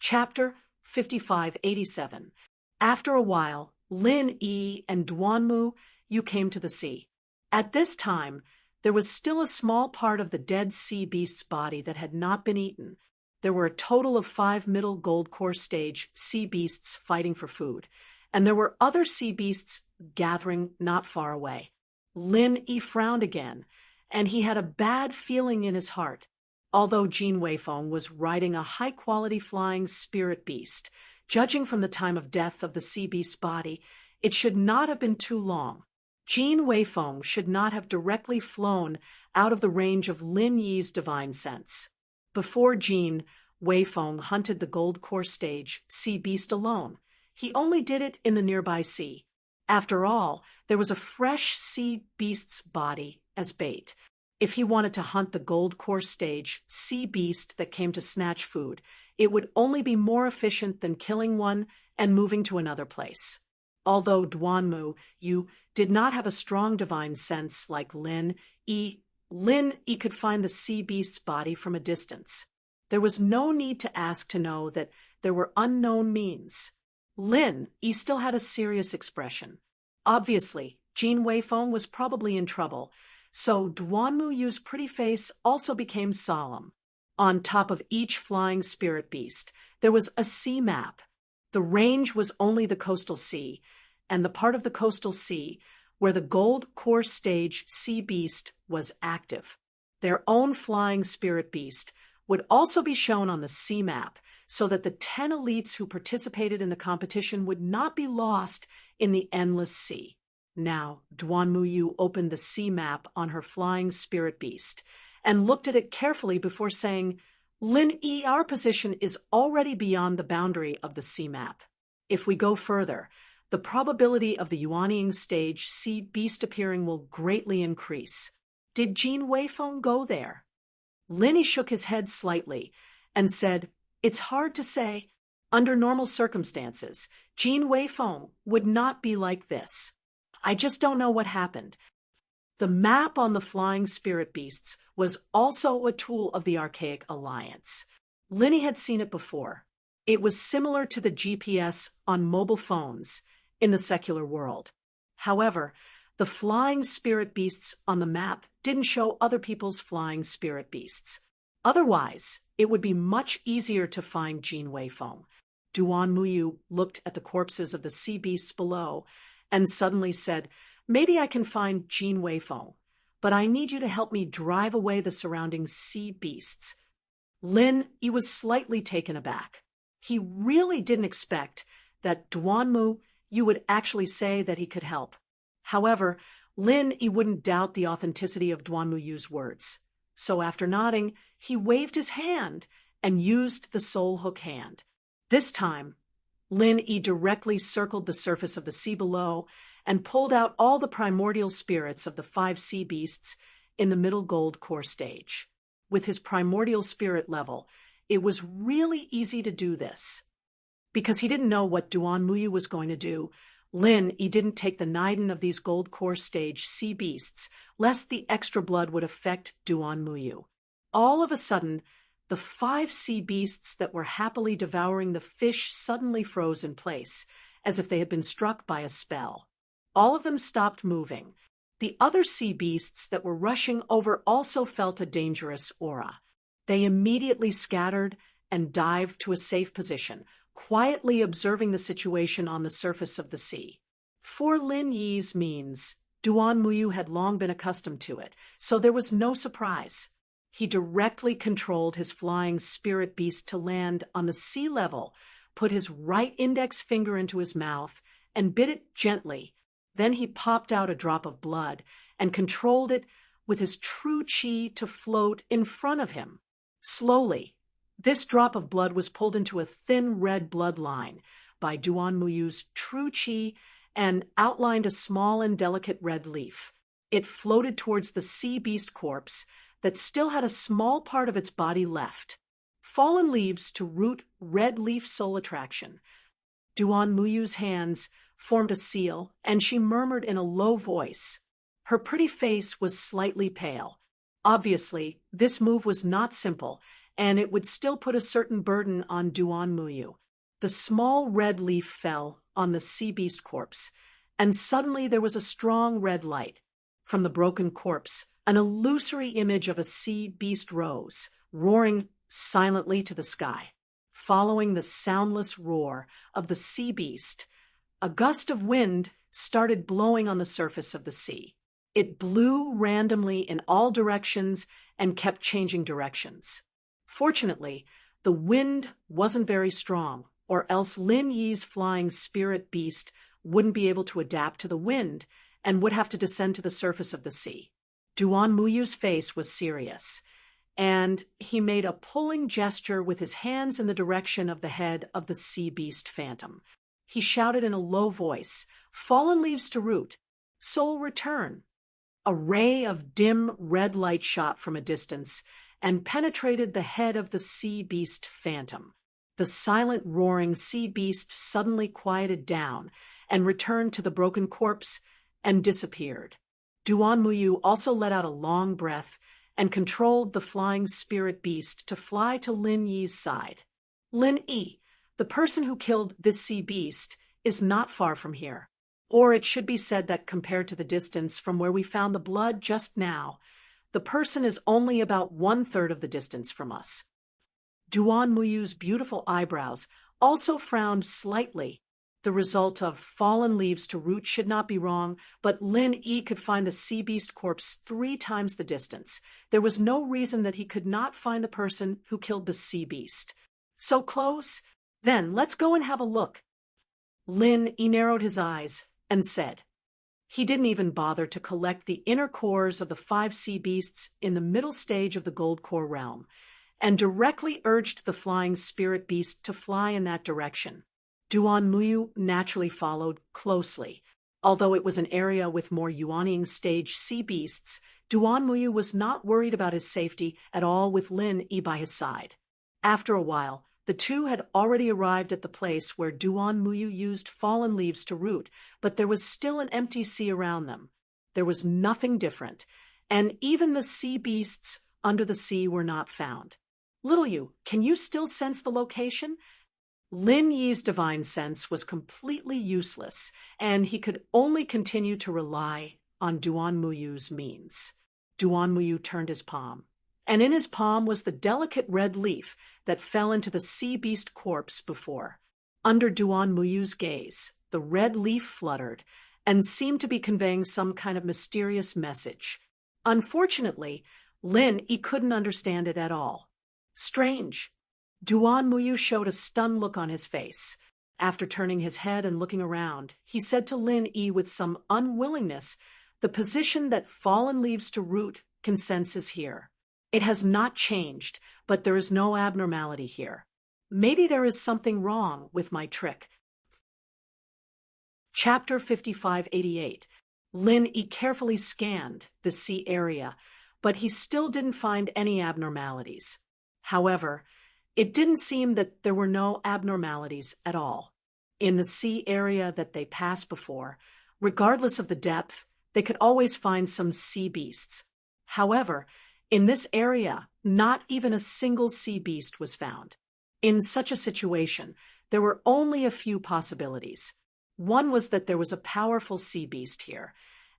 Chapter 5587. After a while, Lin Yi and Duanmu Yu came to the sea. At this time, there was still a small part of the dead sea beast's body that had not been eaten. There were a total of 5 middle gold core stage sea beasts fighting for food, and there were other sea beasts gathering not far away. Lin Yi frowned again, and he had a bad feeling in his heart. Although Jin Weifeng was riding a high-quality flying spirit beast, judging from the time of death of the sea beast's body, it should not have been too long. Jin Weifeng should not have directly flown out of the range of Lin Yi's divine sense. Before Jin Weifeng hunted the gold core stage sea beast alone. He only did it in the nearby sea. After all, there was a fresh sea beast's body as bait. If he wanted to hunt the gold core stage sea beast that came to snatch food, it would only be more efficient than killing one and moving to another place. Although Duanmu Yu did not have a strong divine sense like Lin Yi could find the sea beast's body from a distance. There was no need to ask to know that there were unknown means. Lin Yi still had a serious expression. Obviously, Jin Weifeng was probably in trouble, so Duanmu Yu's pretty face also became solemn. On top of each flying spirit beast, there was a sea map. The range was only the coastal sea, and the part of the coastal sea where the gold core stage sea beast was active. Their own flying spirit beast would also be shown on the sea map, so that the 10 elites who participated in the competition would not be lost in the endless sea. Now, Duanmu Yu opened the sea map on her flying spirit beast and looked at it carefully before saying, "Lin Yi, our position is already beyond the boundary of the sea map. If we go further, the probability of the Yuanying stage sea beast appearing will greatly increase. Did Jin Weifeng go there?" Lin Yi shook his head slightly and said, "It's hard to say. Under normal circumstances, Jin Weifeng would not be like this. I just don't know what happened." The map on the flying spirit beasts was also a tool of the Archaic Alliance. Lin Yi had seen it before. It was similar to the GPS on mobile phones in the secular world. However, the flying spirit beasts on the map didn't show other people's flying spirit beasts. Otherwise, it would be much easier to find Jin Weifeng. Duanmu Yu looked at the corpses of the sea beasts below and suddenly said, "Maybe I can find Jin Weifeng, but I need you to help me drive away the surrounding sea beasts." Lin Yi was slightly taken aback. He really didn't expect that Duanmu Yu would actually say that he could help. However, Lin Yi wouldn't doubt the authenticity of Duanmu Yu's words. So after nodding, he waved his hand and used the soul hook hand. This time, Lin Yi directly circled the surface of the sea below and pulled out all the primordial spirits of the 5 sea beasts in the middle gold core stage. With his primordial spirit level, it was really easy to do this. Because he didn't know what Duanmu Yu was going to do, Lin Yi didn't take the Niden of these gold core stage sea beasts, lest the extra blood would affect Duanmu Yu. All of a sudden, the 5 sea beasts that were happily devouring the fish suddenly froze in place, as if they had been struck by a spell. All of them stopped moving. The other sea beasts that were rushing over also felt a dangerous aura. They immediately scattered and dived to a safe position, quietly observing the situation on the surface of the sea. For Lin Yi's means, Duanmu Yu had long been accustomed to it, so there was no surprise. He directly controlled his flying spirit beast to land on the sea level, put his right index finger into his mouth, and bit it gently. Then he popped out a drop of blood and controlled it with his true chi to float in front of him. Slowly, this drop of blood was pulled into a thin red bloodline by Duanmu Yu's true chi and outlined a small and delicate red leaf. It floated towards the sea beast corpse that still had a small part of its body left. Fallen leaves to root red leaf soul attraction. Duanmu Yu's hands formed a seal, and she murmured in a low voice. Her pretty face was slightly pale. Obviously, this move was not simple, and it would still put a certain burden on Duan Muyu. The small red leaf fell on the sea beast corpse, and suddenly there was a strong red light. From the broken corpse, an illusory image of a sea beast rose, roaring silently to the sky. Following the soundless roar of the sea beast, a gust of wind started blowing on the surface of the sea. It blew randomly in all directions and kept changing directions. Fortunately, the wind wasn't very strong, or else Lin Yi's flying spirit beast wouldn't be able to adapt to the wind and would have to descend to the surface of the sea. Duan Muyu's face was serious, and he made a pulling gesture with his hands in the direction of the head of the sea beast phantom. He shouted in a low voice, "Fallen leaves to root. Soul return." A ray of dim red light shot from a distance and penetrated the head of the sea beast phantom. The silent roaring sea beast suddenly quieted down and returned to the broken corpse and disappeared. Duan Muyu also let out a long breath and controlled the flying spirit beast to fly to Lin Yi's side. "Lin Yi, the person who killed this sea beast, is not far from here. Or it should be said that compared to the distance from where we found the blood just now, the person is only about 1/3 of the distance from us." Duan Muyu's beautiful eyebrows also frowned slightly. The result of fallen leaves to root should not be wrong, but Lin Yi could find the sea beast corpse 3 times the distance. There was no reason that he could not find the person who killed the sea beast. So close? Then let's go and have a look. Lin Yi narrowed his eyes and said. He didn't even bother to collect the inner cores of the 5 sea beasts in the middle stage of the gold core realm, and directly urged the flying spirit beast to fly in that direction. Duan Muyu naturally followed closely. Although it was an area with more Yuanying stage sea beasts, Duan Muyu was not worried about his safety at all with Lin Yi by his side. After a while, the two had already arrived at the place where Duan Muyu used fallen leaves to root, but there was still an empty sea around them. There was nothing different, and even the sea beasts under the sea were not found. Little Yu, can you still sense the location? Lin Yi's divine sense was completely useless, and he could only continue to rely on Duan Muyu's means. Duan Muyu turned his palm, and in his palm was the delicate red leaf that fell into the sea beast corpse before. Under Duan Muyu's gaze, the red leaf fluttered and seemed to be conveying some kind of mysterious message. Unfortunately, Lin Yi couldn't understand it at all. Strange. Duan Muyu showed a stunned look on his face. After turning his head and looking around, he said to Lin Yi with some unwillingness, "The position that fallen leaves to root can sense is here. It has not changed, but there is no abnormality here. Maybe there is something wrong with my trick." Chapter 5588. Lin Yi carefully scanned the sea area, but he still didn't find any abnormalities. However, it didn't seem that there were no abnormalities at all. In the sea area that they passed before, regardless of the depth, they could always find some sea beasts. However, in this area, not even a single sea beast was found. In such a situation, there were only a few possibilities. One was that there was a powerful sea beast here,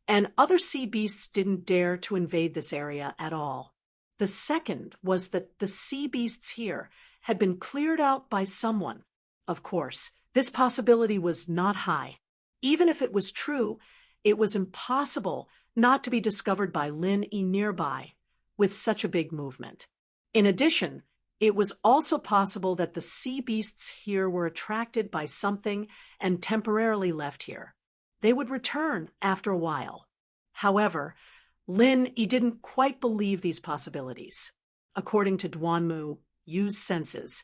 and other sea beasts didn't dare to invade this area at all. The second was that the sea beasts here had been cleared out by someone. Of course, this possibility was not high. Even if it was true, it was impossible not to be discovered by Lin Yi nearby with such a big movement. In addition, it was also possible that the sea beasts here were attracted by something and temporarily left here. They would return after a while. However, Lin Yi didn't quite believe these possibilities. According to Duan Muyu's senses,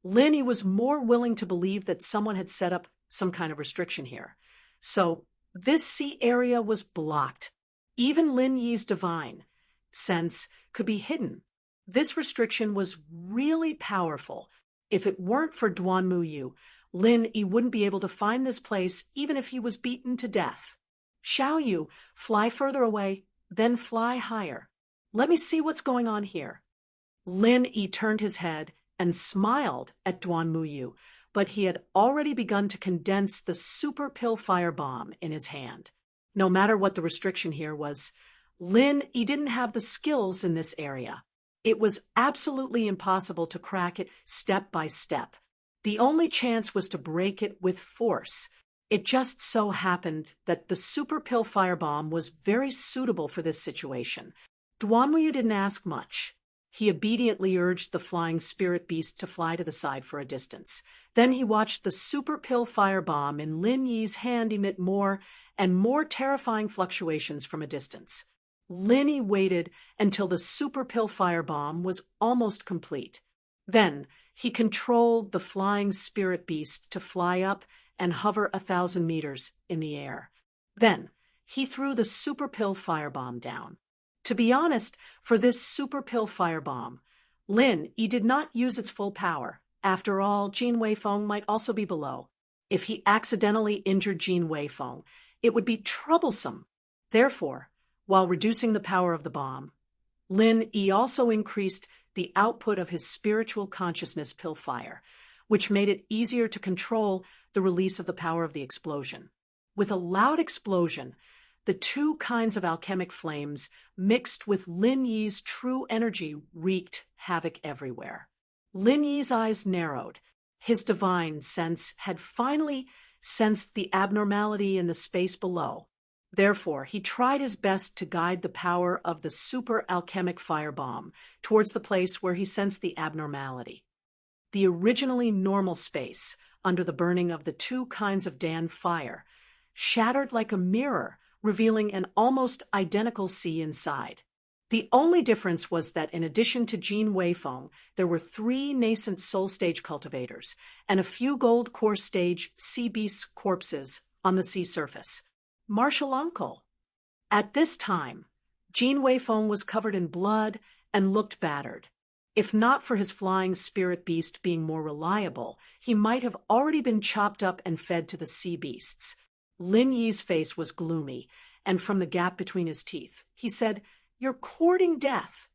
Lin Yi was more willing to believe that someone had set up some kind of restriction here. So this sea area was blocked. Even Lin Yi's divine sense could be hidden. This restriction was really powerful. If it weren't for Duan Muyu, Lin Yi wouldn't be able to find this place even if he was beaten to death. "Xiao Yu, fly further away, then fly higher. Let me see what's going on here." Lin Yi turned his head and smiled at Duan Muyu, but he had already begun to condense the super pill firebomb in his hand. No matter what the restriction here was, Lin Yi didn't have the skills in this area. It was absolutely impossible to crack it step by step. The only chance was to break it with force. It just so happened that the super pill firebomb was very suitable for this situation. Duanmuyu didn't ask much. He obediently urged the flying spirit beast to fly to the side for a distance. Then he watched the super pill firebomb in Lin Yi's hand emit more and more terrifying fluctuations from a distance. Lin Yi waited until the super pill firebomb was almost complete. Then he controlled the flying spirit beast to fly up and hover 1,000 meters in the air. Then he threw the super pill firebomb down. To be honest, for this super pill firebomb, Lin Yi did not use its full power. After all, Jin Weifeng might also be below. If he accidentally injured Jin Weifeng, it would be troublesome. Therefore, while reducing the power of the bomb, Lin Yi also increased the output of his spiritual consciousness pill fire, which made it easier to control the release of the power of the explosion. With a loud explosion, the two kinds of alchemic flames mixed with Lin Yi's true energy wreaked havoc everywhere. Lin Yi's eyes narrowed. His divine sense had finally sensed the abnormality in the space below. Therefore, he tried his best to guide the power of the super alchemic firebomb towards the place where he sensed the abnormality. The originally normal space, under the burning of the two kinds of Dan fire, shattered like a mirror, revealing an almost identical sea inside. The only difference was that in addition to Jin Weifeng, there were 3 nascent soul stage cultivators and a few gold core stage sea beast corpses on the sea surface. Martial uncle. At this time, Jin Weifeng was covered in blood and looked battered. If not for his flying spirit beast being more reliable, he might have already been chopped up and fed to the sea beasts. Lin Yi's face was gloomy, and from the gap between his teeth, he said, "You're courting death.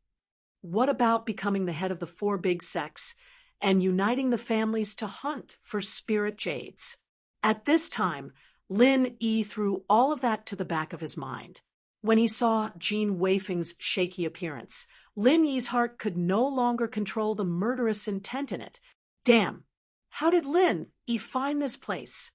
What about becoming the head of the 4 big sects and uniting the families to hunt for spirit jades?" At this time, Lin Yi threw all of that to the back of his mind. When he saw Jin Weifeng's shaky appearance, Lin Yi's heart could no longer control the murderous intent in it. Damn, how did Lin Yi find this place?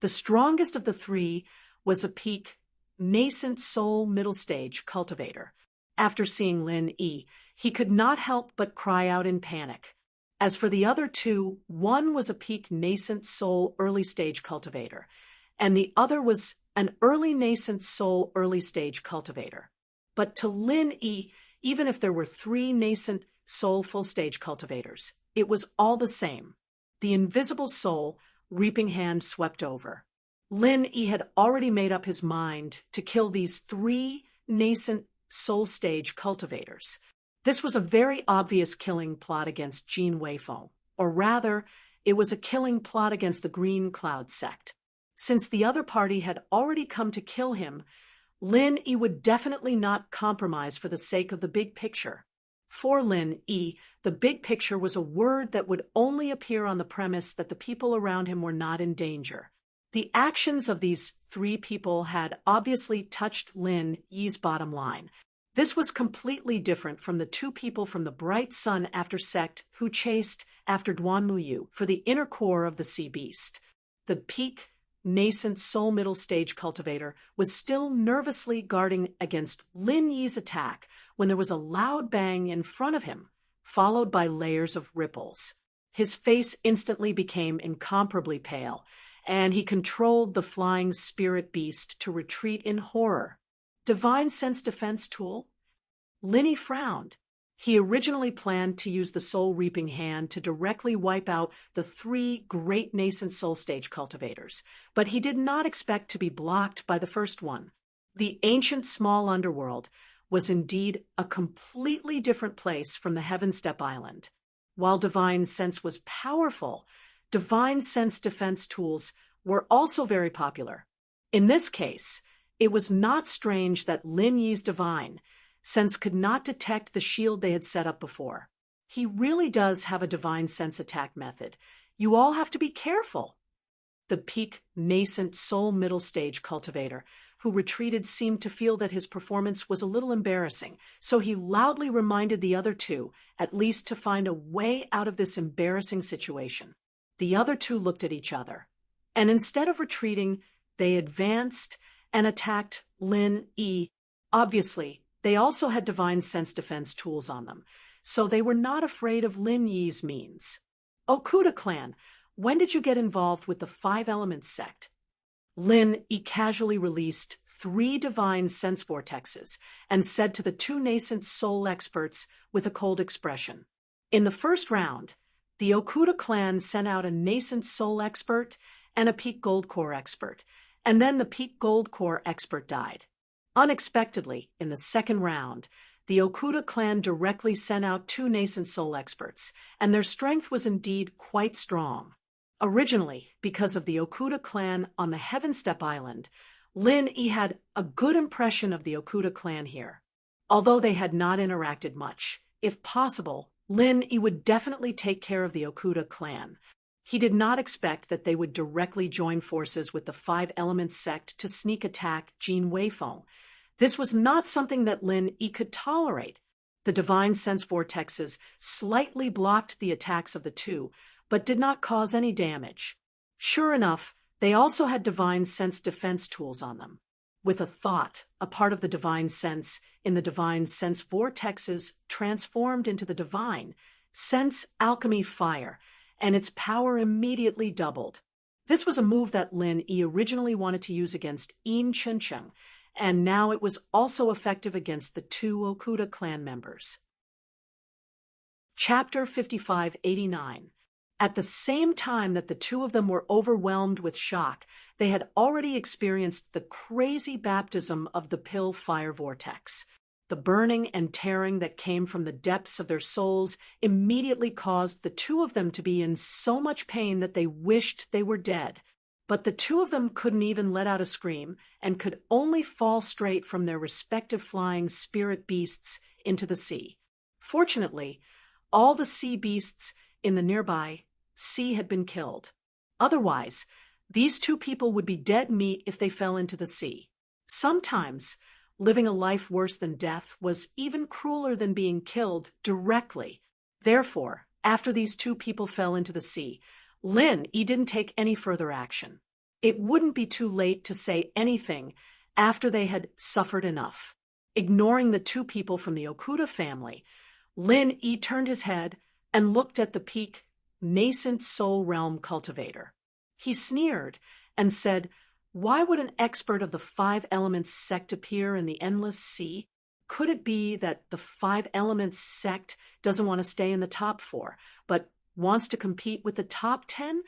The strongest of the 3 was a peak, nascent soul middle stage cultivator. After seeing Lin Yi, he could not help but cry out in panic. As for the other 2, one was a peak nascent soul early stage cultivator, and the other was an early nascent soul early stage cultivator. But to Lin Yi, even if there were 3 nascent soul full stage cultivators, it was all the same. The invisible soul reaping hand swept over. Lin Yi had already made up his mind to kill these 3 nascent soul stage cultivators. This was a very obvious killing plot against Jin Weifeng, or rather, it was a killing plot against the Green Cloud sect. Since the other party had already come to kill him, Lin Yi would definitely not compromise for the sake of the big picture. For Lin Yi, the big picture was a word that would only appear on the premise that the people around him were not in danger. The actions of these 3 people had obviously touched Lin Yi's bottom line. This was completely different from the 2 people from the Bright Sun After sect who chased after Duan Muyu for the inner core of the sea beast. The peak, nascent soul middle stage cultivator was still nervously guarding against Lin Yi's attack when there was a loud bang in front of him, followed by layers of ripples. His face instantly became incomparably pale, and he controlled the flying spirit beast to retreat in horror. Divine Sense Defense Tool? Lin Yi frowned. He originally planned to use the Soul Reaping Hand to directly wipe out the 3 great nascent soul stage cultivators, but he did not expect to be blocked by the first one. The ancient small underworld was indeed a completely different place from the Heaven Step Island. While Divine Sense was powerful, Divine Sense defense tools were also very popular. In this case, it was not strange that Lin Yi's Divine Sense could not detect the shield they had set up before. He really does have a divine sense attack method. You all have to be careful. The peak nascent soul middle stage cultivator who retreated seemed to feel that his performance was a little embarrassing, so he loudly reminded the other two, at least to find a way out of this embarrassing situation. The other two looked at each other, and instead of retreating, they advanced and attacked Lin Yi. Obviously, they also had divine sense defense tools on them, so they were not afraid of Lin Yi's means. Okuda clan, when did you get involved with the Five Elements sect? Lin Yi casually released 3 divine sense vortexes and said to the 2 nascent soul experts with a cold expression. In the first round, the Okuda clan sent out a nascent soul expert and a peak gold core expert, and then the peak gold core expert died. Unexpectedly, in the second round, the Okuda clan directly sent out 2 nascent soul experts, and their strength was indeed quite strong. Originally, because of the Okuda clan on the Heaven Step Island, Lin Yi had a good impression of the Okuda clan here. Although they had not interacted much, if possible, Lin Yi would definitely take care of the Okuda clan. He did not expect that they would directly join forces with the Five Elements sect to sneak attack Jin Weifeng. This was not something that Lin Yi could tolerate. The divine sense vortexes slightly blocked the attacks of the two, but did not cause any damage. Sure enough, they also had divine sense defense tools on them. With a thought, a part of the divine sense in the divine sense vortexes transformed into the divine sense alchemy fire, and its power immediately doubled. This was a move that Lin Yi originally wanted to use against Yin Chuncheng, and now it was also effective against the 2 Okuda clan members. Chapter 5589. At the same time that the 2 of them were overwhelmed with shock, they had already experienced the crazy baptism of the pill fire vortex. The burning and tearing that came from the depths of their souls immediately caused the 2 of them to be in so much pain that they wished they were dead. But the 2 of them couldn't even let out a scream and could only fall straight from their respective flying spirit beasts into the sea. Fortunately, all the sea beasts in the nearby sea had been killed. Otherwise, these 2 people would be dead meat if they fell into the sea. Sometimes, living a life worse than death was even crueler than being killed directly. Therefore, after these 2 people fell into the sea, Lin Yi didn't take any further action. It wouldn't be too late to say anything after they had suffered enough. Ignoring the 2 people from the Okuda family, Lin Yi turned his head and looked at the peak nascent soul realm cultivator. He sneered and said, "Why would an expert of the Five Elements sect appear in the endless sea? Could it be that the Five Elements sect doesn't want to stay in the top 4, but wants to compete with the top 10?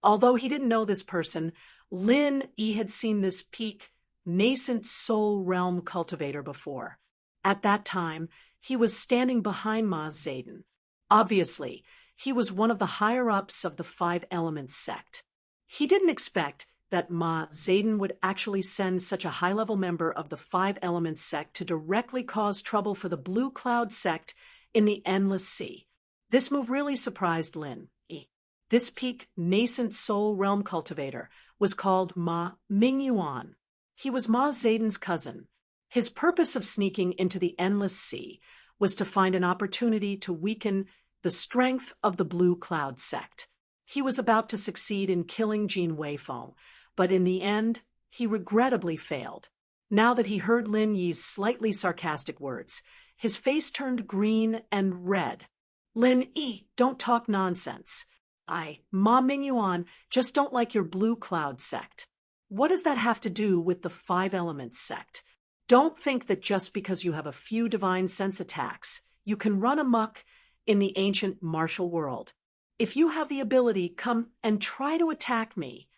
Although he didn't know this person, Lin Yi had seen this peak nascent soul realm cultivator before. At that time, he was standing behind Ma Zayden. Obviously, he was one of the higher-ups of the Five Elements sect. He didn't expect that Ma Zayden would actually send such a high-level member of the Five Elements sect to directly cause trouble for the Blue Cloud sect in the Endless Sea. This move really surprised Lin Yi. This peak nascent soul realm cultivator was called Ma Mingyuan. He was Ma Zayden's cousin. His purpose of sneaking into the Endless Sea was to find an opportunity to weaken the strength of the Blue Cloud sect. He was about to succeed in killing Jin Weifeng, but in the end, he regrettably failed. Now that he heard Lin Yi's slightly sarcastic words, his face turned green and red. "Lin Yi, don't talk nonsense. Ma Mingyuan, just don't like your Blue Cloud sect. What does that have to do with the Five Elements sect? Don't think that just because you have a few divine sense attacks, you can run amok in the ancient martial world. If you have the ability, come and try to attack me."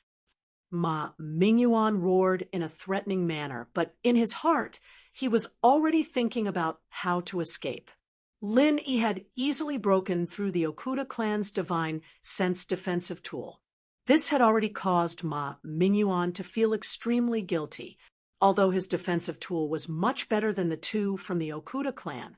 Ma Mingyuan roared in a threatening manner, but in his heart, he was already thinking about how to escape. Lin Yi had easily broken through the Okuda clan's divine sense defensive tool. This had already caused Ma Mingyuan to feel extremely guilty, although his defensive tool was much better than the 2 from the Okuda clan,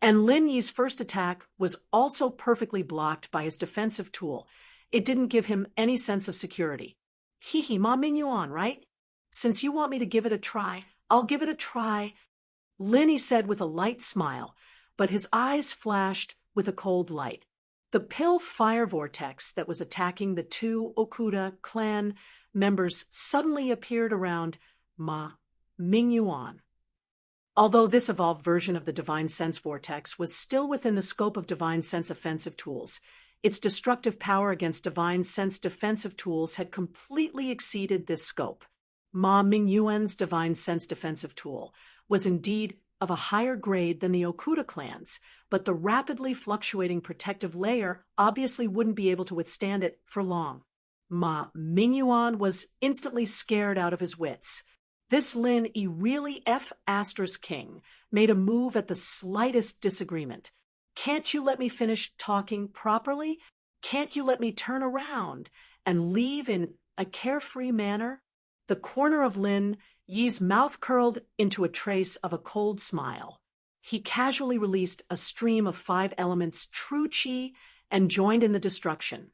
And Lin Yi's first attack was also perfectly blocked by his defensive tool. It didn't give him any sense of security. Hee, Ma Mingyuan, right? Since you want me to give it a try, I'll give it a try, Lin Yi said with a light smile, but his eyes flashed with a cold light. The pill fire vortex that was attacking the two Okuda clan members suddenly appeared around Ma Mingyuan. Although this evolved version of the Divine Sense Vortex was still within the scope of Divine Sense offensive tools, its destructive power against Divine Sense defensive tools had completely exceeded this scope. Ma Mingyuan's Divine Sense defensive tool was indeed of a higher grade than the Okuda clans, but the rapidly fluctuating protective layer obviously wouldn't be able to withstand it for long. Ma Mingyuan was instantly scared out of his wits. This Lin Yi really King made a move at the slightest disagreement. Can't you let me finish talking properly? Can't you let me turn around and leave in a carefree manner? The corner of Lin Yi's mouth curled into a trace of a cold smile. He casually released a stream of 5 elements true qi and joined in the destruction.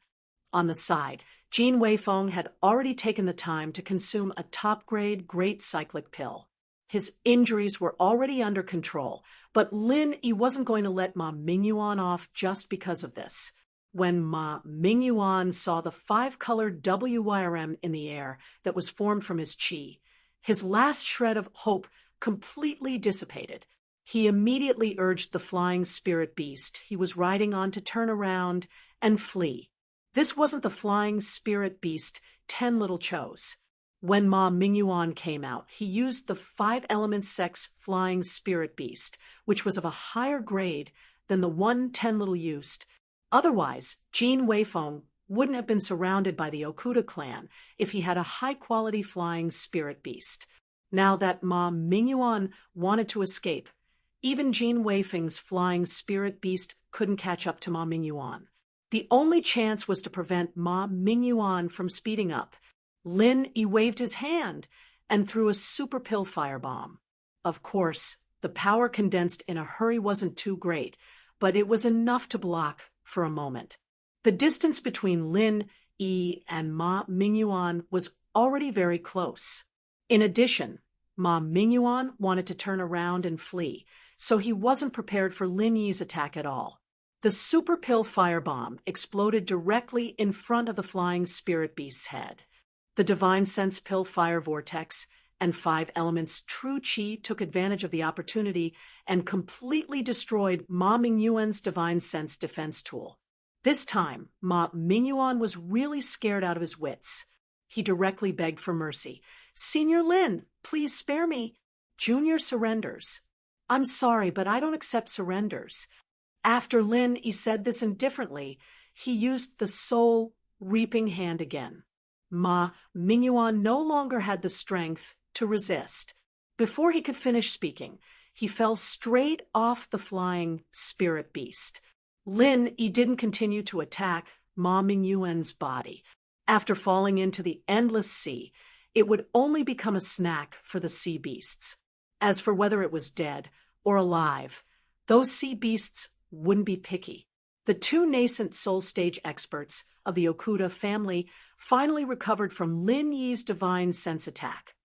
On the side, Jin Weifeng had already taken the time to consume a top-grade great cyclic pill. His injuries were already under control, but Lin Yi wasn't going to let Ma Mingyuan off just because of this. When Ma Mingyuan saw the 5-colored WYRM in the air that was formed from his qi, his last shred of hope completely dissipated. He immediately urged the flying spirit beast he was riding on to turn around and flee. This wasn't the flying spirit beast Ten Little chose. When Ma Mingyuan came out, he used the 5-element sex flying spirit beast, which was of a higher grade than the one Ten Little used. Otherwise, Jin Weifeng wouldn't have been surrounded by the Okuda clan if he had a high-quality flying spirit beast. Now that Ma Mingyuan wanted to escape, even Jin Weifeng's flying spirit beast couldn't catch up to Ma Mingyuan. The only chance was to prevent Ma Mingyuan from speeding up. Lin Yi waved his hand and threw a super pill firebomb. Of course, the power condensed in a hurry wasn't too great, but it was enough to block for a moment. The distance between Lin Yi and Ma Mingyuan was already very close. In addition, Ma Mingyuan wanted to turn around and flee, so he wasn't prepared for Lin Yi's attack at all. The super pill firebomb exploded directly in front of the flying spirit beast's head. The Divine Sense pill fire vortex and 5 elements true qi took advantage of the opportunity and completely destroyed Ma Mingyuan's Divine Sense defense tool. This time, Ma Mingyuan was really scared out of his wits. He directly begged for mercy. "Senior Lin, please spare me." Junior surrenders. "I'm sorry, but I don't accept surrenders." After Lin Yi said this indifferently, he used the soul reaping hand again. Ma Mingyuan no longer had the strength to resist. Before he could finish speaking, he fell straight off the flying spirit beast. Lin Yi didn't continue to attack Ma Mingyuan's body. After falling into the endless sea, it would only become a snack for the sea beasts. As for whether it was dead or alive, those sea beasts wouldn't be picky. The 2 nascent soul stage experts of the Okuda family finally recovered from Lin Yi's Divine Sense attack.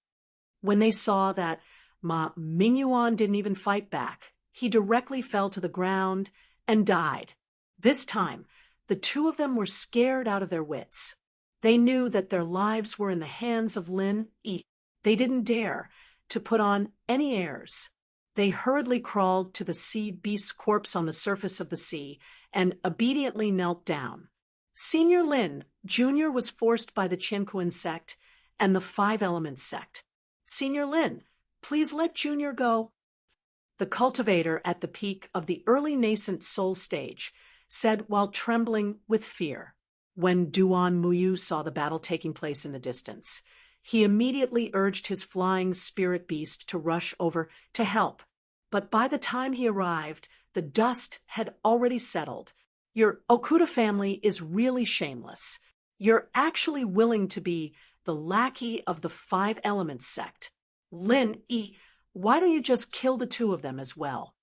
When they saw that Ma Mingyuan didn't even fight back, he directly fell to the ground and died. This time, the 2 of them were scared out of their wits. They knew that their lives were in the hands of Lin Yi. They didn't dare to put on any airs. They hurriedly crawled to the sea beast's corpse on the surface of the sea and obediently knelt down. Senior Lin, Junior was forced by the Qinquan sect and the 5-element sect. "Senior Lin, please let Junior go." The cultivator at the peak of the early nascent soul stage said while trembling with fear. When Duan Muyu saw the battle taking place in the distance, he immediately urged his flying spirit beast to rush over to help. But by the time he arrived, the dust had already settled. Your Okuda family is really shameless. You're actually willing to be the lackey of the 5-element sect. Lin Yi, why don't you just kill the 2 of them as well?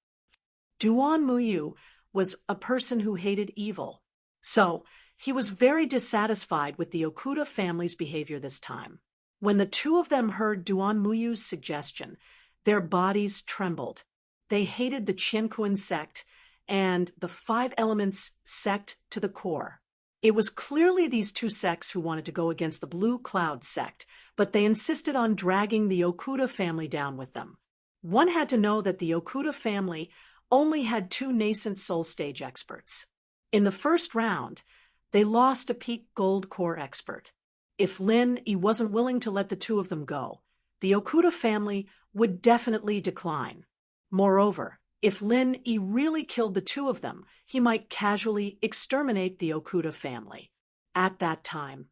Duan Muyu was a person who hated evil, so he was very dissatisfied with the Okuda family's behavior this time. When the two of them heard Duan Muyu's suggestion, their bodies trembled. They hated the Qianquan sect and the Five Elements sect to the core. It was clearly these two sects who wanted to go against the Blue Cloud sect, but they insisted on dragging the Okuda family down with them. One had to know that the Okuda family only had two nascent soul stage experts. In the first round, they lost a peak gold core expert. If Lin Yi wasn't willing to let the two of them go, the Okuda family would definitely decline. Moreover, if Lin Yi really killed the two of them, he might casually exterminate the Okuda family. At that time,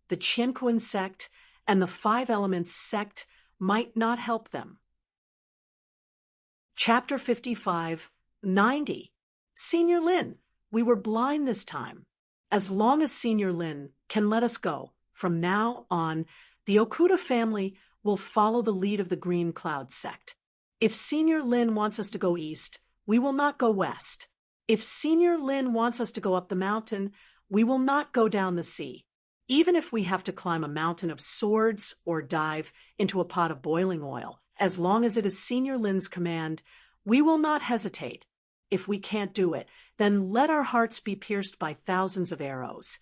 the Qianquan sect and the Five Elements sect might not help them. Chapter 55-90. Senior Lin, we were blind this time. As long as Senior Lin can let us go, from now on, the Okuda family will follow the lead of the Green Cloud sect. If Senior Lin wants us to go east, we will not go west. If Senior Lin wants us to go up the mountain, we will not go down the sea. Even if we have to climb a mountain of swords or dive into a pot of boiling oil, as long as it is Senior Lin's command, we will not hesitate. If we can't do it, then let our hearts be pierced by thousands of arrows,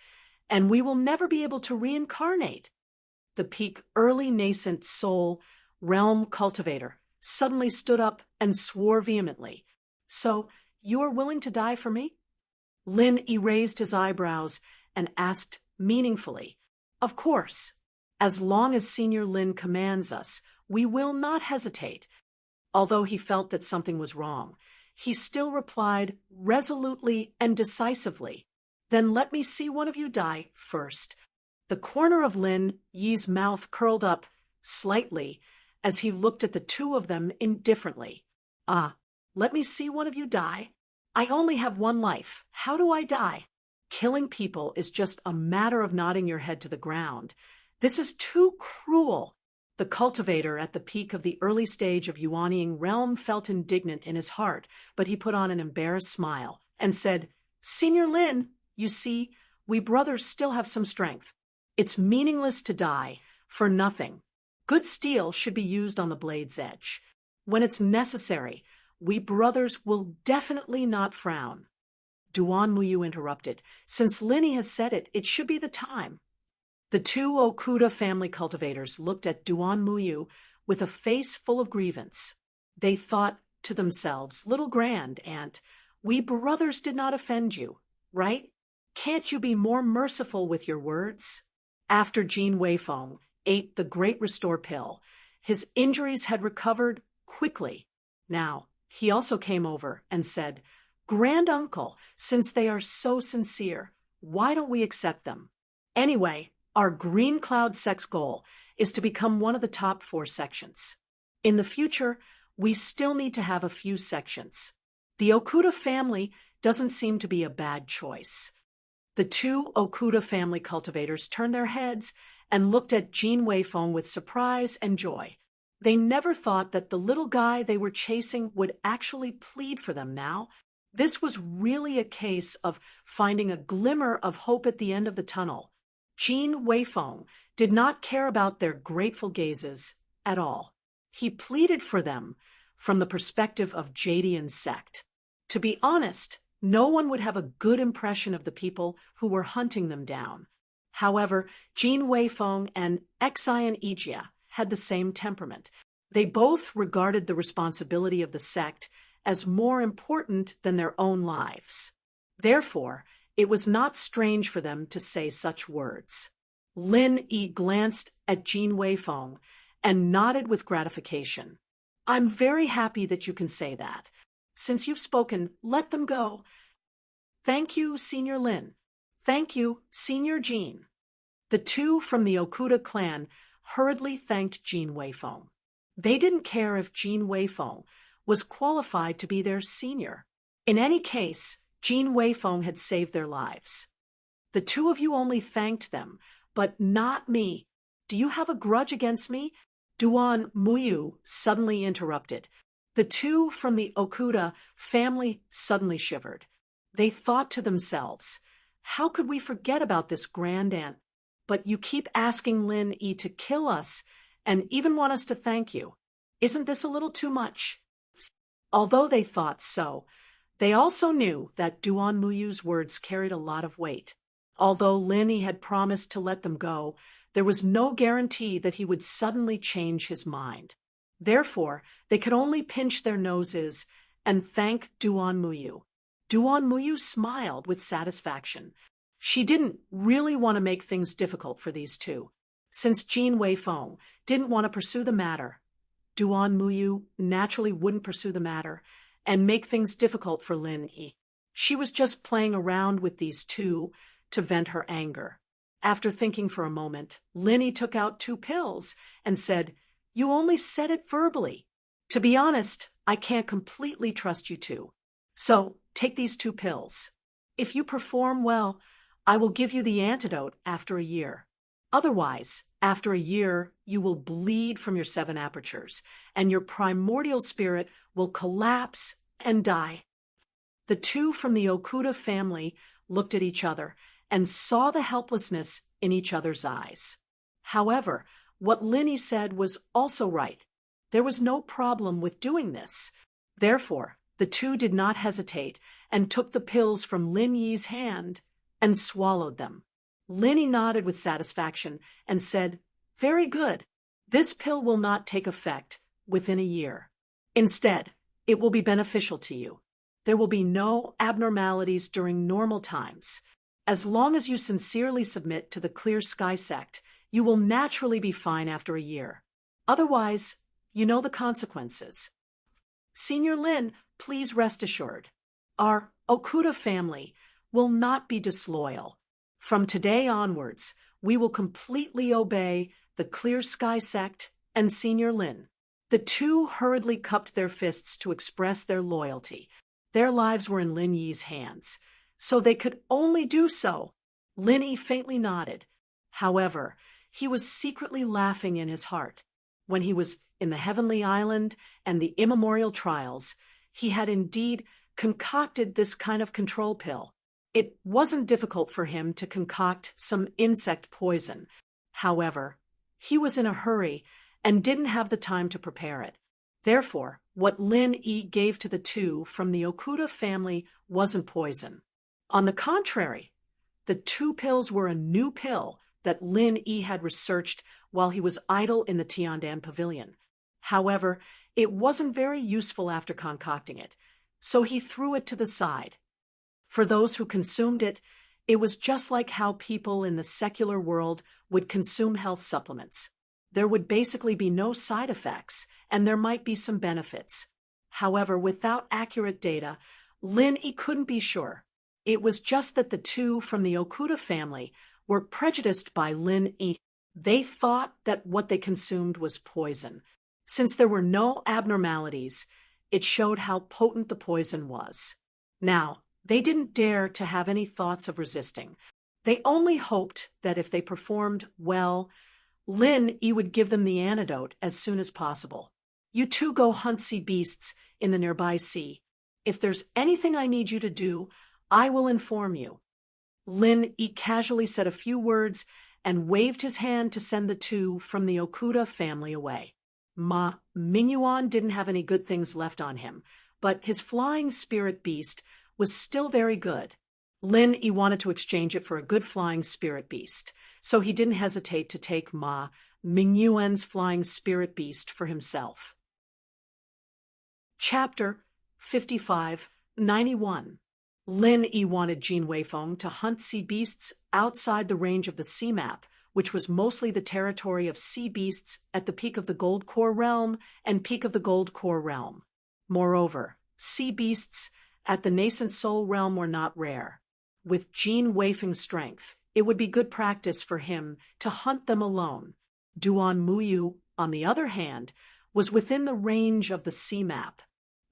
and we will never be able to reincarnate. The peak early nascent soul realm cultivator suddenly stood up and swore vehemently. So, you are willing to die for me? Lin erased his eyebrows and asked meaningfully, Of course. As long as Senior Lin commands us, we will not hesitate. Although he felt that something was wrong, he still replied resolutely and decisively, Then let me see one of you die first. The corner of Lin Yi's mouth curled up slightly as he looked at the two of them indifferently. Let me see one of you die? I only have one life. How do I die? Killing people is just a matter of nodding your head to the ground. This is too cruel. The cultivator at the peak of the early stage of Yuanying realm felt indignant in his heart, but he put on an embarrassed smile and said, Senior Lin, you see, we brothers still have some strength. It's meaningless to die for nothing. Good steel should be used on the blade's edge. When it's necessary, we brothers will definitely not frown. Duan Muyu interrupted. Since Lin has said it, it should be the time. The two Okuda family cultivators looked at Duan Muyu with a face full of grievance. They thought to themselves, Little Grand Aunt, we brothers did not offend you, right? Can't you be more merciful with your words? After Jin Weifeng ate the Great Restore pill, his injuries had recovered quickly. Now, he also came over and said, Grand Uncle, since they are so sincere, why don't we accept them? Anyway, our Green Cloud sect's goal is to become one of the top 4 sections. In the future, we still need to have a few sections. The Okuda family doesn't seem to be a bad choice. The two Okuda family cultivators turned their heads and looked at Jin Weifeng with surprise and joy. They never thought that the little guy they were chasing would actually plead for them now. This was really a case of finding a glimmer of hope at the end of the tunnel. Jin Weifeng did not care about their grateful gazes at all. He pleaded for them from the perspective of Jadian's sect. To be honest, no one would have a good impression of the people who were hunting them down. However, Jin Weifeng and Xian Ijia had the same temperament. They both regarded the responsibility of the sect as more important than their own lives. Therefore, it was not strange for them to say such words. Lin Yi glanced at Jin Weifeng and nodded with gratification. I'm very happy that you can say that. Since you've spoken, let them go. Thank you, Senior Lin. Thank you, Senior Jin. The two from the Okuda clan hurriedly thanked Jin Weifeng. They didn't care if Jin Weifeng was qualified to be their senior. In any case, Jin Weifeng had saved their lives. The two of you only thanked them, but not me. Do you have a grudge against me? Duan Muyu suddenly interrupted. The two from the Okuda family suddenly shivered. They thought to themselves, how could we forget about this grand aunt? But you keep asking Lin Yi to kill us and even want us to thank you. Isn't this a little too much? Although they thought so, they also knew that Duan Muyu's words carried a lot of weight. Although Lin Yi had promised to let them go, there was no guarantee that he would suddenly change his mind. Therefore, they could only pinch their noses and thank Duan Muyu. Duan Muyu smiled with satisfaction. She didn't really want to make things difficult for these two. Since Jin Weifeng didn't want to pursue the matter, Duan Muyu naturally wouldn't pursue the matter and make things difficult for Lin Yi. She was just playing around with these two to vent her anger. After thinking for a moment, Lin Yi took out 2 pills and said, "You only said it verbally. To be honest, I can't completely trust you two. So take these 2 pills. If you perform well, I will give you the antidote after a year. Otherwise, after a year, you will bleed from your 7 apertures, and your primordial spirit will collapse and die." The two from the Okuda family looked at each other and saw the helplessness in each other's eyes. However, what Lin Yi said was also right. There was no problem with doing this. Therefore, the two did not hesitate and took the pills from Lin Yi's hand and swallowed them. Lin Yi nodded with satisfaction and said, "Very good. This pill will not take effect within a year. Instead, it will be beneficial to you. There will be no abnormalities during normal times. As long as you sincerely submit to the Clear Sky sect, you will naturally be fine after a year. Otherwise, you know the consequences. Senior Lin, please rest assured. Our Okuda family will not be disloyal. From today onwards, we will completely obey the Clear Sky sect and Senior Lin." The two hurriedly cupped their fists to express their loyalty. Their lives were in Lin Yi's hands, so they could only do so. Lin Yi faintly nodded. However, he was secretly laughing in his heart. When he was in the Heavenly Island and the immemorial trials, he had indeed concocted this kind of control pill. It wasn't difficult for him to concoct some insect poison. However, he was in a hurry and didn't have the time to prepare it. Therefore, what Lin Yi gave to the two from the Okuda family wasn't poison. On the contrary, the 2 pills were a new pill that Lin Yi had researched while he was idle in the Tiandan Pavilion. However, it wasn't very useful after concocting it, so he threw it to the side. For those who consumed it, it was just like how people in the secular world would consume health supplements. There would basically be no side effects, and there might be some benefits. However, without accurate data, Lin Yi couldn't be sure. It was just that the two from the Okuda family were prejudiced by Lin Yi. They thought that what they consumed was poison. Since there were no abnormalities, it showed how potent the poison was. Now, they didn't dare to have any thoughts of resisting. They only hoped that if they performed well, Lin Yi would give them the antidote as soon as possible. "You two go hunt sea beasts in the nearby sea. If there's anything I need you to do, I will inform you." Lin Yi casually said a few words and waved his hand to send the two from the Okuda family away. Ma Mingyuan didn't have any good things left on him, but his flying spirit beast was still very good. Lin Yi wanted to exchange it for a good flying spirit beast, so he didn't hesitate to take Ma Mingyuan's flying spirit beast for himself. Chapter 5591. Lin Yi wanted Jin Weifeng to hunt sea beasts outside the range of the sea map, which was mostly the territory of sea beasts at the peak of the Gold Core Realm and peak of the Gold Core Realm. Moreover, sea beasts at the Nascent Soul Realm were not rare. With Jin Weifeng's strength, it would be good practice for him to hunt them alone. Duan Muyu, on the other hand, was within the range of the sea map.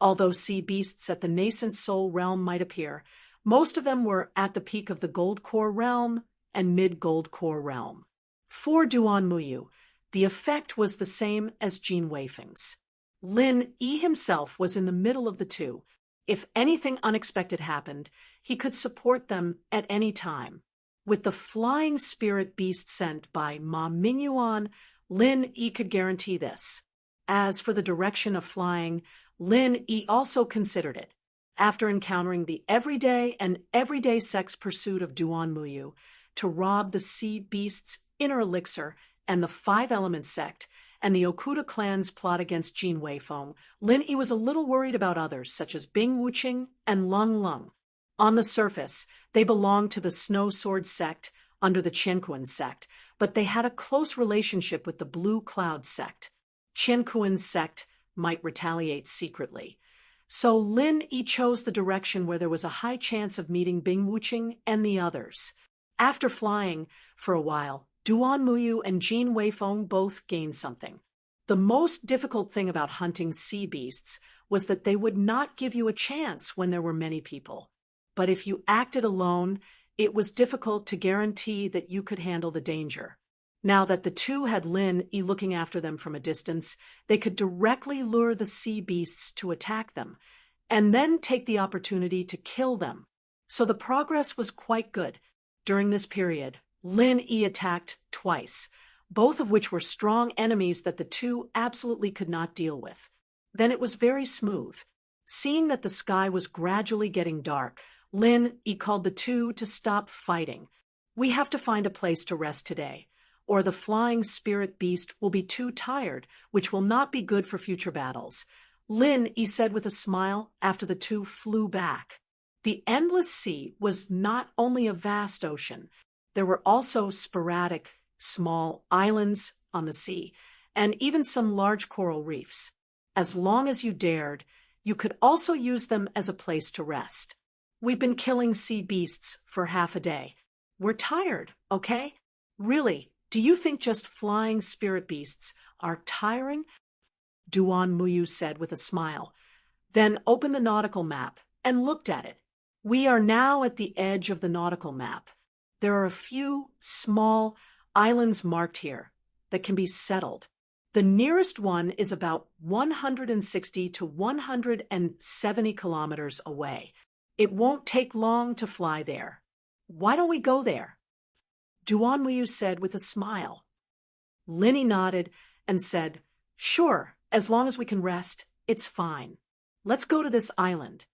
Although sea beasts at the Nascent Soul Realm might appear, most of them were at the peak of the Gold Core Realm and Mid-Gold Core Realm. For Duan Muyu, the effect was the same as Jin Weifeng's. Lin Yi himself was in the middle of the two. If anything unexpected happened, he could support them at any time. With the flying spirit beast sent by Ma Mingyuan, Lin Yi could guarantee this. As for the direction of flying, Lin Yi also considered it. After encountering the everyday sex pursuit of Duan Muyu to rob the sea beast's inner elixir and the Five Elements sect, and the Okuda clan's plot against Jin Weifeng, Lin Yi was a little worried about others, such as Bing Wuqing and Lung Lung. On the surface, they belonged to the Snow Sword sect under the Qianquan sect, but they had a close relationship with the Blue Cloud sect. Qianquan's sect might retaliate secretly. So Lin Yi chose the direction where there was a high chance of meeting Bing Wuqing and the others. After flying for a while, Duan Muyu and Jin Weifeng both gained something. The most difficult thing about hunting sea beasts was that they would not give you a chance when there were many people. But if you acted alone, it was difficult to guarantee that you could handle the danger. Now that the two had Lin Yi looking after them from a distance, they could directly lure the sea beasts to attack them, and then take the opportunity to kill them. So the progress was quite good. During this period, Lin Yi attacked twice, both of which were strong enemies that the two absolutely could not deal with. Then it was very smooth. Seeing that the sky was gradually getting dark, Lin Yi called the two to stop fighting. "We have to find a place to rest today, or the flying spirit beast will be too tired, which will not be good for future battles," Lin Yi said with a smile after the two flew back. The endless sea was not only a vast ocean. There were also sporadic, small islands on the sea, and even some large coral reefs. As long as you dared, you could also use them as a place to rest. "We've been killing sea beasts for half a day. We're tired, okay? Really, do you think just flying spirit beasts are tiring?" Duan Muyu said with a smile, then opened the nautical map and looked at it. "We are now at the edge of the nautical map. There are a few small islands marked here that can be settled. The nearest one is about 160 to 170 kilometers away. It won't take long to fly there. Why don't we go there?" Duan Muyu said with a smile. Lin Yi nodded and said, "Sure, as long as we can rest, it's fine. Let's go to this island."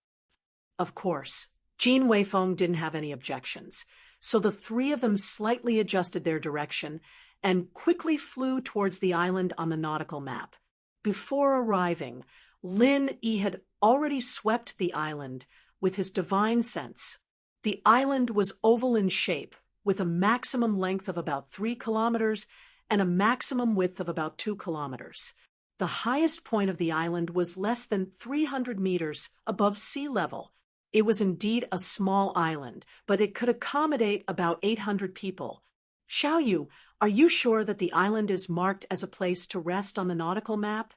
Of course, Jin Weifeng didn't have any objections, so the three of them slightly adjusted their direction and quickly flew towards the island on the nautical map. Before arriving, Lin Yi had already swept the island with his divine sense. The island was oval in shape, with a maximum length of about 3 kilometers and a maximum width of about 2 kilometers. The highest point of the island was less than 300 meters above sea level. It was indeed a small island, but it could accommodate about 800 people. "Xiaoyu, are you sure that the island is marked as a place to rest on the nautical map?"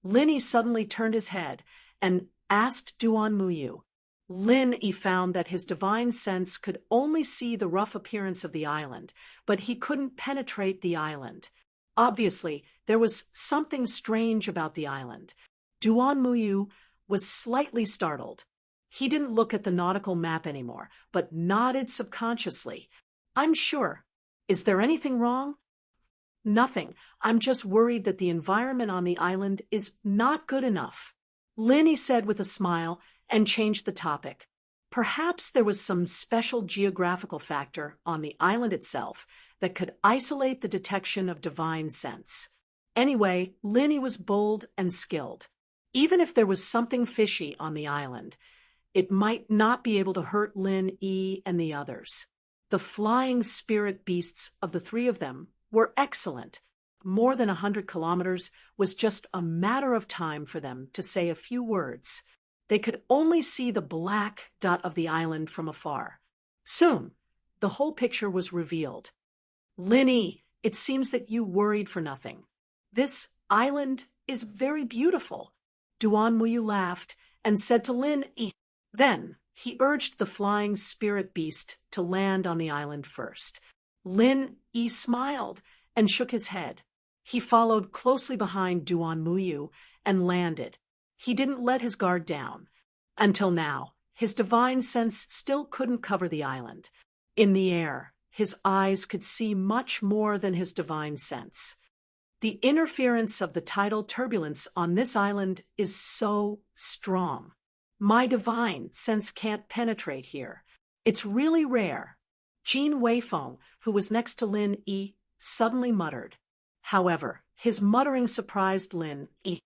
Lin Yi suddenly turned his head and asked Duan Muyu. Lin Yi found that his divine sense could only see the rough appearance of the island, but he couldn't penetrate the island. Obviously, there was something strange about the island. Duan Muyu was slightly startled. He didn't look at the nautical map anymore, but nodded subconsciously. "I'm sure. Is there anything wrong?" "Nothing. I'm just worried that the environment on the island is not good enough," Lin Yi said with a smile and changed the topic. Perhaps there was some special geographical factor on the island itself that could isolate the detection of divine sense. Anyway, Lin Yi was bold and skilled. Even if there was something fishy on the island, it might not be able to hurt Lin Yi and the others. The flying spirit beasts of the three of them were excellent. More than 100 kilometers was just a matter of time for them to say a few words. They could only see the black dot of the island from afar. Soon, the whole picture was revealed. "Lin Yi, it seems that you worried for nothing. This island is very beautiful." Duan Muyu laughed and said to Lin Yi. Then he urged the flying spirit beast to land on the island first. Lin Yi smiled and shook his head. He followed closely behind Duan Muyu and landed. He didn't let his guard down. Until now, his divine sense still couldn't cover the island. In the air, his eyes could see much more than his divine sense. The interference of the tidal turbulence on this island is so strong. My divine sense can't penetrate here. It's really rare. Jin Weifeng, who was next to Lin Yi, suddenly muttered. However, his muttering surprised Lin Yi.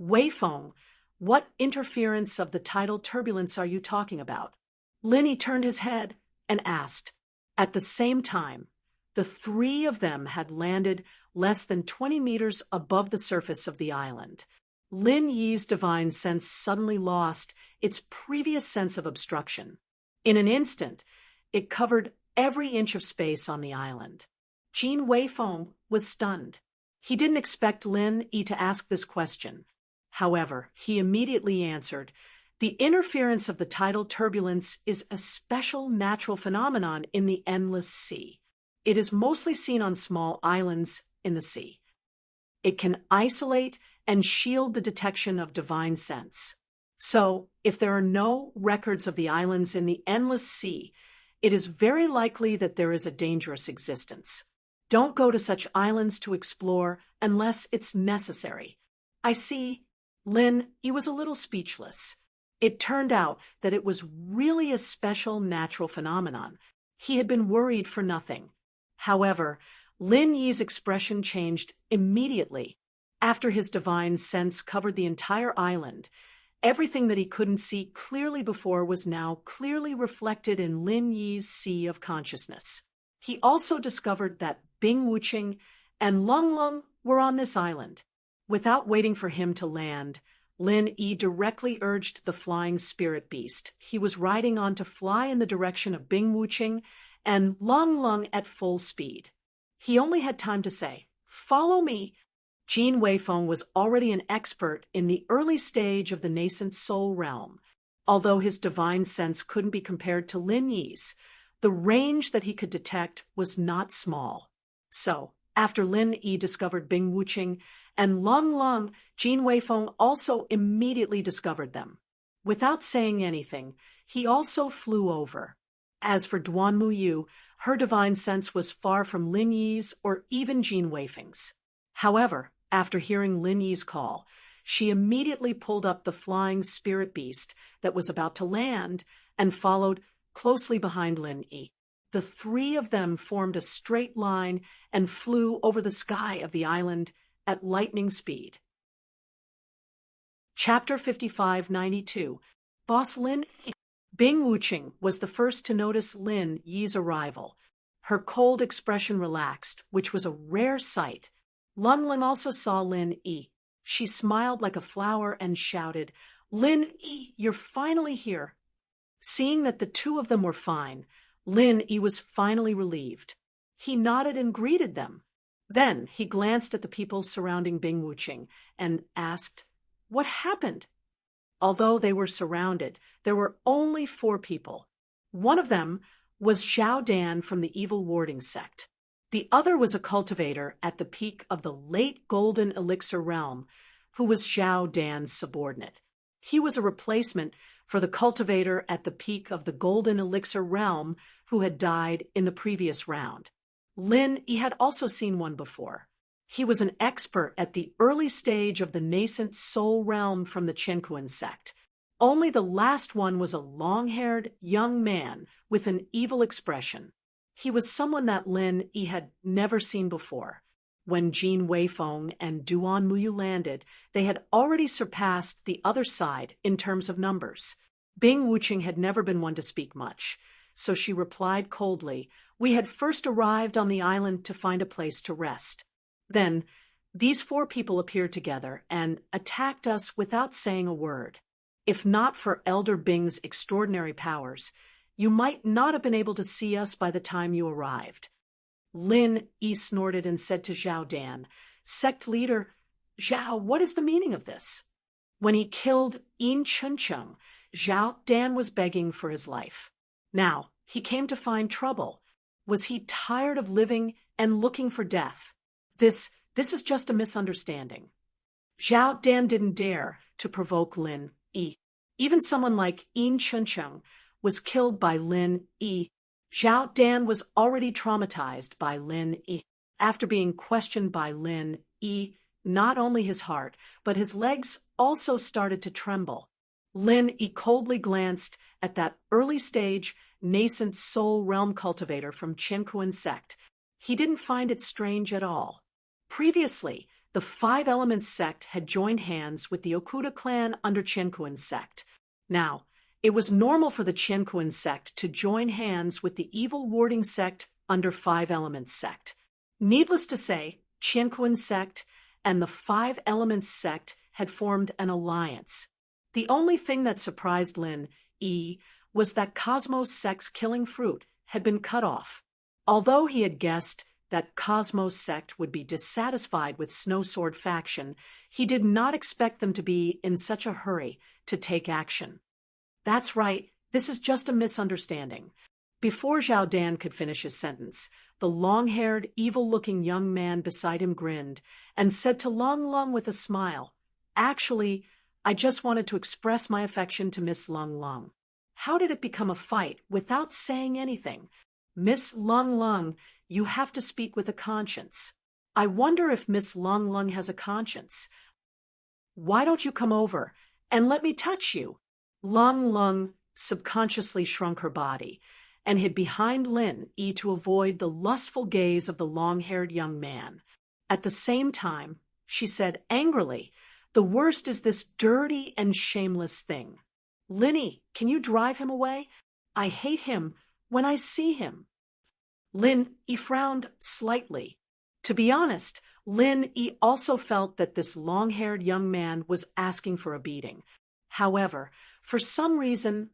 Weifeng, what interference of the tidal turbulence are you talking about? Lin Yi turned his head and asked. At the same time, the three of them had landed less than 20 meters above the surface of the island. Lin Yi's divine sense suddenly lost its previous sense of obstruction. In an instant, it covered every inch of space on the island. Jin Weifeng was stunned. He didn't expect Lin Yi to ask this question. However, he immediately answered, the interference of the tidal turbulence is a special natural phenomenon in the endless sea. It is mostly seen on small islands in the sea. It can isolate and shield the detection of divine sense. So, if there are no records of the islands in the endless sea, it is very likely that there is a dangerous existence. Don't go to such islands to explore unless it's necessary. I see. Lin Yi was a little speechless. It turned out that it was really a special natural phenomenon. He had been worried for nothing. However, Lin Yi's expression changed immediately. After his divine sense covered the entire island, everything that he couldn't see clearly before was now clearly reflected in Lin Yi's sea of consciousness. He also discovered that Bing Wuqing and Lung Lung were on this island. Without waiting for him to land, Lin Yi directly urged the flying spirit beast. He was riding on to fly in the direction of Bing Wuqing and Lung Lung at full speed. He only had time to say, "Follow me." Jin Weifeng was already an expert in the early stage of the nascent soul realm. Although his divine sense couldn't be compared to Lin Yi's, the range that he could detect was not small. So, after Lin Yi discovered Bing Wuqing and Lung Lung, Jin Weifeng also immediately discovered them. Without saying anything, he also flew over. As for Duan Muyu, her divine sense was far from Lin Yi's or even Jin Weifeng's. However, after hearing Lin Yi's call, she immediately pulled up the flying spirit beast that was about to land and followed closely behind Lin Yi. The three of them formed a straight line and flew over the sky of the island at lightning speed. Chapter 5592. Boss Lin Yi. Bing Wuqing was the first to notice Lin Yi's arrival. Her cold expression relaxed, which was a rare sight. Lung Lung also saw Lin Yi. She smiled like a flower and shouted, "Lin Yi, you're finally here." Seeing that the two of them were fine, Lin Yi was finally relieved. He nodded and greeted them. Then he glanced at the people surrounding Bing Wuqing and asked, "What happened?" Although they were surrounded, there were only 4 people. One of them was Zhao Dan from the evil warding sect. The other was a cultivator at the peak of the late Golden Elixir realm, who was Zhao Dan's subordinate. He was a replacement for the cultivator at the peak of the Golden Elixir realm who had died in the previous round. Lin Yi had also seen one before. He was an expert at the early stage of the nascent soul realm from the Qinquan sect. Only the last one was a long-haired young man with an evil expression. He was someone that Lin Yi had never seen before. When Jin Weifeng and Duan Muyu landed, they had already surpassed the other side in terms of numbers. Bing Wuqing had never been one to speak much, so she replied coldly, "We had first arrived on the island to find a place to rest. Then, these 4 people appeared together and attacked us without saying a word. If not for Elder Bing's extraordinary powers, you might not have been able to see us by the time you arrived." Lin Yi snorted and said to Zhao Dan, "Sect leader, Zhao, what is the meaning of this?" When he killed Yin Chuncheng, Zhao Dan was begging for his life. Now, he came to find trouble. Was he tired of living and looking for death? This This is just a misunderstanding. Zhao Dan didn't dare to provoke Lin Yi. Even someone like Yin Chuncheng was killed by Lin Yi. Zhao Dan was already traumatized by Lin Yi. After being questioned by Lin Yi, not only his heart, but his legs also started to tremble. Lin Yi coldly glanced at that early-stage, nascent soul realm cultivator from Qinkuan sect. He didn't find it strange at all. Previously, the Five Elements sect had joined hands with the Okuda clan under Qinkuan sect. Now, it was normal for the Qinkuan sect to join hands with the evil warding sect under Five Elements sect. Needless to say, Qinkuan sect and the Five Elements sect had formed an alliance. The only thing that surprised Lin Yi was that Cosmos sect's killing fruit had been cut off. Although he had guessed that Cosmos sect would be dissatisfied with Snowsword faction, he did not expect them to be in such a hurry to take action. That's right, this is just a misunderstanding. Before Zhao Dan could finish his sentence, the long-haired, evil-looking young man beside him grinned and said to Lung Lung with a smile, "Actually, I just wanted to express my affection to Miss Lung Lung." How did it become a fight without saying anything? Miss Lung Lung, you have to speak with a conscience. I wonder if Miss Lung Lung has a conscience. Why don't you come over and let me touch you? Lung Lung subconsciously shrunk her body and hid behind Lin Yi to avoid the lustful gaze of the long-haired young man. At the same time, she said angrily, "The worst is this dirty and shameless thing. Linny, can you drive him away? I hate him when I see him." Lin Yi frowned slightly. To be honest, Lin Yi also felt that this long-haired young man was asking for a beating. However, for some reason,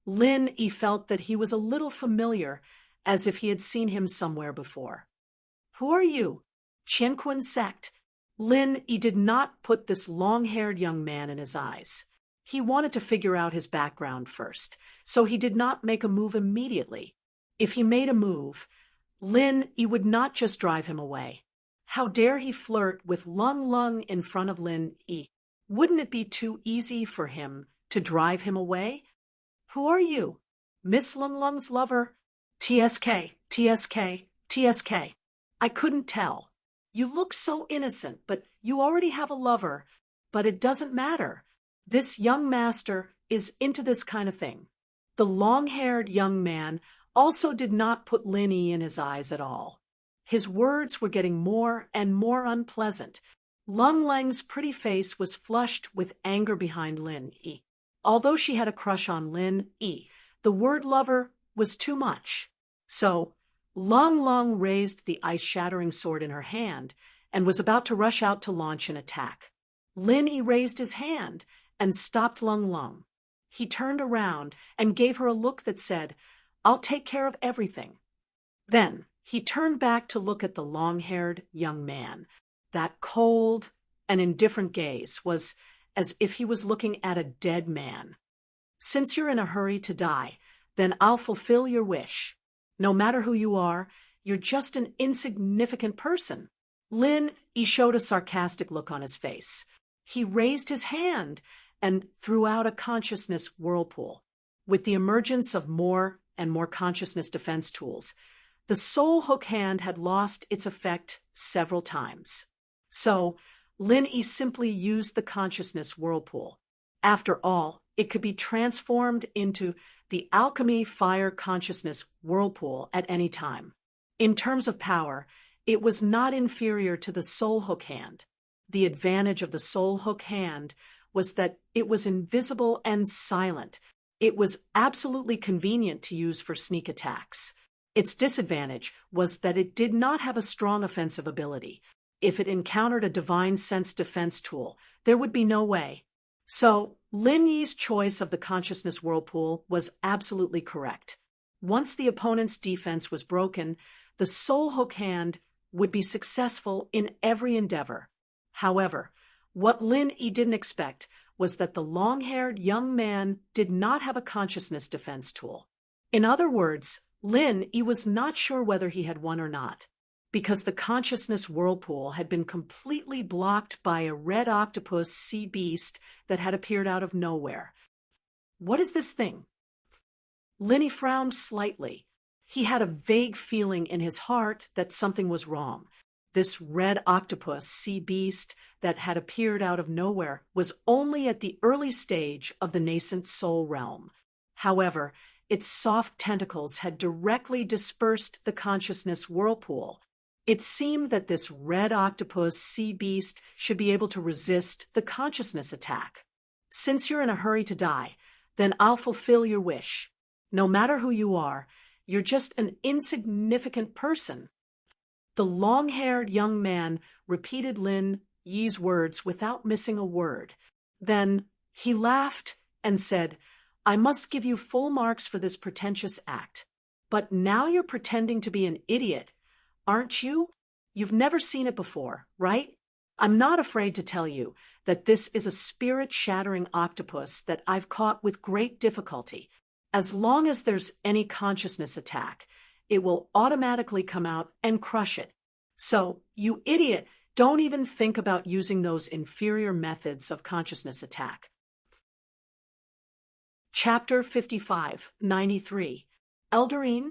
Lin Yi felt that he was a little familiar, as if he had seen him somewhere before. "Who are you?" "Qinkuan sect." Lin Yi did not put this long-haired young man in his eyes. He wanted to figure out his background first, so he did not make a move immediately. If he made a move, Lin Yi would not just drive him away. How dare he flirt with Lung Lung in front of Lin Yi? Wouldn't it be too easy for him to drive him away? "Who are you?" "Miss Lung Lung's lover." "TSK, TSK, TSK. I couldn't tell. You look so innocent, but you already have a lover. But it doesn't matter. This young master is into this kind of thing." The long-haired young man also did not put Lin Yi in his eyes at all. His words were getting more and more unpleasant. Lung Lang's pretty face was flushed with anger behind Lin Yi. Although she had a crush on Lin Yi, the word lover was too much. So, Lung Lung raised the ice-shattering sword in her hand and was about to rush out to launch an attack. Lin Yi raised his hand and stopped Lung Lung. He turned around and gave her a look that said, "I'll take care of everything." Then he turned back to look at the long-haired young man. That cold and indifferent gaze was as if he was looking at a dead man. "Since you're in a hurry to die, then I'll fulfill your wish. No matter who you are, you're just an insignificant person." Lin Yi showed a sarcastic look on his face. He raised his hand and threw out a consciousness whirlpool. With the emergence of more and more consciousness defense tools, the soul hook hand had lost its effect several times. So, Lin Yi simply used the consciousness whirlpool. After all, it could be transformed into the alchemy fire consciousness whirlpool at any time. In terms of power, it was not inferior to the soul hook hand. The advantage of the soul hook hand was that it was invisible and silent. It was absolutely convenient to use for sneak attacks. Its disadvantage was that it did not have a strong offensive ability. If it encountered a divine sense defense tool, there would be no way. So, Lin Yi's choice of the consciousness whirlpool was absolutely correct. Once the opponent's defense was broken, the soul hook hand would be successful in every endeavor. However, what Lin Yi didn't expect was that the long-haired young man did not have a consciousness defense tool. In other words, Lin Yi was not sure whether he had won or not. because the consciousness whirlpool had been completely blocked by a red octopus sea beast that had appeared out of nowhere. What is this thing? Linny frowned slightly. He had a vague feeling in his heart that something was wrong. This red octopus sea beast that had appeared out of nowhere was only at the early stage of the nascent soul realm. However, its soft tentacles had directly dispersed the consciousness whirlpool. It seemed that this red octopus sea beast should be able to resist the consciousness attack. Since you're in a hurry to die, then I'll fulfill your wish. No matter who you are, you're just an insignificant person. The long-haired young man repeated Lin Yi's words without missing a word. Then he laughed and said, I must give you full marks for this pretentious act. But now you're pretending to be an idiot, aren't you? You've never seen it before, right? I'm not afraid to tell you that this is a spirit-shattering octopus that I've caught with great difficulty. As long as there's any consciousness attack, it will automatically come out and crush it. So, you idiot, don't even think about using those inferior methods of consciousness attack. Chapter 55, 93. Eldarine?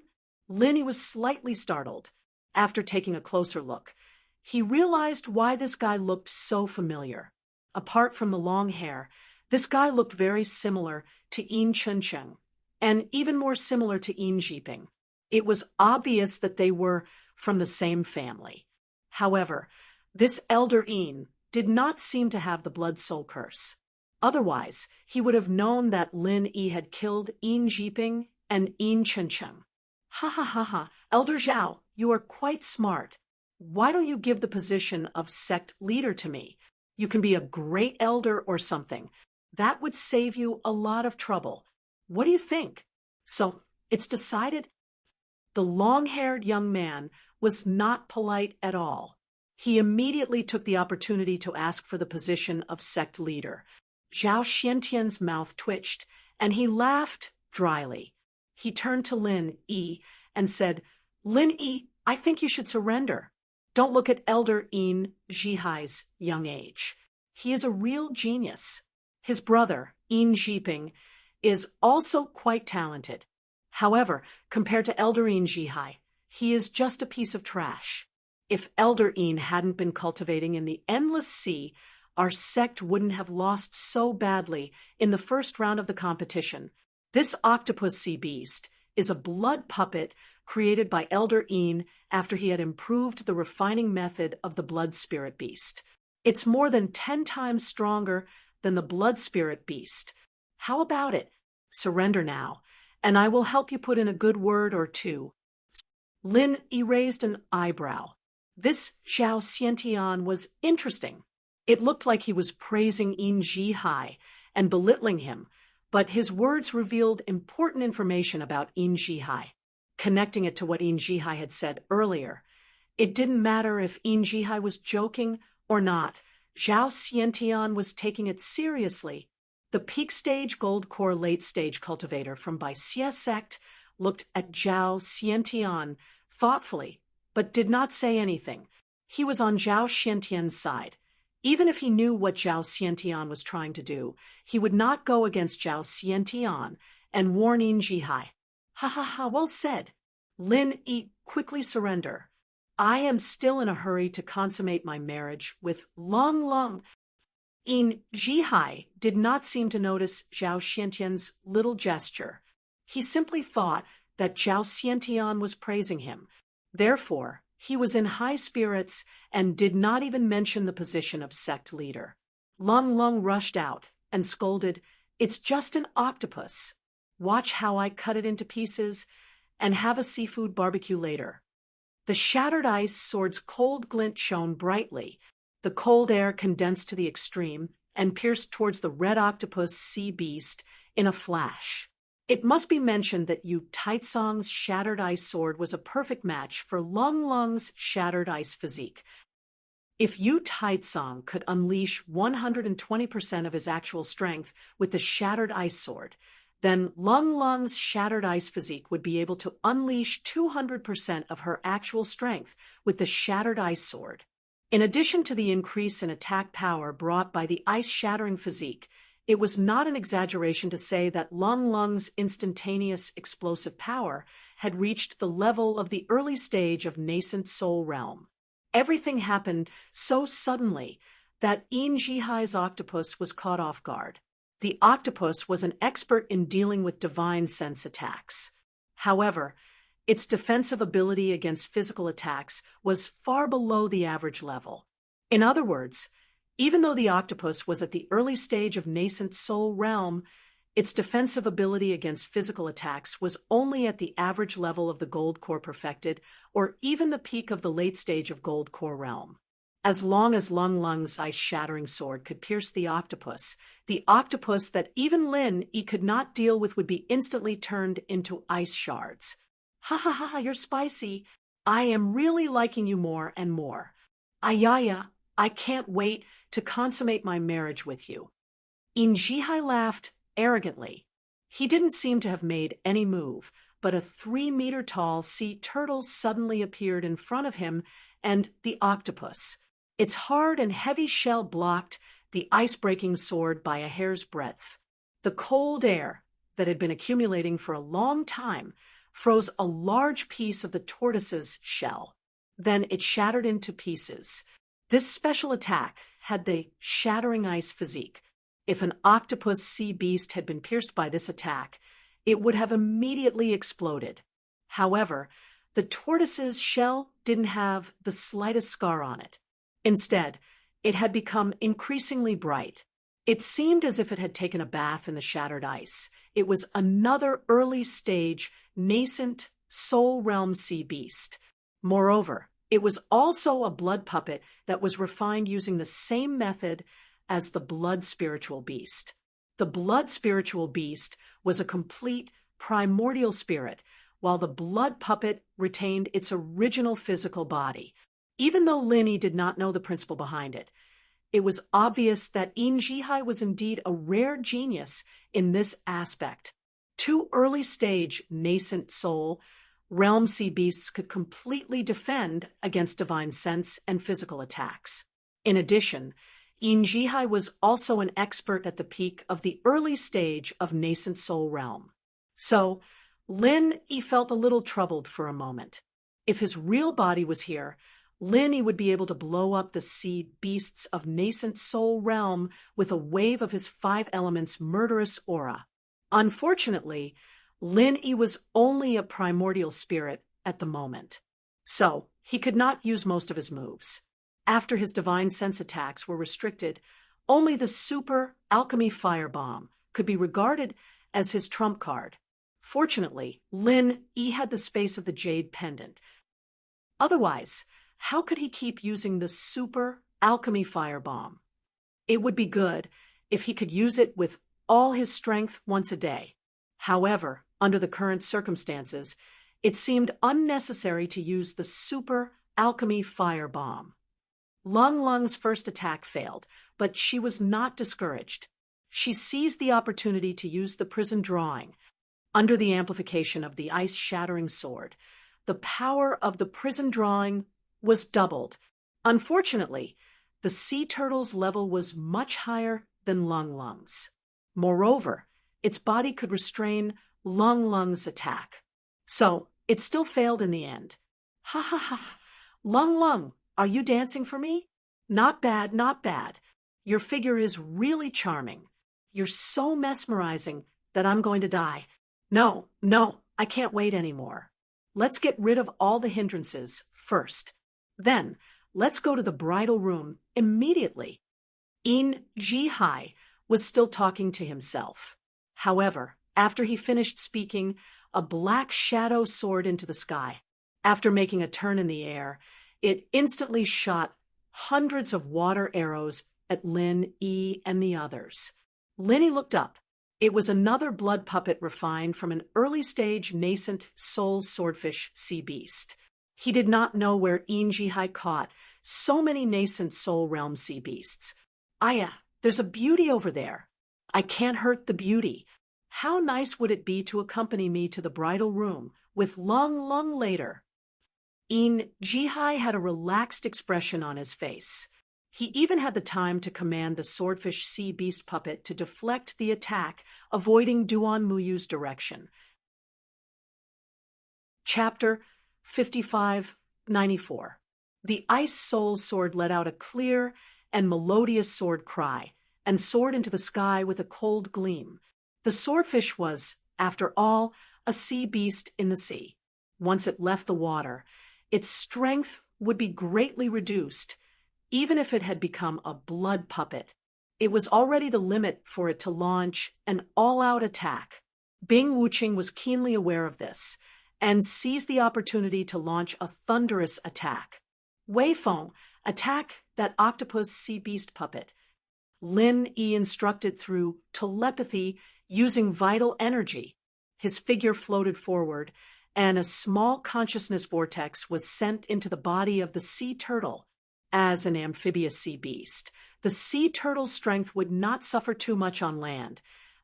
Linny was slightly startled. After taking a closer look, he realized why this guy looked so familiar. Apart from the long hair, this guy looked very similar to Yin Chuncheng, and even more similar to Yin Jiping. It was obvious that they were from the same family. However, this elder Yin did not seem to have the blood soul curse. Otherwise, he would have known that Lin Yi had killed Yin Jiping and Yin Chuncheng. Ha ha ha ha, Elder Zhao, you are quite smart. Why don't you give the position of sect leader to me? You can be a great elder or something. That would save you a lot of trouble. What do you think? So, it's decided? The long-haired young man was not polite at all. He immediately took the opportunity to ask for the position of sect leader. Zhao Xiantian's mouth twitched, and he laughed dryly. He turned to Lin Yi and said, Lin Yi, I think you should surrender. Don't look at Elder Yin Zhihai's young age. He is a real genius. His brother, Yin Jiping, is also quite talented. However, compared to Elder Yin Zhihai, he is just a piece of trash. If Elder Yin hadn't been cultivating in the endless sea, our sect wouldn't have lost so badly in the first round of the competition. This octopus sea beast is a blood puppet created by Elder Yin after he had improved the refining method of the blood spirit beast. It's more than 10 times stronger than the blood spirit beast. How about it? Surrender now, and I will help you put in a good word or two. Lin Yi raised an eyebrow. This Zhao Xiantian was interesting. It looked like he was praising Yin Zhihai and belittling him, but his words revealed important information about Yin Zhihai. Connecting it to what Yin Zhihai had said earlier, it didn't matter if Yin Zhihai was joking or not. Zhao Xiantian was taking it seriously. The peak stage gold core late stage cultivator from Baixia sect looked at Zhao Xiantian thoughtfully, but did not say anything. He was on Zhao Xiantian's side. Even if he knew what Zhao Xiantian was trying to do, he would not go against Zhao Xiantian and warn Yin Zhihai. Ha ha ha, well said. Lin Yi, quickly surrender. I am still in a hurry to consummate my marriage with Long. Yin Zhihai did not seem to notice Zhao Xiantian's little gesture. He simply thought that Zhao Xiantian was praising him. Therefore, he was in high spirits and did not even mention the position of sect leader. Long rushed out and scolded, It's just an octopus. Watch how I cut it into pieces and have a seafood barbecue later. The shattered ice sword's cold glint shone brightly. The cold air condensed to the extreme and pierced towards the red octopus sea beast in a flash. It must be mentioned that Yu Taizong's shattered ice sword was a perfect match for Lung's shattered ice physique. If Yu Taizong could unleash 120% of his actual strength with the shattered ice sword, then Lung Lung's shattered ice physique would be able to unleash 200% of her actual strength with the shattered ice sword. In addition to the increase in attack power brought by the ice-shattering physique, it was not an exaggeration to say that Lung Lung's instantaneous explosive power had reached the level of the early stage of nascent soul realm. Everything happened so suddenly that In Jihai's octopus was caught off guard. The octopus was an expert in dealing with divine sense attacks. However, its defensive ability against physical attacks was far below the average level. In other words, even though the octopus was at the early stage of nascent soul realm, its defensive ability against physical attacks was only at the average level of the Gold Core Perfected, or even the peak of the late stage of Gold Core realm. As long as Lung Lung's ice-shattering sword could pierce the octopus that even Lin Yi could not deal with would be instantly turned into ice shards. Ha ha ha, you're spicy. I am really liking you more and more. Ayaya, I can't wait to consummate my marriage with you. In Jihai laughed arrogantly. He didn't seem to have made any move, but a 3-meter-tall sea turtle suddenly appeared in front of him and the octopus. Its hard and heavy shell blocked the ice-breaking sword by a hair's breadth. The cold air that had been accumulating for a long time froze a large piece of the tortoise's shell. Then it shattered into pieces. This special attack had the shattering ice physique. If an octopus sea beast had been pierced by this attack, it would have immediately exploded. However, the tortoise's shell didn't have the slightest scar on it. Instead, it had become increasingly bright. It seemed as if it had taken a bath in the shattered ice. It was another early-stage, nascent, soul realm sea beast. Moreover, it was also a blood puppet that was refined using the same method as the blood spiritual beast. The blood spiritual beast was a complete primordial spirit, while the blood puppet retained its original physical body. Even though Lin Yi did not know the principle behind it, it was obvious that In Jihai was indeed a rare genius in this aspect. 2 early-stage nascent soul realm sea beasts could completely defend against divine sense and physical attacks. In addition, In Jihai was also an expert at the peak of the early stage of nascent soul realm. So, Lin Yi felt a little troubled for a moment. If his real body was here, Lin Yi would be able to blow up the sea beasts of nascent soul realm with a wave of his 5 elements murderous aura. Unfortunately, Lin Yi was only a primordial spirit at the moment, so he could not use most of his moves. After his divine sense attacks were restricted, only the super alchemy firebomb could be regarded as his trump card. Fortunately, Lin Yi had the space of the jade pendant. Otherwise, how could he keep using the super alchemy firebomb? It would be good if he could use it with all his strength once a day. However, under the current circumstances, it seemed unnecessary to use the super alchemy firebomb. Lung Lung's first attack failed, but she was not discouraged. She seized the opportunity to use the prison drawing. Under the amplification of the ice-shattering sword, the power of the prison drawing was doubled. Unfortunately, the sea turtle's level was much higher than Lung Lung's. Moreover, its body could restrain Lung Lung's attack. So, it still failed in the end. Ha ha ha! Lung Lung, are you dancing for me? Not bad, not bad. Your figure is really charming. You're so mesmerizing that I'm going to die. No, I can't wait anymore. Let's get rid of all the hindrances first. Then, let's go to the bridal room immediately. In Jihai was still talking to himself. However, after he finished speaking, a black shadow soared into the sky. After making a turn in the air, it instantly shot hundreds of water arrows at Lin Yi and the others. Lin Yi looked up. It was another blood puppet refined from an early-stage nascent soul swordfish sea beast. He did not know where In Jihai caught so many nascent soul realm sea beasts. Aya, there's a beauty over there. I can't hurt the beauty. How nice would it be to accompany me to the bridal room with Lung Lung later? In Jihai had a relaxed expression on his face. He even had the time to command the swordfish sea beast puppet to deflect the attack, avoiding Duan Muyu's direction. Chapter 5594. The ice soul sword let out a clear and melodious sword cry, and soared into the sky with a cold gleam. The swordfish was, after all, a sea beast in the sea. Once it left the water, its strength would be greatly reduced, even if it had become a blood puppet. It was already the limit for it to launch an all-out attack. Bing Wuqing was keenly aware of this, and seized the opportunity to launch a thunderous attack. Wei Feng, attack that octopus sea beast puppet. Lin Yi instructed through telepathy using vital energy. His figure floated forward, and a small consciousness vortex was sent into the body of the sea turtle. As an amphibious sea beast, the sea turtle's strength would not suffer too much on land,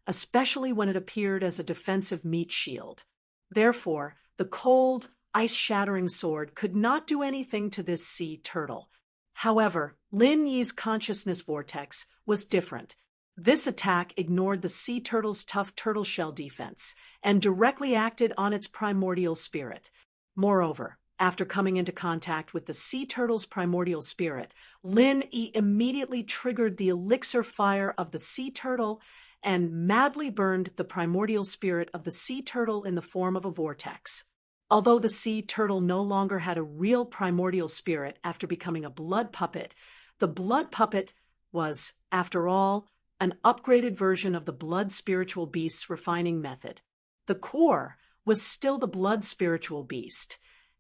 especially when it appeared as a defensive meat shield. Therefore, the cold, ice-shattering sword could not do anything to this sea turtle. However, Lin Yi's consciousness vortex was different. This attack ignored the sea turtle's tough turtle shell defense and directly acted on its primordial spirit. Moreover, after coming into contact with the sea turtle's primordial spirit, Lin Yi immediately triggered the elixir fire of the sea turtle and madly burned the primordial spirit of the sea turtle in the form of a vortex. Although the sea turtle no longer had a real primordial spirit after becoming a blood puppet, the blood puppet was, after all, an upgraded version of the blood spiritual beast's refining method. The core was still the blood spiritual beast,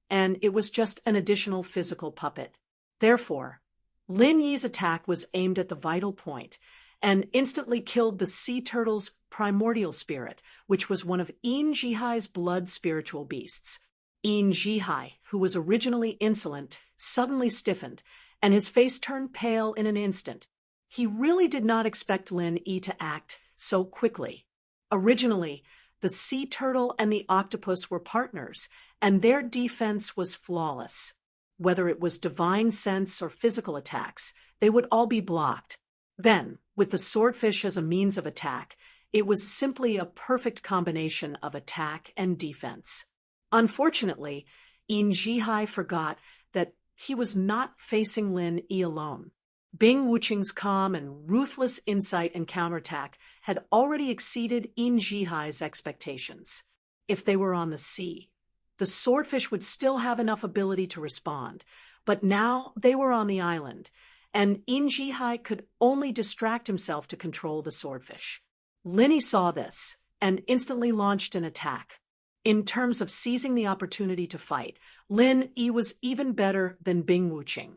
and it was just an additional physical puppet. Therefore, Lin Yi's attack was aimed at the vital point, and instantly killed the sea turtle's primordial spirit, which was one of In Jihai's blood spiritual beasts. In Jihai, who was originally insolent, suddenly stiffened, and his face turned pale in an instant. He really did not expect Lin Yi to act so quickly. Originally, the sea turtle and the octopus were partners, and their defense was flawless. Whether it was divine sense or physical attacks, they would all be blocked. Then, with the swordfish as a means of attack, it was simply a perfect combination of attack and defense. Unfortunately, In Jihai forgot that he was not facing Lin Yi alone. Bing Wuqing's calm and ruthless insight and counterattack had already exceeded In Jihai's expectations. If they were on the sea, the swordfish would still have enough ability to respond, but now they were on the island, and In Jihai could only distract himself to control the swordfish. Lin Yi saw this and instantly launched an attack. In terms of seizing the opportunity to fight, Lin Yi was even better than Bing Wuqing.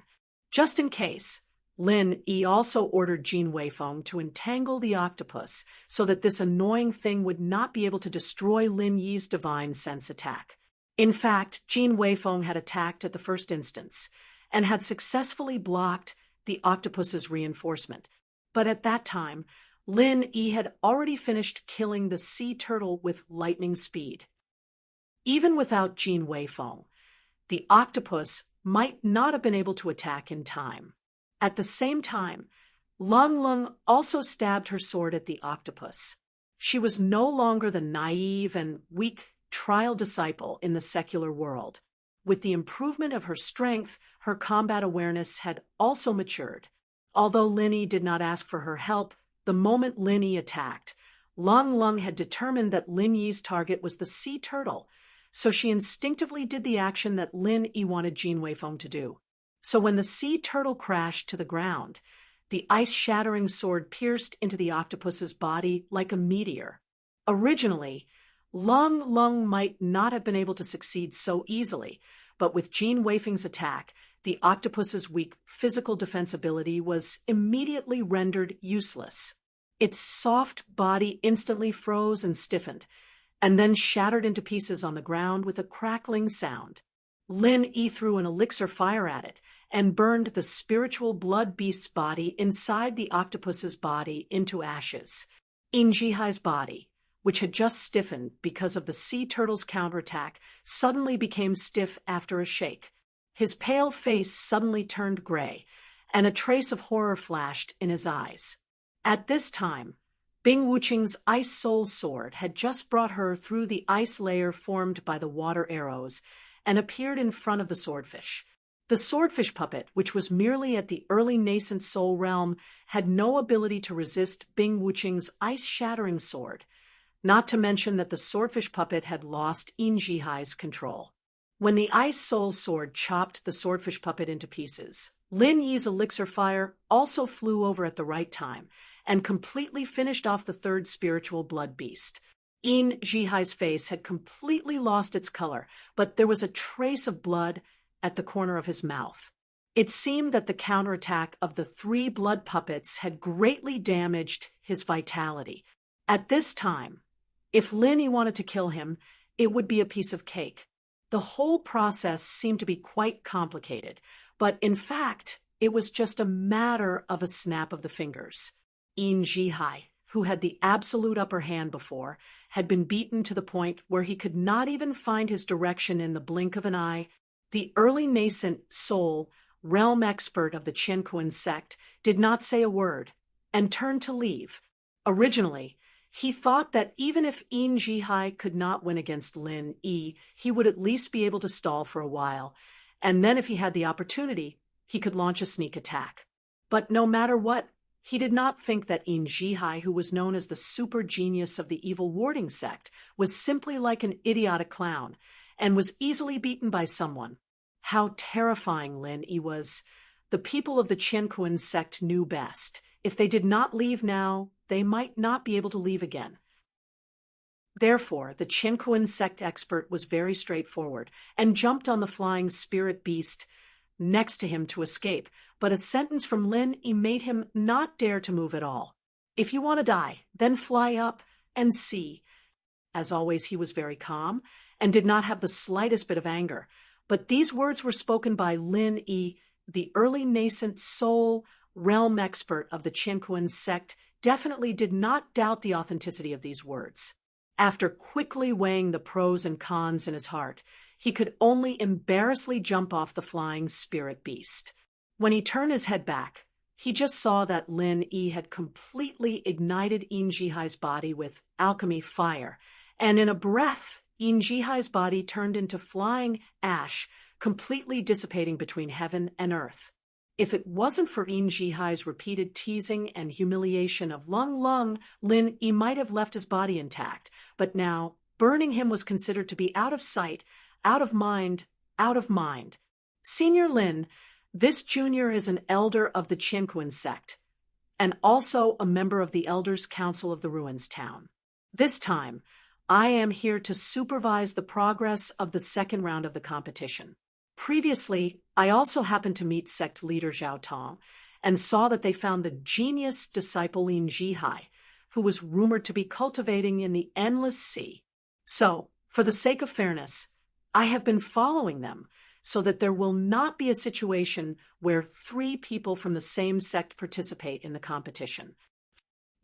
Just in case, Lin Yi also ordered Jin Weifeng to entangle the octopus so that this annoying thing would not be able to destroy Lin Yi's divine sense attack. In fact, Jin Weifeng had attacked at the first instance and had successfully blocked the octopus's reinforcement. But at that time, Lin Yi had already finished killing the sea turtle with lightning speed. Even without Jin Weifeng, the octopus might not have been able to attack in time. At the same time, Lung Lung also stabbed her sword at the octopus. She was no longer the naive and weak trial disciple in the secular world. With the improvement of her strength, her combat awareness had also matured. Although Lin Yi did not ask for her help, the moment Lin Yi attacked, Lung Lung had determined that Lin Yi's target was the sea turtle, so she instinctively did the action that Lin Yi wanted Jin Weifeng to do. So when the sea turtle crashed to the ground, the ice-shattering sword pierced into the octopus's body like a meteor. Originally, Lung Lung might not have been able to succeed so easily, but with Jin Weifeng's attack, the octopus's weak physical defensibility was immediately rendered useless. Its soft body instantly froze and stiffened, and then shattered into pieces on the ground with a crackling sound. Lin Yi threw an elixir fire at it and burned the spiritual blood beast's body inside the octopus's body into ashes. In Jihai's body, which had just stiffened because of the sea turtle's counterattack, suddenly became stiff after a shake. His pale face suddenly turned gray, and a trace of horror flashed in his eyes. At this time, Bing Wuqing's Ice Soul Sword had just brought her through the ice layer formed by the water arrows and appeared in front of the swordfish. The swordfish puppet, which was merely at the early nascent soul realm, had no ability to resist Bing Wuqing's ice-shattering sword, not to mention that the swordfish puppet had lost Yin Jihai's control. When the ice soul sword chopped the swordfish puppet into pieces, Lin Yi's elixir fire also flew over at the right time and completely finished off the third spiritual blood beast. Yin Jihai's face had completely lost its color, but there was a trace of blood at the corner of his mouth. It seemed that the counterattack of the 3 blood puppets had greatly damaged his vitality. At this time, if Lin Yi wanted to kill him, it would be a piece of cake. The whole process seemed to be quite complicated, but in fact, it was just a matter of a snap of the fingers. Yin Jihai, who had the absolute upper hand before, had been beaten to the point where he could not even find his direction in the blink of an eye. The early nascent soul, realm expert of the Qianquan sect, did not say a word and turned to leave. Originally, he thought that even if Yin Jihai could not win against Lin Yi, he would at least be able to stall for a while, and then if he had the opportunity, he could launch a sneak attack. But no matter what, he did not think that Yin Jihai, who was known as the super genius of the evil warding sect, was simply like an idiotic clown, and was easily beaten by someone. How terrifying Lin Yi was. The people of the Qianquan sect knew best. If they did not leave now, they might not be able to leave again. Therefore, the Qianquan sect expert was very straightforward and jumped on the flying spirit beast next to him to escape, but a sentence from Lin Yi made him not dare to move at all. If you want to die, then fly up and see. As always, he was very calm and did not have the slightest bit of anger, but these words were spoken by Lin Yi, the early nascent soul realm expert of the Qianquan sect, definitely did not doubt the authenticity of these words. After quickly weighing the pros and cons in his heart, he could only embarrassingly jump off the flying spirit beast. When he turned his head back, he just saw that Lin Yi had completely ignited Yin Jihai's body with alchemy fire, and in a breath, Yin Jihai's body turned into flying ash, completely dissipating between heaven and earth. If it wasn't for Yin Jihai's repeated teasing and humiliation of Lung, Lin Yi might have left his body intact, but now burning him was considered to be out of sight, out of mind, out of mind. Senior Lin, this junior is an elder of the Qianquan sect, and also a member of the Elders' Council of the Ruins Town. This time, I am here to supervise the progress of the second round of the competition. Previously, I also happened to meet sect leader Zhao Tong and saw that they found the genius disciple Yin Jihai, who was rumored to be cultivating in the endless sea. So, for the sake of fairness, I have been following them so that there will not be a situation where 3 people from the same sect participate in the competition.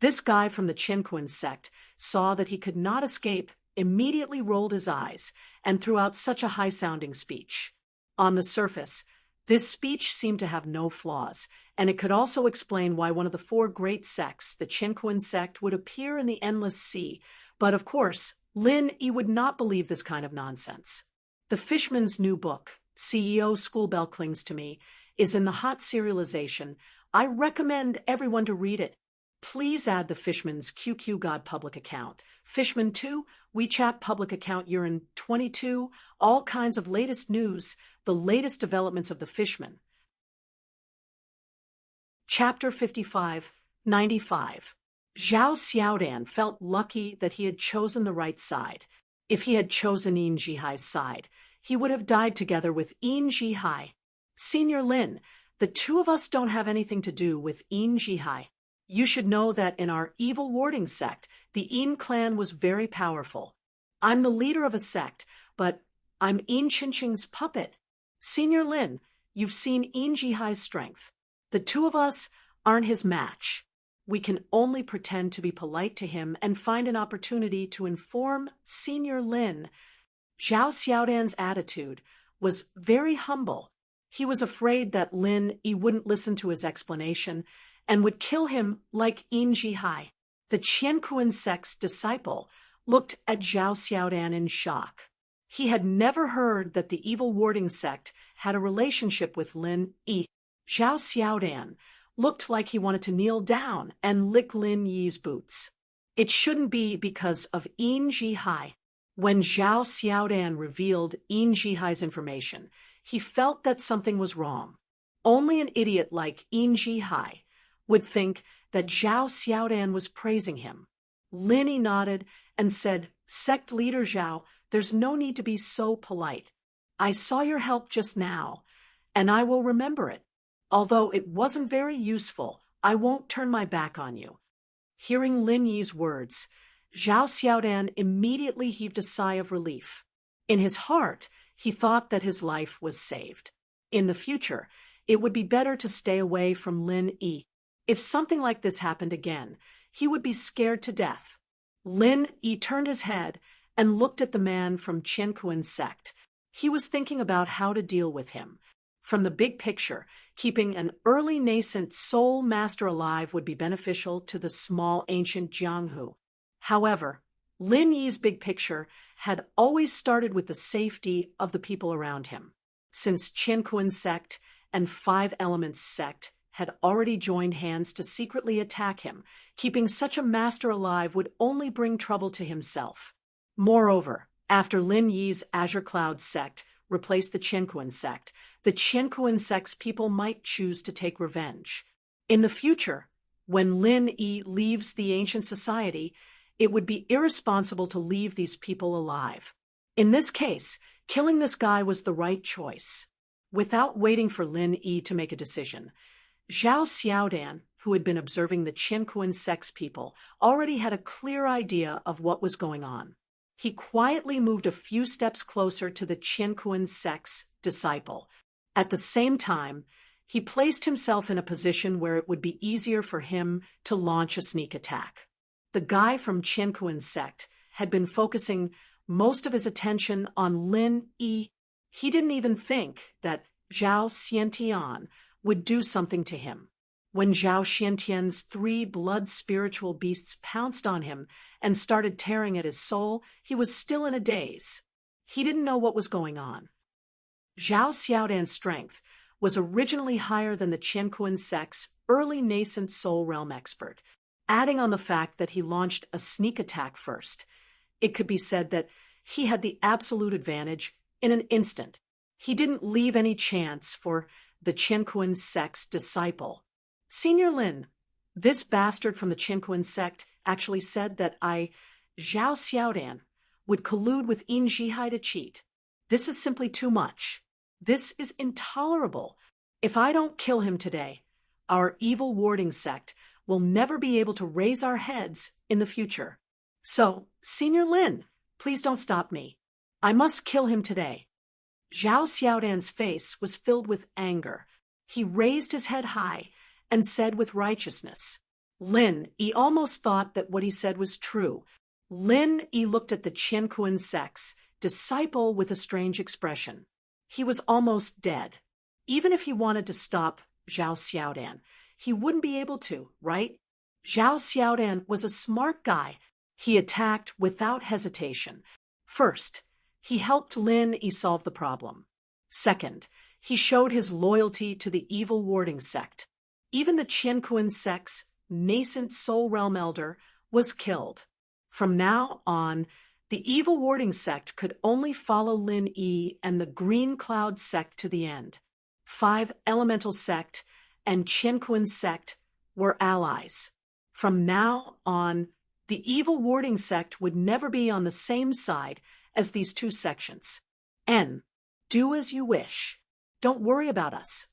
This guy from the Qianquan sect saw that he could not escape, immediately rolled his eyes, and threw out such a high-sounding speech. On the surface, this speech seemed to have no flaws, and it could also explain why one of the 4 great sects, the Qianquan sect, would appear in the endless sea. But of course, Lin Yi would not believe this kind of nonsense. The Fishman's new book, CEO Schoolbell Clings to Me, is in the hot serialization. I recommend everyone to read it. Please add the Fishman's QQ God public account. Fishman 2, WeChat public account Urine 22, all kinds of latest news, the latest developments of the Fishman. Chapter 55, 95. Zhao Xiaodan felt lucky that he had chosen the right side. If he had chosen Yin Jihai's side, he would have died together with Yin Jihai. Senior Lin, the 2 of us don't have anything to do with Yin Jihai. You should know that in our evil warding sect, the Yin clan was very powerful. I'm the leader of a sect, but I'm Yin Qingqing's puppet. Senior Lin, you've seen Yin Jihai's strength. The 2 of us aren't his match. we can only pretend to be polite to him and find an opportunity to inform Senior Lin. Zhao Xiaodan's attitude was very humble. He was afraid that Lin Yi wouldn't listen to his explanation and would kill him like Yin Jihai. The Qianquan sect's disciple looked at Zhao Xiaodan in shock. He had never heard that the evil warding sect had a relationship with Lin Yi. Zhao Xiaodan looked like he wanted to kneel down and lick Lin Yi's boots. It shouldn't be because of Yin Jihai. When Zhao Xiaodan revealed Yin Jihai's information, he felt that something was wrong. Only an idiot like Yin Jihai would think that Zhao Xiaodan was praising him. Lin Yi nodded and said, "Sect leader Zhao, there's no need to be so polite. I saw your help just now, and I will remember it. Although it wasn't very useful, I won't turn my back on you." Hearing Lin Yi's words, Zhao Xiaodan immediately heaved a sigh of relief. In his heart, he thought that his life was saved. In the future, it would be better to stay away from Lin Yi. If something like this happened again, he would be scared to death. Lin Yi turned his head and looked at the man from Qianquan's sect. He was thinking about how to deal with him. From the big picture, keeping an early nascent soul master alive would be beneficial to the small ancient Jianghu. However, Lin Yi's big picture had always started with the safety of the people around him. Since Qianquan sect and Five Elements sect had already joined hands to secretly attack him, keeping such a master alive would only bring trouble to himself. Moreover, after Lin Yi's Azure Cloud sect replaced the Qianquan sect, the Qianquan sect's people might choose to take revenge. In the future, when Lin Yi leaves the ancient society, it would be irresponsible to leave these people alive. In this case, killing this guy was the right choice. Without waiting for Lin Yi to make a decision, Zhao Xiaodan, who had been observing the Qianquan sect's people, already had a clear idea of what was going on. He quietly moved a few steps closer to the Qianquan sect's disciple. At the same time, he placed himself in a position where it would be easier for him to launch a sneak attack. The guy from Qianquan sect had been focusing most of his attention on Lin Yi. He didn't even think that Zhao Xiantian would do something to him. When Zhao Xiantian's 3 blood spiritual beasts pounced on him and started tearing at his soul, he was still in a daze. He didn't know what was going on. Zhao Xiaodan's strength was originally higher than the Qianquan sect's early nascent soul realm expert. Adding on the fact that he launched a sneak attack first, it could be said that he had the absolute advantage in an instant. He didn't leave any chance for the Qianquan sect's disciple. "Senior Lin, this bastard from the Qianquan sect actually said that Zhao Xiaodan, would collude with Yin Jihai to cheat. This is simply too much. This is intolerable. If I don't kill him today, our evil warding sect will never be able to raise our heads in the future. So, Senior Lin, please don't stop me. I must kill him today." Zhao Xiaodan's face was filled with anger. He raised his head high and said with righteousness. Lin Yi almost thought that what he said was true. Lin Yi looked at the Qianquan sect's disciple with a strange expression. He was almost dead. Even if he wanted to stop Zhao Xiaodan, he wouldn't be able to, right? Zhao Xiaodan was a smart guy. He attacked without hesitation. First, he helped Lin Yi solve the problem. Second, he showed his loyalty to the evil warding sect. Even the Qianquan sect's nascent soul realm elder was killed. From now on, the evil warding sect could only follow Lin Yi and the Green Cloud sect to the end. Five Elemental sect and Qianquan sect were allies. From now on, the evil warding sect would never be on the same side as these two sections. Do as you wish. Don't worry about us.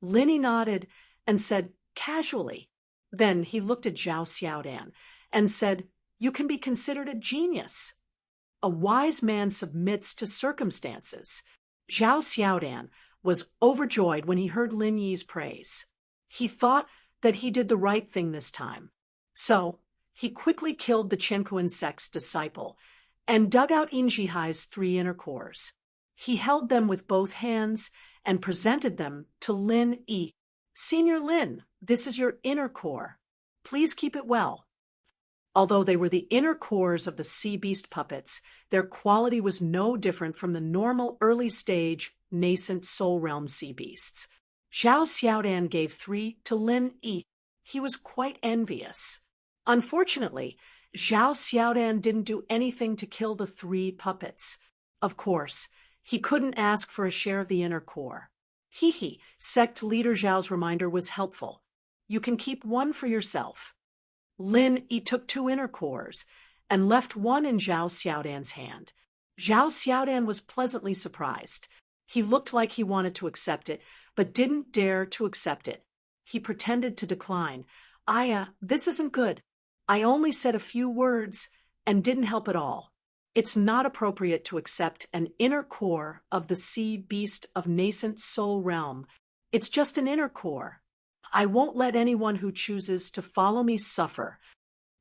Lin Yi nodded and said casually. Then he looked at Zhao Xiaodan and said, "You can be considered a genius." A wise man submits to circumstances. Zhao Xiaodan was overjoyed when he heard Lin Yi's praise. He thought that he did the right thing this time. So, he quickly killed the Chenkuan sect's disciple and dug out Injihai's 3 inner cores. He held them with both hands and presented them to Lin Yi. "Senior Lin, this is your inner core. Please keep it well." Although they were the inner cores of the sea beast puppets, their quality was no different from the normal early-stage, nascent soul realm sea beasts. Zhao Xiaodan gave 3 to Lin Yi. He was quite envious. Unfortunately, Zhao Xiaodan didn't do anything to kill the 3 puppets. Of course, he couldn't ask for a share of the inner core. Hee, sect leader Zhao's reminder was helpful. "You can keep 1 for yourself." Lin Yi took 2 inner cores and left 1 in Zhao Xiaodan's hand. Zhao Xiaodan was pleasantly surprised. He looked like he wanted to accept it, but didn't dare to accept it. He pretended to decline. This isn't good. I only said a few words and didn't help at all. It's not appropriate to accept an inner core of the sea beast of nascent soul realm. It's just an inner core. I won't let anyone who chooses to follow me suffer."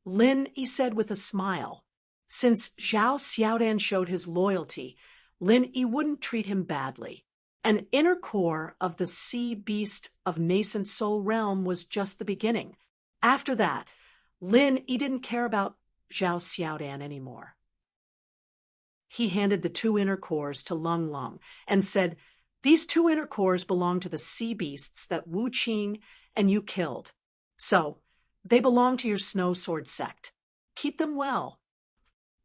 Lin Yi said with a smile. Since Zhao Xiaodan showed his loyalty, Lin Yi wouldn't treat him badly. An inner core of the sea beast of nascent soul realm was just the beginning. After that, Lin Yi didn't care about Zhao Xiaodan anymore. He handed the 2 inner cores to Lung Lung and said, "These 2 inner cores belong to the sea beasts that Wu Qing and you killed. So, they belong to your Snow Sword sect. Keep them well."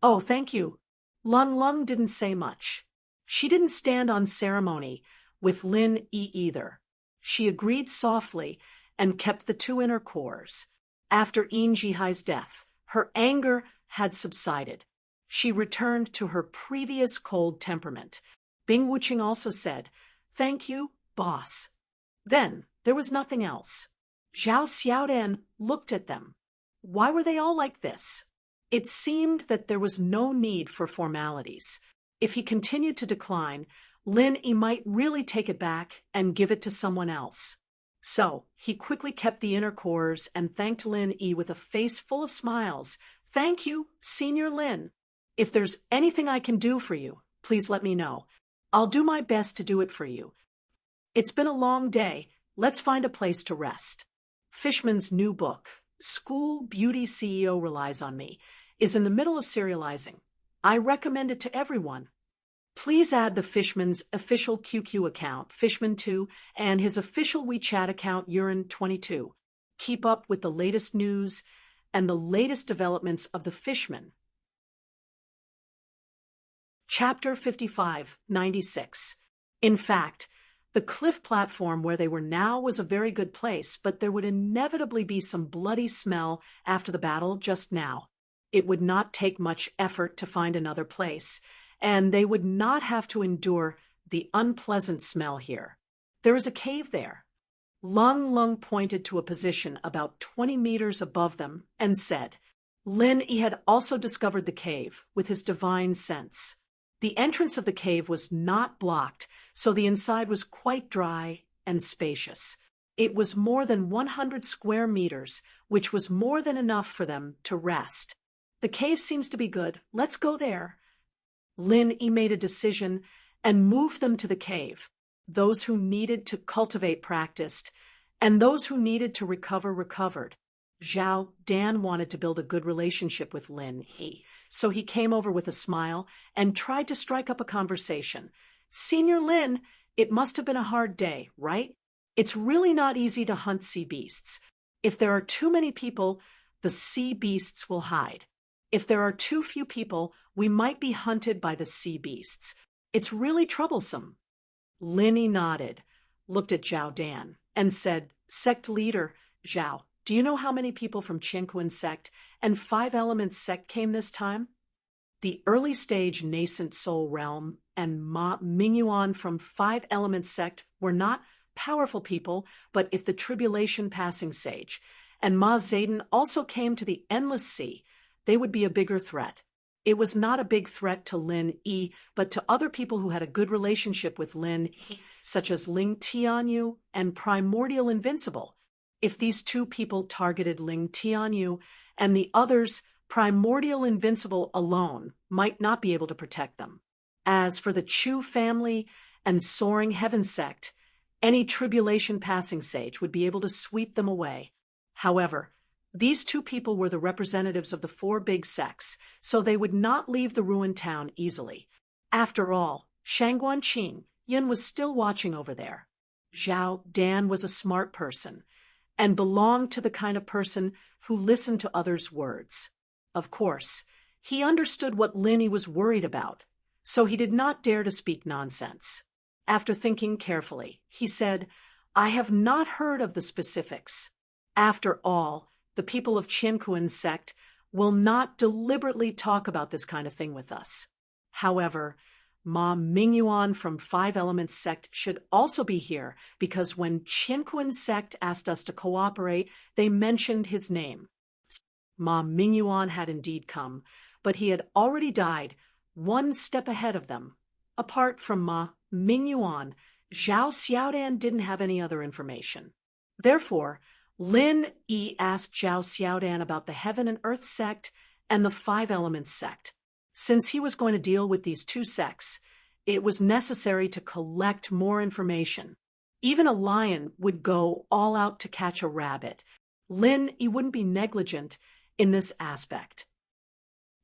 "Oh, thank you." Lung Lung didn't say much. She didn't stand on ceremony with Lin Yi either. She agreed softly and kept the 2 inner cores. After Yin Jihai's death, her anger had subsided. She returned to her previous cold temperament. Bing Wuqing also said, "Thank you, boss." Then there was nothing else. Zhao Xiaodan looked at them. Why were they all like this? It seemed that there was no need for formalities. If he continued to decline, Lin Yi might really take it back and give it to someone else. So, he quickly kept the inner cores and thanked Lin Yi with a face full of smiles. "Thank you, Senior Lin. If there's anything I can do for you, please let me know. I'll do my best to do it for you. It's been a long day. Let's find a place to rest." Fishman's new book, School Beauty CEO Relies on Me, is in the middle of serializing. I recommend it to everyone. Please add the Fishman's official QQ account, Fishman2, and his official WeChat account, Urine22. Keep up with the latest news and the latest developments of the Fishman. Chapter 55-96. In fact, the cliff platform where they were now was a very good place, but there would inevitably be some bloody smell after the battle just now. It would not take much effort to find another place, and they would not have to endure the unpleasant smell here. There is a cave there. Lung Lung pointed to a position about 20 meters above them and said, Lin Yi had also discovered the cave with his divine sense. The entrance of the cave was not blocked, so the inside was quite dry and spacious. It was more than 100 square meters, which was more than enough for them to rest. "The cave seems to be good. Let's go there." Lin Yi made a decision and moved them to the cave. Those who needed to cultivate practiced, and those who needed to recover recovered. Zhao Dan wanted to build a good relationship with Lin Yi, so he came over with a smile and tried to strike up a conversation. "Senior Lin, it must have been a hard day, right? It's really not easy to hunt sea beasts. If there are too many people, the sea beasts will hide. If there are too few people, we might be hunted by the sea beasts. It's really troublesome." Lin Yi nodded, looked at Zhao Dan, and said, "Sect leader, Zhao, do you know how many people from Qinquan sect and 5 Elements sect came this time?" The early-stage nascent soul realm and Ma Mingyuan from 5 Elements sect were not powerful people, but if the tribulation passing sage, and Ma Zayden also came to the endless sea, they would be a bigger threat. It was not a big threat to Lin Yi, but to other people who had a good relationship with Lin Yi, such as Ling Tianyu and Primordial Invincible. if these two people targeted Ling Tianyu and the others, Primordial Invincible alone might not be able to protect them. As for the Chu family and Soaring Heaven sect, any tribulation passing sage would be able to sweep them away. However, these two people were the representatives of the four big sects, so they would not leave the ruined town easily. After all, Shangguanqing Yin was still watching over there. Zhao Dan was a smart person and belonged to the kind of person who listened to others' words. Of course, he understood what Lin was worried about, so he did not dare to speak nonsense. After thinking carefully, he said, "I have not heard of the specifics. After all, the people of Qiankuan's sect will not deliberately talk about this kind of thing with us. However, Ma Mingyuan from Five Elements sect should also be here because when Qiankuan's sect asked us to cooperate, they mentioned his name." Ma Mingyuan had indeed come, but he had already died one step ahead of them. Apart from Ma Mingyuan, Zhao Xiaodan didn't have any other information. Therefore, Lin Yi asked Zhao Xiaodan about the Heaven and Earth sect and the Five Elements sect. Since he was going to deal with these two sects, it was necessary to collect more information. Even a lion would go all out to catch a rabbit. Lin Yi wouldn't be negligent in this aspect.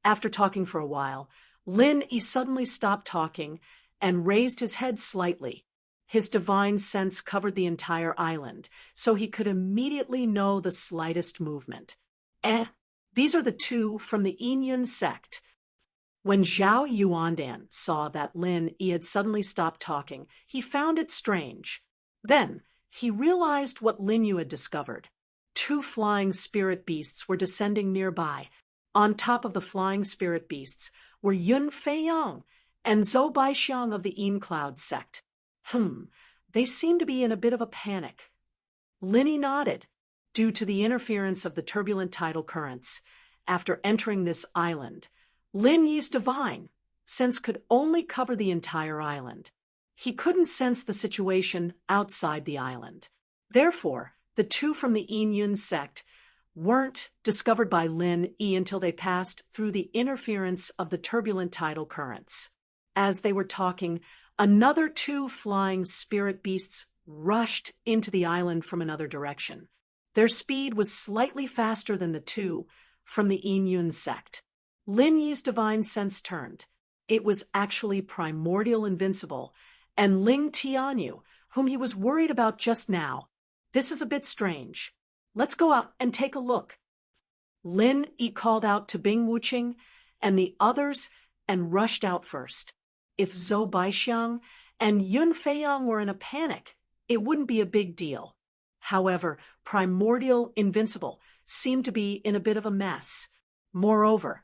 After talking for a while, Lin Yi suddenly stopped talking and raised his head slightly. His divine sense covered the entire island, so he could immediately know the slightest movement. These are the two from the Yinyun sect. When Zhao Yuandan saw that Lin Yi had suddenly stopped talking, he found it strange. Then he realized what Lin Yu had discovered. Two flying spirit beasts were descending nearby. On top of the flying spirit beasts were Yun Feiyang and Zhou Baixiang of the Yin Cloud sect. They seemed to be in a bit of a panic. Lin Yi nodded. Due to the interference of the turbulent tidal currents, after entering this island, Lin Yi's divine sense could only cover the entire island. He couldn't sense the situation outside the island. Therefore, the two from the Yinyun sect weren't discovered by Lin Yi until they passed through the interference of the turbulent tidal currents. As they were talking, another two flying spirit beasts rushed into the island from another direction. Their speed was slightly faster than the two from the Yinyun sect. Lin Yi's divine sense turned. It was actually Primordial Invincible and Ling Tianyu, whom he was worried about just now. "This is a bit strange. Let's go out and take a look." Lin Yi called out to Bing Wuqing and the others and rushed out first. If Zhou Baixiang and Yun Feiyang were in a panic, it wouldn't be a big deal. However, Primordial Invincible seemed to be in a bit of a mess. Moreover,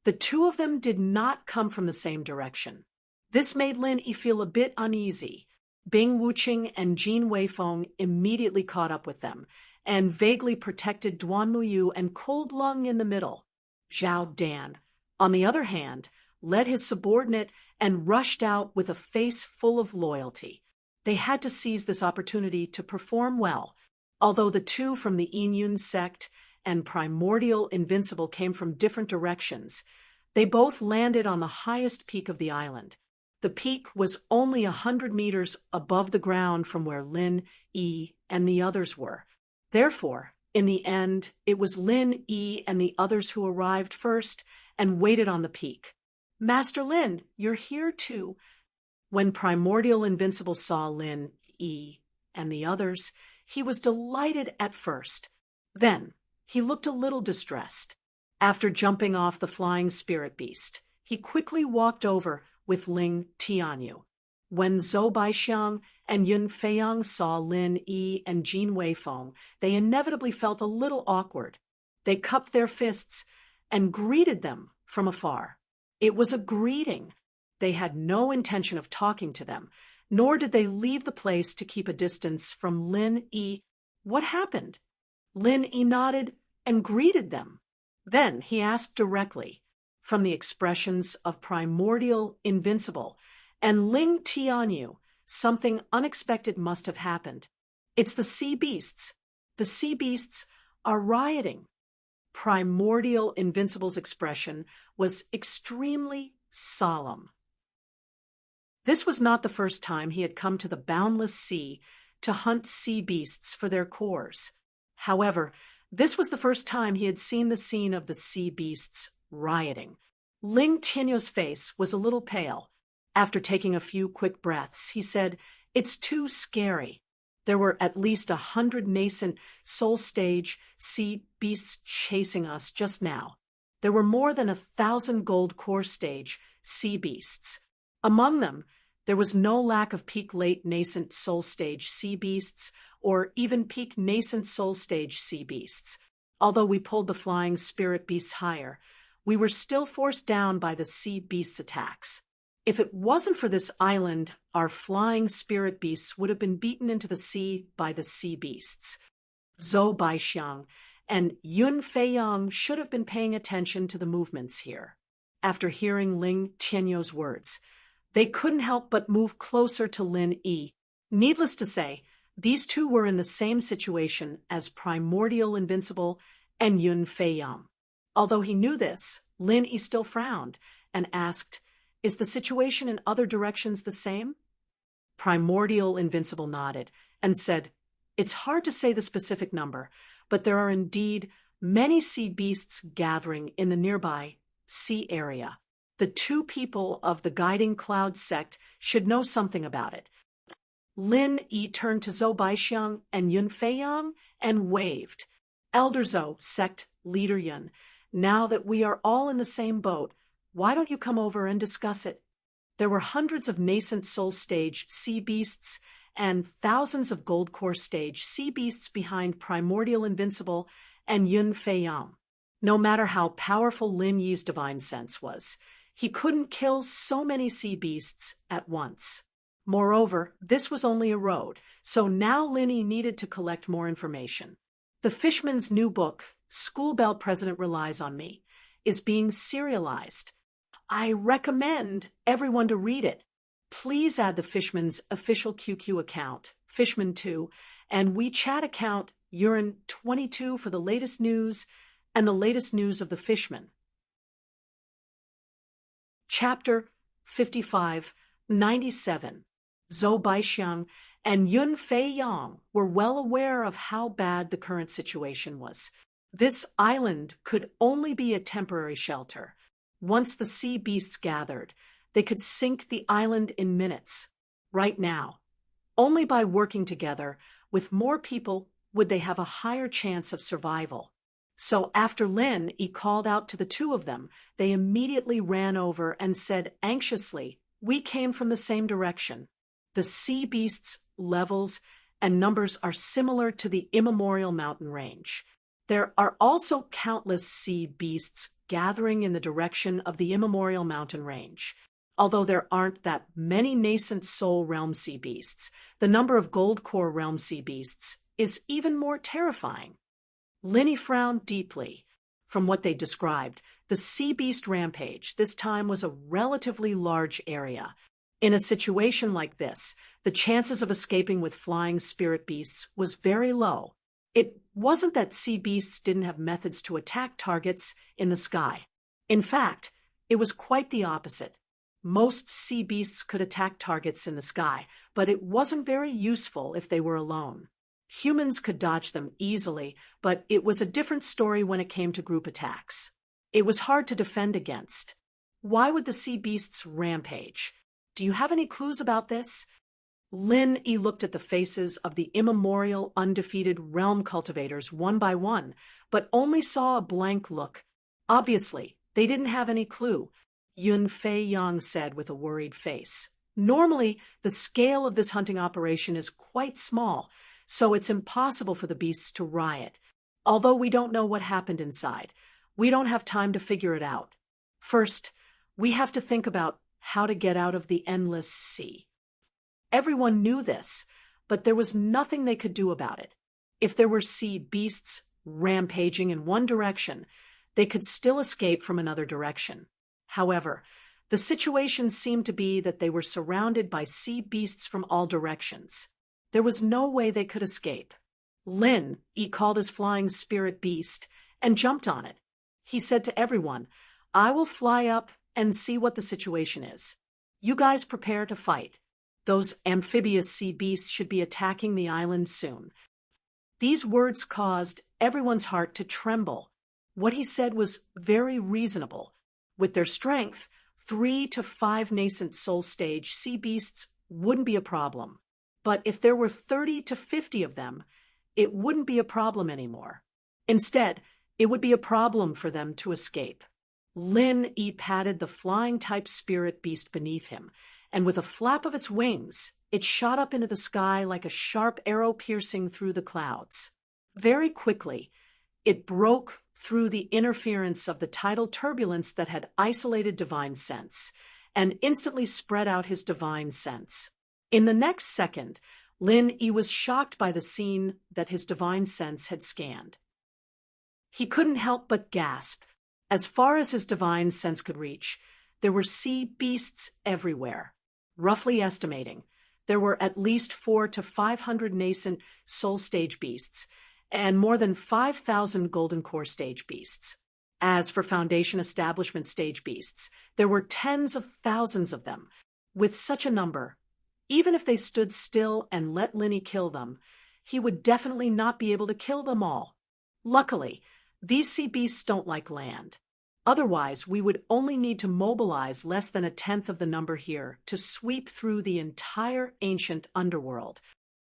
the two of them did not come from the same direction. This made Lin Yi feel a bit uneasy. Bing Wuqing and Jin Weifeng immediately caught up with them and vaguely protected Duan Muyu and Cold Lung in the middle. Zhao Dan, on the other hand, led his subordinate and rushed out with a face full of loyalty. They had to seize this opportunity to perform well. Although the two from the Yinyun sect and Primordial Invincible came from different directions, they both landed on the highest peak of the island. The peak was only 100 meters above the ground from where Lin Yi and the others were. Therefore, in the end, it was Lin Yi and the others who arrived first and waited on the peak. "Master Lin, you're here too." When Primordial Invincible saw Lin Yi and the others, he was delighted at first. Then, he looked a little distressed. After jumping off the flying spirit beast, he quickly walked over with Ling Tianyu. When Zhou Baixiang and Yun Feiyang saw Lin Yi and Jin Weifeng, they inevitably felt a little awkward. They cupped their fists and greeted them from afar. It was a greeting. They had no intention of talking to them, nor did they leave the place to keep a distance from Lin Yi. What happened? Lin Yi nodded and greeted them. Then he asked directly, from the expressions of Primordial Invincible and Ling Tianyu, something unexpected must have happened. "It's the sea beasts. The sea beasts are rioting. Primordial Invincible's expression was extremely solemn. This was not the first time he had come to the boundless sea to hunt sea beasts for their cores. However, this was the first time he had seen the scene of the sea beasts rioting. Ling Tianyu's face was a little pale. After taking a few quick breaths, he said, "It's too scary." There were at least 100 nascent soul stage sea beasts chasing us just now. There were more than 1,000 gold core stage sea beasts. Among them, there was no lack of peak late nascent soul stage sea beasts or even peak nascent soul stage sea beasts. Although we pulled the flying spirit beasts higher, we were still forced down by the sea beasts' attacks. If it wasn't for this island, our flying spirit beasts would have been beaten into the sea by the sea beasts. Zhou Baixiang and Yun Feiyang should have been paying attention to the movements here. After hearing Ling Tianyu's words, they couldn't help but move closer to Lin Yi. Needless to say, these two were in the same situation as Primordial Invincible and Yun Feiyang. Although he knew this, Lin Yi still frowned and asked, "Is the situation in other directions the same?" Primordial Invincible nodded and said, "It's hard to say the specific number, but there are indeed many sea beasts gathering in the nearby sea area. The two people of the Guiding Cloud sect should know something about it." Lin Yi turned to Zhou Baixiang and Yun Feiyang and waved. "Elder Zhou, sect leader Yun, now that we are all in the same boat, why don't you come over and discuss it?" There were hundreds of nascent soul stage sea beasts and thousands of gold core stage sea beasts behind Primordial Invincible and Yun Feiyang. No matter how powerful Lin Yi's divine sense was, he couldn't kill so many sea beasts at once. Moreover, this was only a road, so now Lin Yi needed to collect more information. The Fishman's new book, School Bell President Relies on Me, is being serialized. I recommend everyone to read it. Please add the Fishman's official QQ account, Fishman2, and WeChat account, Urine22 for the latest news and the latest news of the Fishman. Chapter 55-97. Zhou Baixiang and Yun Feiyang were well aware of how bad the current situation was. This island could only be a temporary shelter. Once the sea beasts gathered, they could sink the island in minutes. Right now, only by working together with more people would they have a higher chance of survival. So after Lin Yi called out to the two of them, they immediately ran over and said anxiously, "We came from the same direction. The sea beasts' levels and numbers are similar to the immemorial mountain range. There are also countless sea beasts gathering in the direction of the immemorial mountain range. Although there aren't that many nascent soul realm sea beasts, the number of gold core realm sea beasts is even more terrifying." Lin Yi frowned deeply. From what they described, the sea beast rampage this time was a relatively large area. In a situation like this, the chances of escaping with flying spirit beasts was very low. It wasn't that sea beasts didn't have methods to attack targets in the sky. In fact, it was quite the opposite. Most sea beasts could attack targets in the sky, but it wasn't very useful if they were alone. Humans could dodge them easily, but it was a different story when it came to group attacks. It was hard to defend against. Why would the sea beasts rampage? Do you have any clues about this? Lin Yi looked at the faces of the immemorial, undefeated realm cultivators one by one, but only saw a blank look. Obviously, they didn't have any clue, Yun Feiyang said with a worried face. Normally, the scale of this hunting operation is quite small, so it's impossible for the beasts to riot. Although we don't know what happened inside, we don't have time to figure it out. First, we have to think about how to get out of the endless sea. Everyone knew this, but there was nothing they could do about it. If there were sea beasts rampaging in one direction, they could still escape from another direction. However, the situation seemed to be that they were surrounded by sea beasts from all directions. There was no way they could escape. Lin E called his flying spirit beast and jumped on it. He said to everyone, "I will fly up and see what the situation is. You guys prepare to fight. Those amphibious sea beasts should be attacking the island soon." These words caused everyone's heart to tremble. What he said was very reasonable. With their strength, 3 to 5 nascent soul stage sea beasts wouldn't be a problem. But if there were 30 to 50 of them, it wouldn't be a problem anymore. Instead, it would be a problem for them to escape. Lin E patted the flying-type spirit beast beneath him, and with a flap of its wings, it shot up into the sky like a sharp arrow piercing through the clouds. Very quickly, it broke through the interference of the tidal turbulence that had isolated divine sense, and instantly spread out his divine sense. In the next second, Lin E was shocked by the scene that his divine sense had scanned. He couldn't help but gasp. As far as his divine sense could reach, there were sea beasts everywhere. Roughly estimating, there were at least 400 to 500 nascent soul stage beasts, and more than 5,000 golden core stage beasts. As for foundation establishment stage beasts, there were tens of thousands of them. With such a number, even if they stood still and let Linny kill them, he would definitely not be able to kill them all. Luckily, these sea beasts don't like land. Otherwise, we would only need to mobilize less than 1/10 of the number here to sweep through the entire ancient underworld.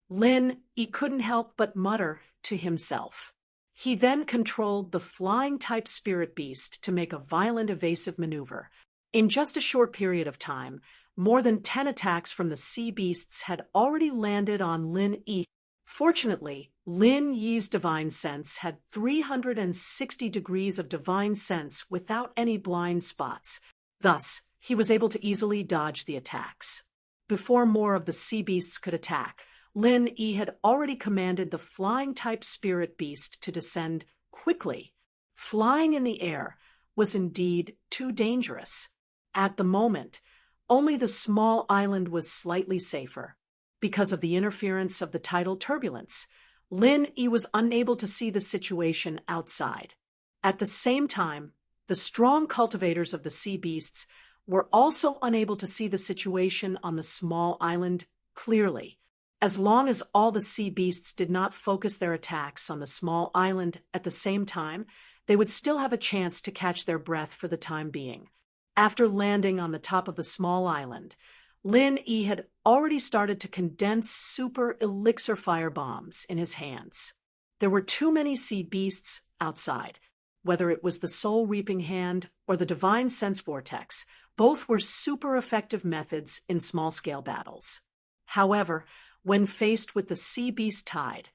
Lin E couldn't help but mutter to himself. He then controlled the flying-type spirit beast to make a violent evasive maneuver. In just a short period of time, more than 10 attacks from the sea beasts had already landed on Lin E. Fortunately, Lin Yi's divine sense had 360 degrees of divine sense without any blind spots. Thus, he was able to easily dodge the attacks. Before more of the sea beasts could attack, Lin E had already commanded the flying-type spirit beast to descend quickly. Flying in the air was indeed too dangerous. At the moment, only the small island was slightly safer. Because of the interference of the tidal turbulence, Lin E was unable to see the situation outside. At the same time, the strong cultivators of the sea beasts were also unable to see the situation on the small island clearly. As long as all the sea beasts did not focus their attacks on the small island at the same time, they would still have a chance to catch their breath for the time being. After landing on the top of the small island, Lin E had already started to condense super elixir firebombs in his hands. There were too many sea beasts outside. Whether it was the soul reaping hand or the divine sense vortex, both were super effective methods in small-scale battles. However, when faced with the sea beast tide,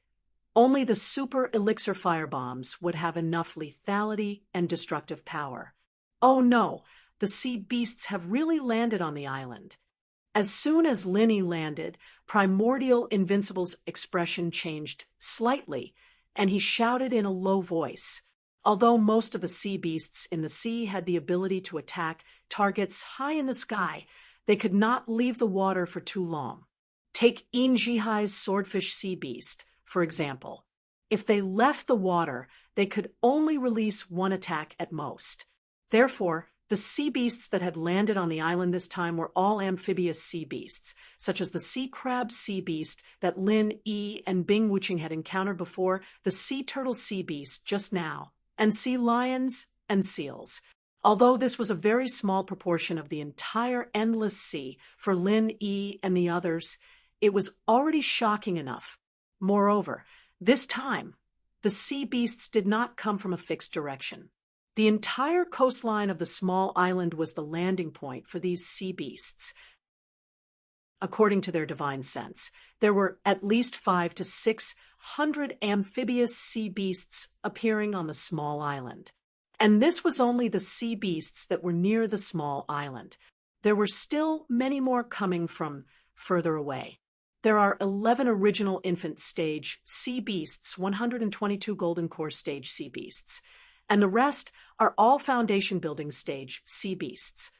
only the super elixir firebombs would have enough lethality and destructive power. Oh no, the sea beasts have really landed on the island. As soon as Linny landed, Primordial Invincible's expression changed slightly, and he shouted in a low voice. Although most of the sea beasts in the sea had the ability to attack targets high in the sky, they could not leave the water for too long. Take Injihai's swordfish sea beast, for example. If they left the water, they could only release one attack at most. Therefore, the sea beasts that had landed on the island this time were all amphibious sea beasts, such as the sea crab sea beast that Lin E and Bing Wuching had encountered before, the sea turtle sea beast just now, and sea lions and seals. Although this was a very small proportion of the entire endless sea for Lin E and the others, it was already shocking enough. Moreover, this time, the sea beasts did not come from a fixed direction. The entire coastline of the small island was the landing point for these sea beasts. According to their divine sense, there were at least 500 to 600 amphibious sea beasts appearing on the small island. And this was only the sea beasts that were near the small island. There were still many more coming from further away. There are 11 original infant stage sea beasts, 122 golden core stage sea beasts, and the rest are all foundation building stage sea beasts.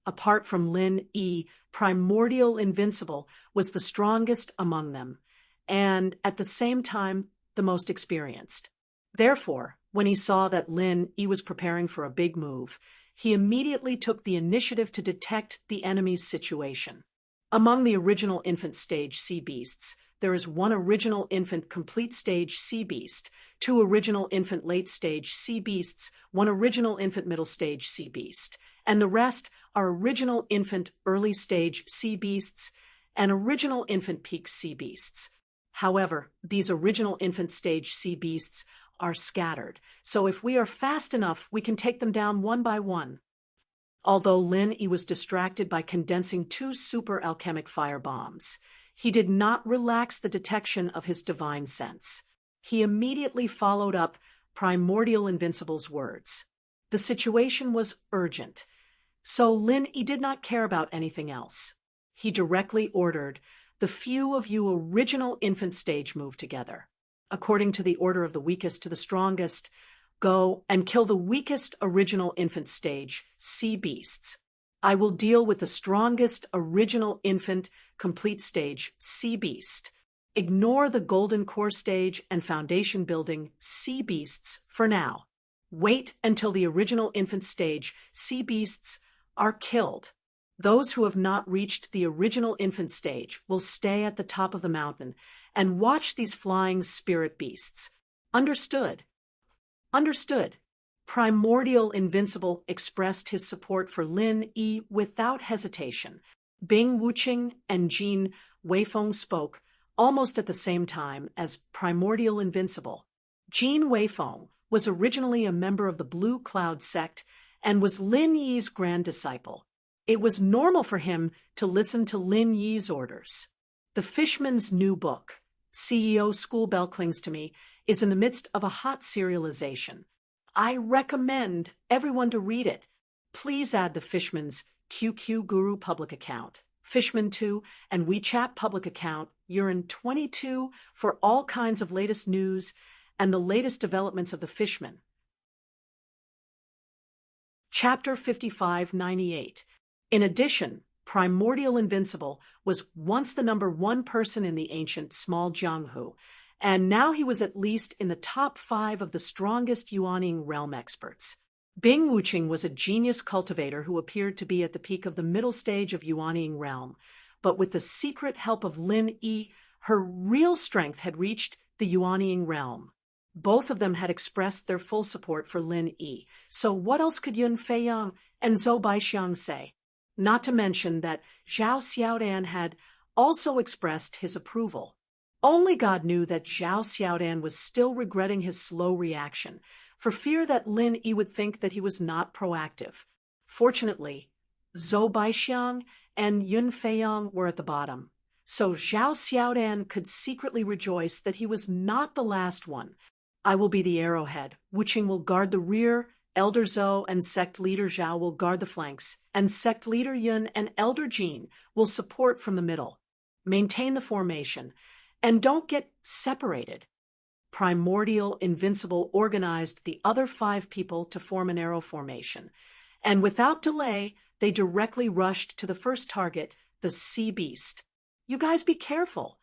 Apart from Lin E, Primordial Invincible was the strongest among them, and at the same time, the most experienced. Therefore, when he saw that Lin Yi was preparing for a big move, he immediately took the initiative to detect the enemy's situation. Among the original infant stage sea beasts, there is one original infant complete stage sea beast, two original infant late stage sea beasts, one original infant middle stage sea beast, and the rest are original infant early stage sea beasts and original infant peak sea beasts. However, these original infant stage sea beasts are scattered, so if we are fast enough, we can take them down one by one. Although Lin Yi was distracted by condensing two super alchemic fire bombs, he did not relax the detection of his divine sense. He immediately followed up Primordial Invincible's words. The situation was urgent, so Lin Yi did not care about anything else. He directly ordered, "The few of you original infant stage move together. According to the order of the weakest to the strongest, go and kill the weakest original infant stage sea beasts. I will deal with the strongest original infant complete stage sea beast. Ignore the golden core stage and foundation building sea beasts for now. Wait until the original infant stage sea beasts are killed. Those who have not reached the original infant stage will stay at the top of the mountain and watch these flying spirit beasts. Understood?" "Understood." Primordial Invincible expressed his support for Lin Yi without hesitation. Bing Wuqing and Jin Weifeng spoke almost at the same time as Primordial Invincible. Jin Weifeng was originally a member of the Blue Cloud sect and was Lin Yi's grand disciple. It was normal for him to listen to Lin Yi's orders. The Fishman's new book, CEO School Bell Clings to Me, is in the midst of a hot serialization. I recommend everyone to read it. Please add the Fishman's QQ Guru public account, Fishman2, and WeChat public account, Urine22, for all kinds of latest news and the latest developments of the Fishman. Chapter 5598. In addition, Primordial Invincible was once the #1 person in the ancient small Jianghu, and now he was at least in the top 5 of the strongest Yuaning realm experts. Bing Wuqing was a genius cultivator who appeared to be at the peak of the middle stage of Yuaning realm, but with the secret help of Lin Yi, her real strength had reached the Yuaning realm. Both of them had expressed their full support for Lin Yi, so what else could Yun Feiyang and Zhou Baixiang say? Not to mention that Zhao Xiaodan had also expressed his approval. Only God knew that Zhao Xiaodan was still regretting his slow reaction, for fear that Lin Yi would think that he was not proactive. Fortunately, Zhou Baixiang and Yun Feiyang were at the bottom, so Zhao Xiaodan could secretly rejoice that he was not the last one. "I will be the arrowhead. Wuqing will guard the rear, Elder Zhou and Sect Leader Zhao will guard the flanks, and Sect Leader Yun and Elder Jin will support from the middle. Maintain the formation, and don't get separated." Primordial Invincible organized the other 5 people to form an arrow formation, and without delay, they directly rushed to the first target, the sea beast. "You guys be careful."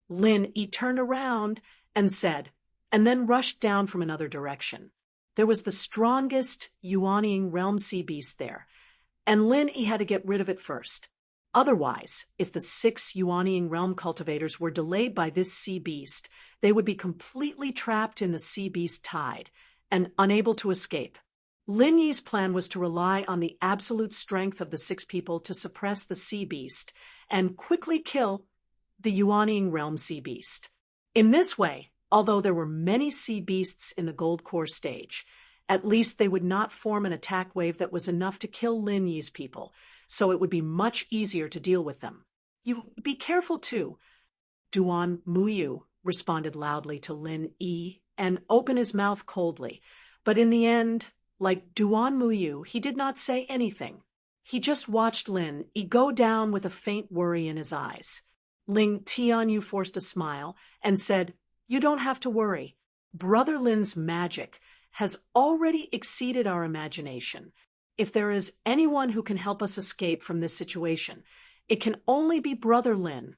Lin Yi turned around and said, and then rushed down from another direction. There was the strongest Yuaning realm sea beast there, and Lin Yi had to get rid of it first. Otherwise, if the 6 Yuaning realm cultivators were delayed by this sea beast, they would be completely trapped in the sea beast tide and unable to escape. Lin Yi's plan was to rely on the absolute strength of the 6 people to suppress the sea beast and quickly kill the Yuaning realm sea beast. In this way, although there were many sea beasts in the gold core stage, at least they would not form an attack wave that was enough to kill Lin Yi's people, so it would be much easier to deal with them. "You be careful too." Duan Muyu responded loudly to Lin Yi and opened his mouth coldly, but in the end, like Duan Muyu, he did not say anything. He just watched Lin Yi go down with a faint worry in his eyes. Ling Tianyu forced a smile and said, "You don't have to worry. Brother Lin's magic has already exceeded our imagination. If there is anyone who can help us escape from this situation, it can only be Brother Lin."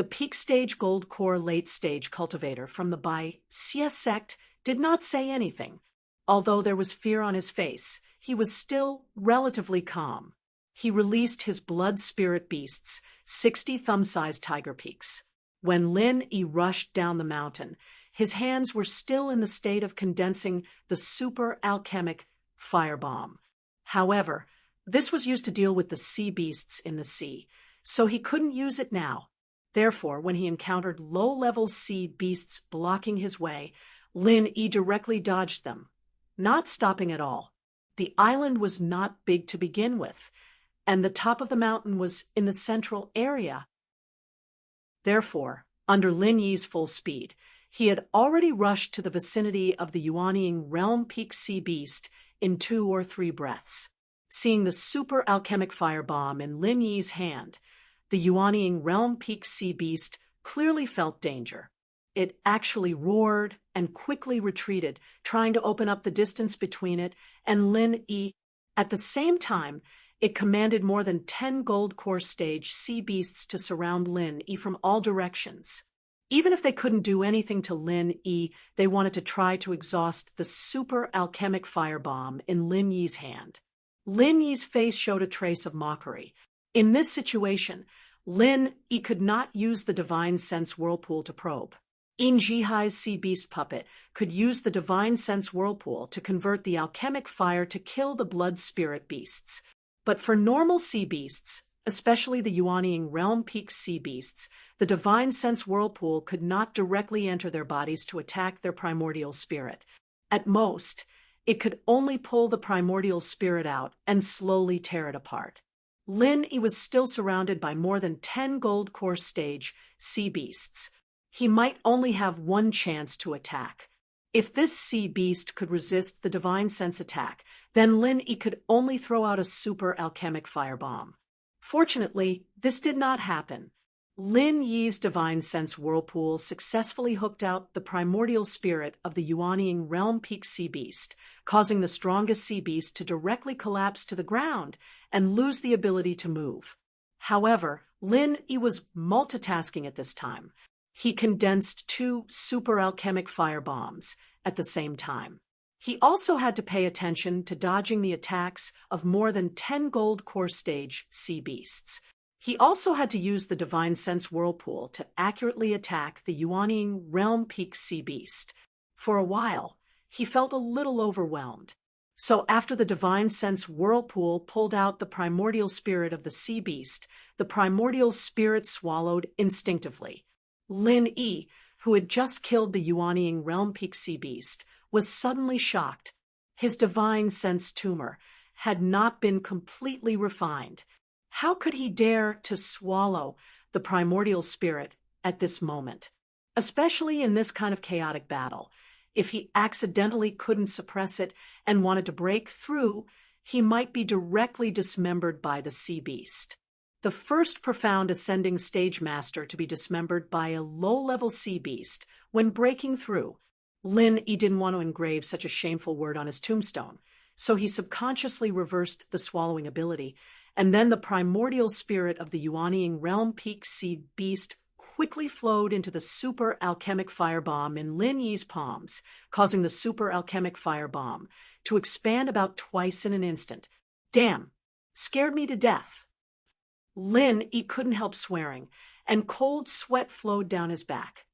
The peak stage gold core late stage cultivator from the Bai Xie sect did not say anything. Although there was fear on his face, he was still relatively calm. He released his blood spirit beasts, 60 thumb-sized tiger peaks. When Lin Yi rushed down the mountain, his hands were still in the state of condensing the super alchemic firebomb. However, this was used to deal with the sea beasts in the sea, so he couldn't use it now. Therefore, when he encountered low-level sea beasts blocking his way, Lin Yi directly dodged them, not stopping at all. The island was not big to begin with, and the top of the mountain was in the central area. Therefore, under Lin Yi's full speed, he had already rushed to the vicinity of the Yuanying Realm Peak Sea Beast in 2 or 3 breaths. Seeing the super alchemic firebomb in Lin Yi's hand, the Yuanying Realm Peak Sea Beast clearly felt danger. It actually roared and quickly retreated, trying to open up the distance between it and Lin Yi. At the same time, it commanded more than 10 gold core stage sea beasts to surround Lin Yi from all directions. Even if they couldn't do anything to Lin Yi, they wanted to try to exhaust the super alchemic firebomb in Lin Yi's hand. Lin Yi's face showed a trace of mockery. In this situation, Lin Yi could not use the divine sense whirlpool to probe. In Jihai's sea beast puppet could use the divine sense whirlpool to convert the alchemic fire to kill the blood spirit beasts. But for normal sea beasts, especially the Yuanying Realm Peak sea beasts, the divine sense whirlpool could not directly enter their bodies to attack their primordial spirit. At most, it could only pull the primordial spirit out and slowly tear it apart. Lin Yi was still surrounded by more than 10 gold core stage sea beasts. He might only have one chance to attack. If this sea beast could resist the divine sense attack, then Lin Yi could only throw out a super alchemic firebomb. Fortunately, this did not happen. Lin Yi's divine sense whirlpool successfully hooked out the primordial spirit of the Yuanying Realm Peak sea beast, causing the strongest sea beast to directly collapse to the ground and lose the ability to move. However, Lin Yi was multitasking at this time. He condensed 2 super alchemic firebombs at the same time. He also had to pay attention to dodging the attacks of more than 10 gold core stage sea beasts. He also had to use the divine sense whirlpool to accurately attack the Yuanying Realm Peak sea beast. For a while, he felt a little overwhelmed. So after the divine sense whirlpool pulled out the primordial spirit of the sea beast, the primordial spirit swallowed instinctively. Lin Yi, who had just killed the Yuanying Realm Peak sea beast, was suddenly shocked. His divine sense tumor had not been completely refined. How could he dare to swallow the primordial spirit at this moment? Especially in this kind of chaotic battle. If he accidentally couldn't suppress it and wanted to break through, he might be directly dismembered by the sea beast. The first profound ascending stage master to be dismembered by a low-level sea beast when breaking through. Lin Yi didn't want to engrave such a shameful word on his tombstone, so he subconsciously reversed the swallowing ability, and then the primordial spirit of the Yuanying Realm Peak sea beast quickly flowed into the super alchemic firebomb in Lin Yi's palms, causing the super alchemic firebomb to expand about twice in an instant. Damn, scared me to death. Lin Yi couldn't help swearing, and cold sweat flowed down his back.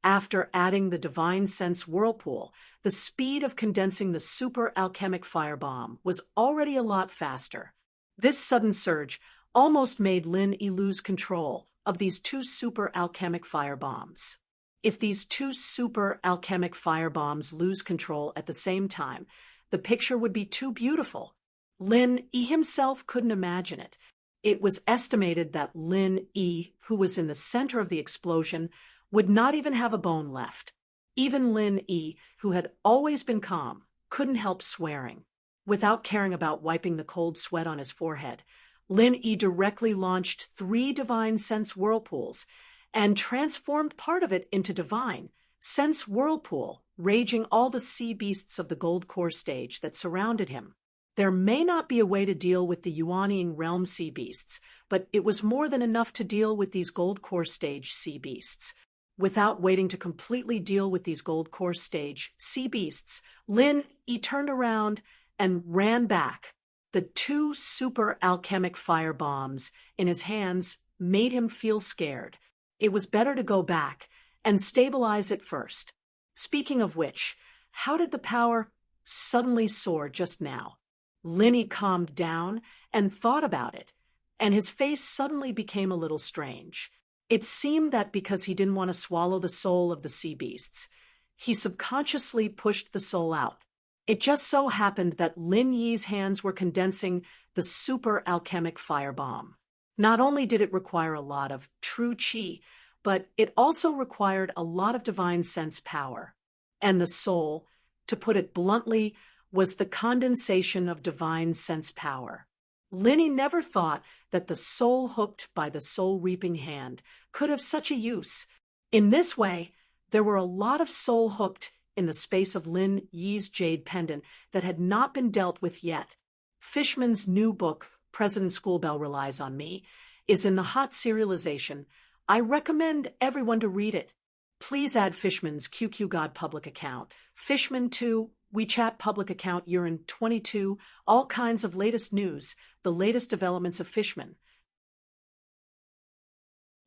After adding the divine sense whirlpool, the speed of condensing the super alchemic firebomb was already a lot faster. This sudden surge almost made Lin Yi lose control of these 2 super alchemic firebombs. If these 2 super alchemic firebombs lose control at the same time, the picture would be too beautiful. Lin Yi himself couldn't imagine it. It was estimated that Lin Yi, who was in the center of the explosion, would not even have a bone left. Even Lin Yi, who had always been calm, couldn't help swearing. Without caring about wiping the cold sweat on his forehead, Lin Yi directly launched 3 divine sense whirlpools and transformed part of it into divine sense whirlpool, raging all the sea beasts of the gold core stage that surrounded him. There may not be a way to deal with the Yuanying realm sea beasts, but it was more than enough to deal with these gold core stage sea beasts. Without waiting to completely deal with these gold core stage sea beasts, Lin Yi turned around and ran back. The two super alchemic fire bombs in his hands made him feel scared. It was better to go back and stabilize it first. Speaking of which, how did the power suddenly soar just now? Lin Yi calmed down and thought about it, and his face suddenly became a little strange. It seemed that because he didn't want to swallow the soul of the sea beasts, he subconsciously pushed the soul out. It just so happened that Lin Yi's hands were condensing the super alchemic firebomb. Not only did it require a lot of true qi, but it also required a lot of divine sense power. And the soul, to put it bluntly, was the condensation of divine sense power. Lin Yi never thought that the soul hooked by the soul-reaping hand could have such a use. In this way, there were a lot of soul hooked in the space of Lin Yi's jade pendant that had not been dealt with yet. Fishman's new book, President Schoolbell Relies on Me, is in the hot serialization. I recommend everyone to read it. Please add Fishman's QQ God public account, Fishman2 WeChat public account Urine 22, all kinds of latest news, the latest developments of Fishman.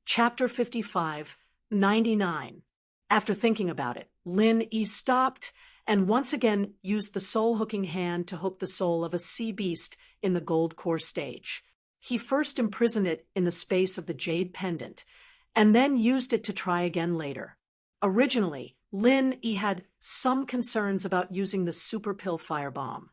Chapter 55, 99. After thinking about it, Lin Yi stopped and once again used the soul-hooking hand to hook the soul of a sea beast in the gold core stage. He first imprisoned it in the space of the jade pendant, and then used it to try again later. Originally, Lin Yi had some concerns about using the super pill firebomb.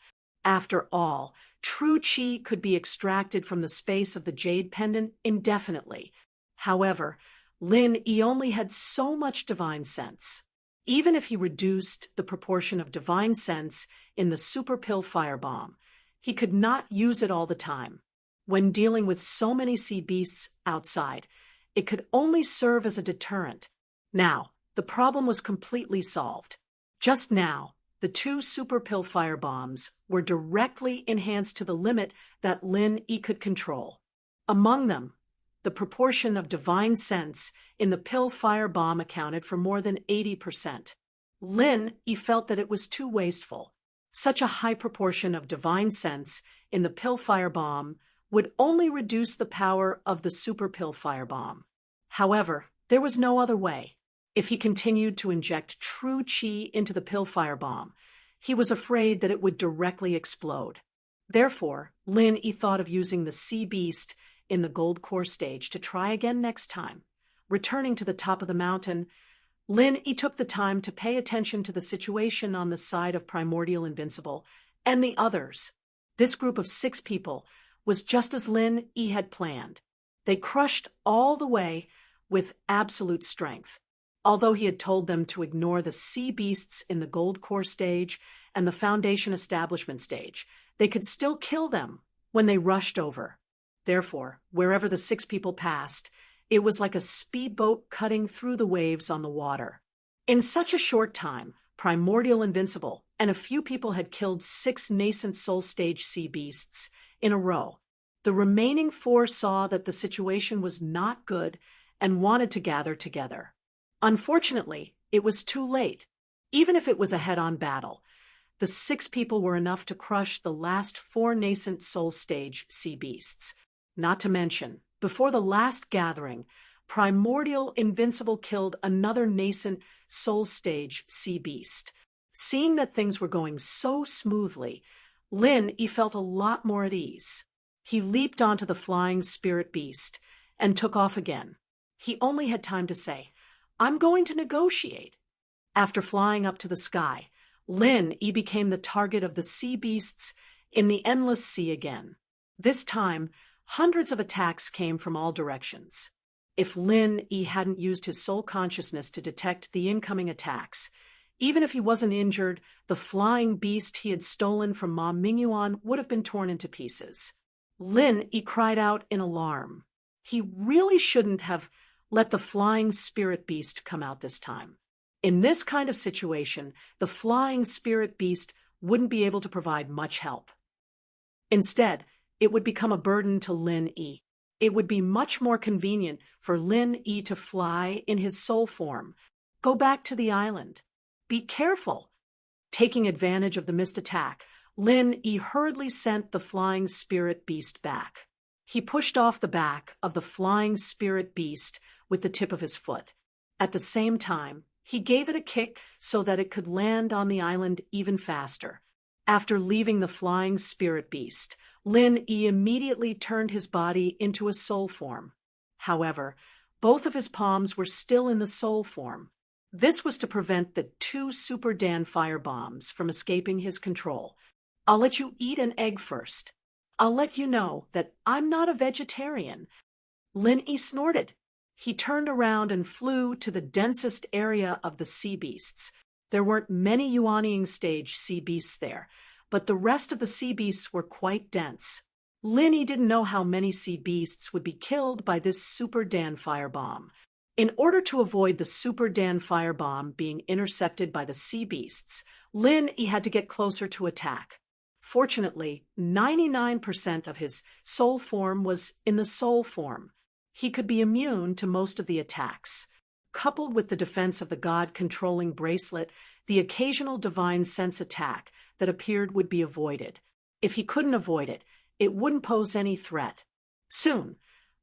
After all, true qi could be extracted from the space of the jade pendant indefinitely. However, Lin Yi only had so much divine sense. Even if he reduced the proportion of divine sense in the super pill firebomb, he could not use it all the time. When dealing with so many sea beasts outside, it could only serve as a deterrent. Now, the problem was completely solved. Just now, the two super pill firebombs were directly enhanced to the limit that Lin Yi could control. Among them, the proportion of divine sense in the pill firebomb accounted for more than 80%. Lin Yi felt that it was too wasteful. Such a high proportion of divine sense in the pill firebomb would only reduce the power of the super pill firebomb. However, there was no other way. If he continued to inject true qi into the pill firebomb, he was afraid that it would directly explode. Therefore, Lin Yi thought of using the sea beast in the gold core stage to try again next time. Returning to the top of the mountain, Lin Yi took the time to pay attention to the situation on the side of Primordial Invincible and the others. This group of 6 people was just as Lin Yi had planned. They crushed all the way with absolute strength. Although he had told them to ignore the sea beasts in the gold core stage and the foundation establishment stage, they could still kill them when they rushed over. Therefore, wherever the 6 people passed, it was like a speedboat cutting through the waves on the water. In such a short time, Primordial Invincible and a few people had killed 6 nascent soul stage sea beasts in a row. The remaining 4 saw that the situation was not good and wanted to gather together. Unfortunately, it was too late. Even if it was a head-on battle, the 6 people were enough to crush the last 4 nascent soul stage sea beasts. Not to mention, before the last gathering, Primordial Invincible killed another nascent soul stage sea beast. Seeing that things were going so smoothly, Lin Yi felt a lot more at ease. He leaped onto the flying spirit beast and took off again. He only had time to say, "I'm going to negotiate." After flying up to the sky, Lin Yi became the target of the sea beasts in the endless sea again. This time, hundreds of attacks came from all directions. If Lin Yi hadn't used his soul consciousness to detect the incoming attacks, even if he wasn't injured, the flying beast he had stolen from Ma Mingyuan would have been torn into pieces. Lin Yi cried out in alarm. He really shouldn't have let the flying spirit beast come out this time. In this kind of situation, the flying spirit beast wouldn't be able to provide much help. Instead, it would become a burden to Lin Yi. It would be much more convenient for Lin Yi to fly in his soul form. Go back to the island. Be careful. Taking advantage of the missed attack, Lin Yi hurriedly sent the flying spirit beast back. He pushed off the back of the flying spirit beast with the tip of his foot. At the same time, he gave it a kick so that it could land on the island even faster. After leaving the flying spirit beast, Lin Yi immediately turned his body into a soul form. However, both of his palms were still in the soul form. This was to prevent the 2 Super Dan firebombs from escaping his control. I'll let you eat an egg first. I'll let you know that I'm not a vegetarian. Lin Yi snorted. He turned around and flew to the densest area of the sea beasts. There weren't many Yuanying stage sea beasts there, but the rest of the sea beasts were quite dense. Lin Yi didn't know how many sea beasts would be killed by this Super Dan firebomb. In order to avoid the Super Dan firebomb being intercepted by the sea beasts, Lin Yi had to get closer to attack. Fortunately, 99% of his soul form was in the soul form. He could be immune to most of the attacks. Coupled with the defense of the God-controlling bracelet, the occasional divine sense attack that appeared would be avoided. If he couldn't avoid it, it wouldn't pose any threat. Soon,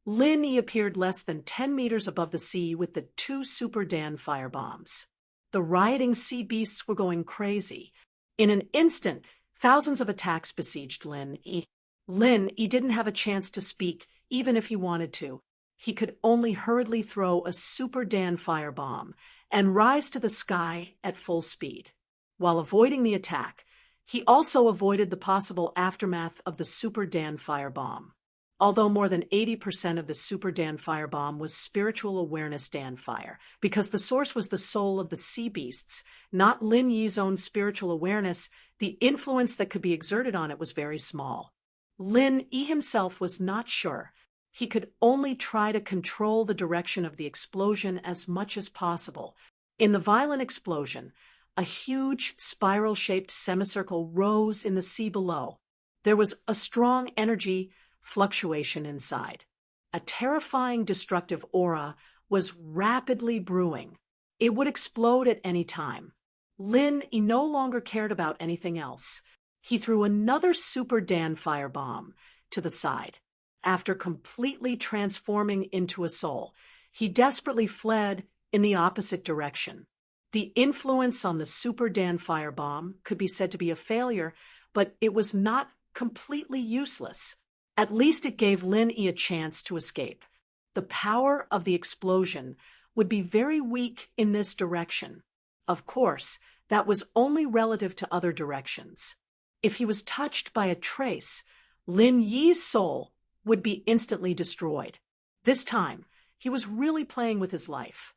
Lin Yi appeared less than 10 meters above the sea with the 2 Super Dan firebombs. The rioting sea beasts were going crazy. In an instant, thousands of attacks besieged Lin Yi. Lin Yi didn't have a chance to speak, even if he wanted to. He could only hurriedly throw a Super Dan firebomb and rise to the sky at full speed. While avoiding the attack, he also avoided the possible aftermath of the Super Dan firebomb. Although more than 80% of the Super Dan firebomb was spiritual awareness Dan fire, because the source was the soul of the sea beasts, not Lin Yi's own spiritual awareness, the influence that could be exerted on it was very small. Lin Yi himself was not sure. He could only try to control the direction of the explosion as much as possible. In the violent explosion, a huge spiral-shaped semicircle rose in the sea below. There was a strong energy fluctuation inside. A terrifying destructive aura was rapidly brewing. It would explode at any time. Lin Yi no longer cared about anything else. He threw another Super Dan firebomb to the side. After completely transforming into a soul, he desperately fled in the opposite direction. The influence on the Super Dan firebomb could be said to be a failure, but it was not completely useless. At least it gave Lin Yi a chance to escape. The power of the explosion would be very weak in this direction. Of course, that was only relative to other directions. If he was touched by a trace, Lin Yi's soul would be instantly destroyed. This time, he was really playing with his life.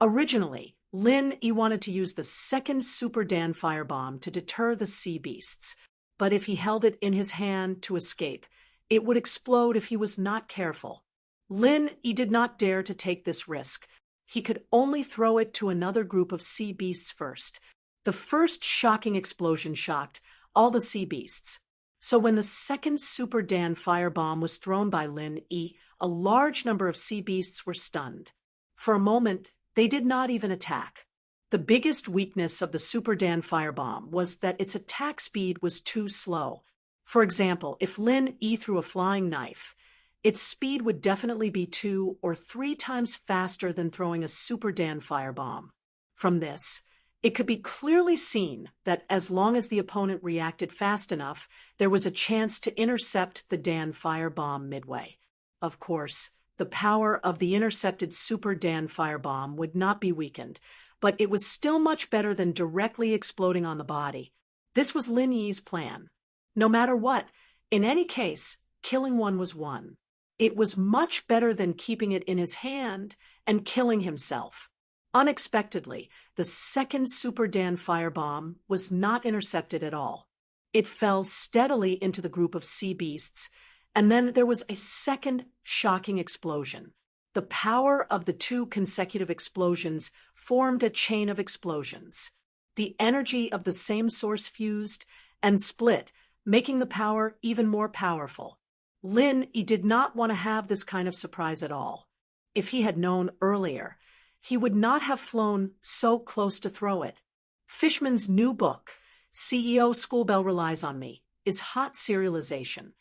Originally, Lin Yi wanted to use the second Super Dan firebomb to deter the sea beasts, but if he held it in his hand to escape, it would explode if he was not careful. Lin Yi did not dare to take this risk. He could only throw it to another group of sea beasts first. The first shocking explosion shocked all the sea beasts. So when the second Super Dan firebomb was thrown by Lin Yi, a large number of sea beasts were stunned. For a moment, they did not even attack. The biggest weakness of the Super Dan firebomb was that its attack speed was too slow. For example, if Lin Yi threw a flying knife, its speed would definitely be 2 or 3 times faster than throwing a Super Dan firebomb. From this, it could be clearly seen that as long as the opponent reacted fast enough, there was a chance to intercept the Dan firebomb midway. Of course, the power of the intercepted Super Dan firebomb would not be weakened, but it was still much better than directly exploding on the body. This was Lin Yi's plan. No matter what, in any case, killing one was one. It was much better than keeping it in his hand and killing himself. Unexpectedly, the second Super Dan firebomb was not intercepted at all. It fell steadily into the group of sea beasts, and then there was a second shocking explosion. The power of the 2 consecutive explosions formed a chain of explosions. The energy of the same source fused and split, making the power even more powerful. Lin Yi did not want to have this kind of surprise at all. If he had known earlier, he would not have flown so close to throw it. Fishman's new book, CEO Schoolbell Relies on Me, is hot serialization.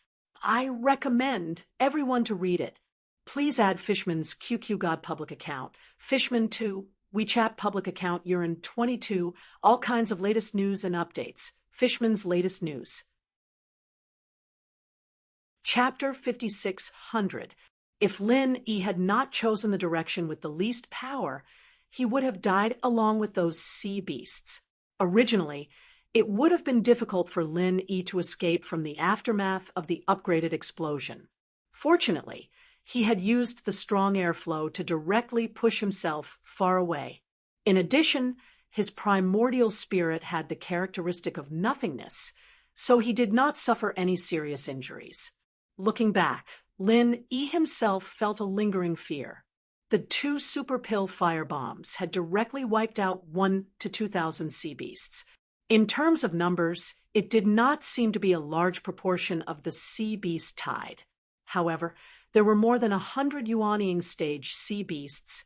I recommend everyone to read it. Please add Fishman's QQ God public account, Fishman 2, WeChat public account, Urine 22, all kinds of latest news and updates. Fishman's latest news. Chapter 5600. If Lin Yi had not chosen the direction with the least power, he would have died along with those sea beasts. Originally, it would have been difficult for Lin Yi to escape from the aftermath of the upgraded explosion. Fortunately, he had used the strong airflow to directly push himself far away. In addition, his primordial spirit had the characteristic of nothingness, so he did not suffer any serious injuries. Looking back, Lin Yi himself felt a lingering fear. The 2 super pill firebombs had directly wiped out 1 to 2,000 sea beasts. In terms of numbers, it did not seem to be a large proportion of the sea beast tide. However, there were more than 100 Yuanying stage sea beasts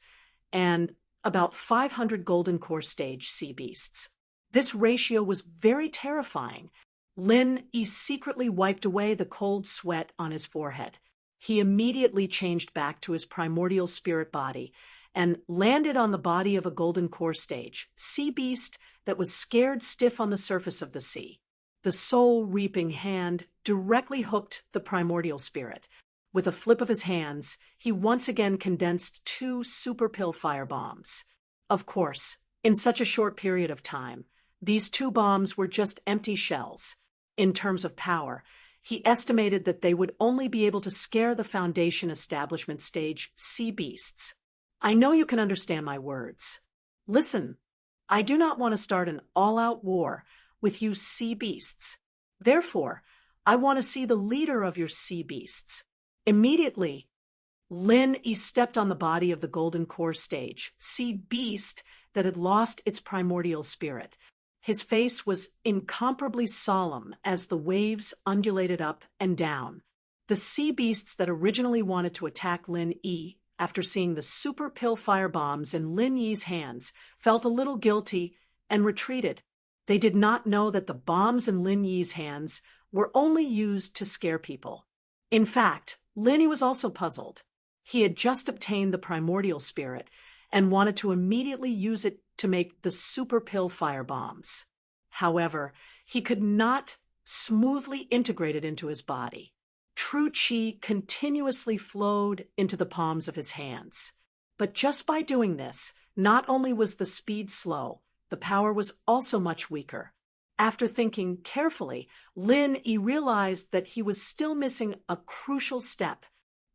and about 500 golden core stage sea beasts. This ratio was very terrifying. Lin Yi secretly wiped away the cold sweat on his forehead. He immediately changed back to his primordial spirit body and landed on the body of a golden core stage sea beast that was scared stiff on the surface of the sea. The soul-reaping hand directly hooked the primordial spirit. With a flip of his hands, he once again condensed 2 super pill firebombs. Of course, in such a short period of time, these 2 bombs were just empty shells. In terms of power, he estimated that they would only be able to scare the Foundation establishment stage sea beasts. I know you can understand my words. Listen, I do not want to start an all-out war with you sea beasts. Therefore, I want to see the leader of your sea beasts. Immediately, Lin Yi stepped on the body of the golden core stage sea beast that had lost its primordial spirit. His face was incomparably solemn as the waves undulated up and down. The sea beasts that originally wanted to attack Lin Yi, after seeing the super pill firebombs in Lin Yi's hands, felt a little guilty and retreated. They did not know that the bombs in Lin Yi's hands were only used to scare people. In fact, Lin Yi was also puzzled. He had just obtained the primordial spirit and wanted to immediately use it to make the super pill firebombs. However, he could not smoothly integrate it into his body. True Qi continuously flowed into the palms of his hands. But just by doing this, not only was the speed slow, the power was also much weaker. After thinking carefully, Lin Yi realized that he was still missing a crucial step: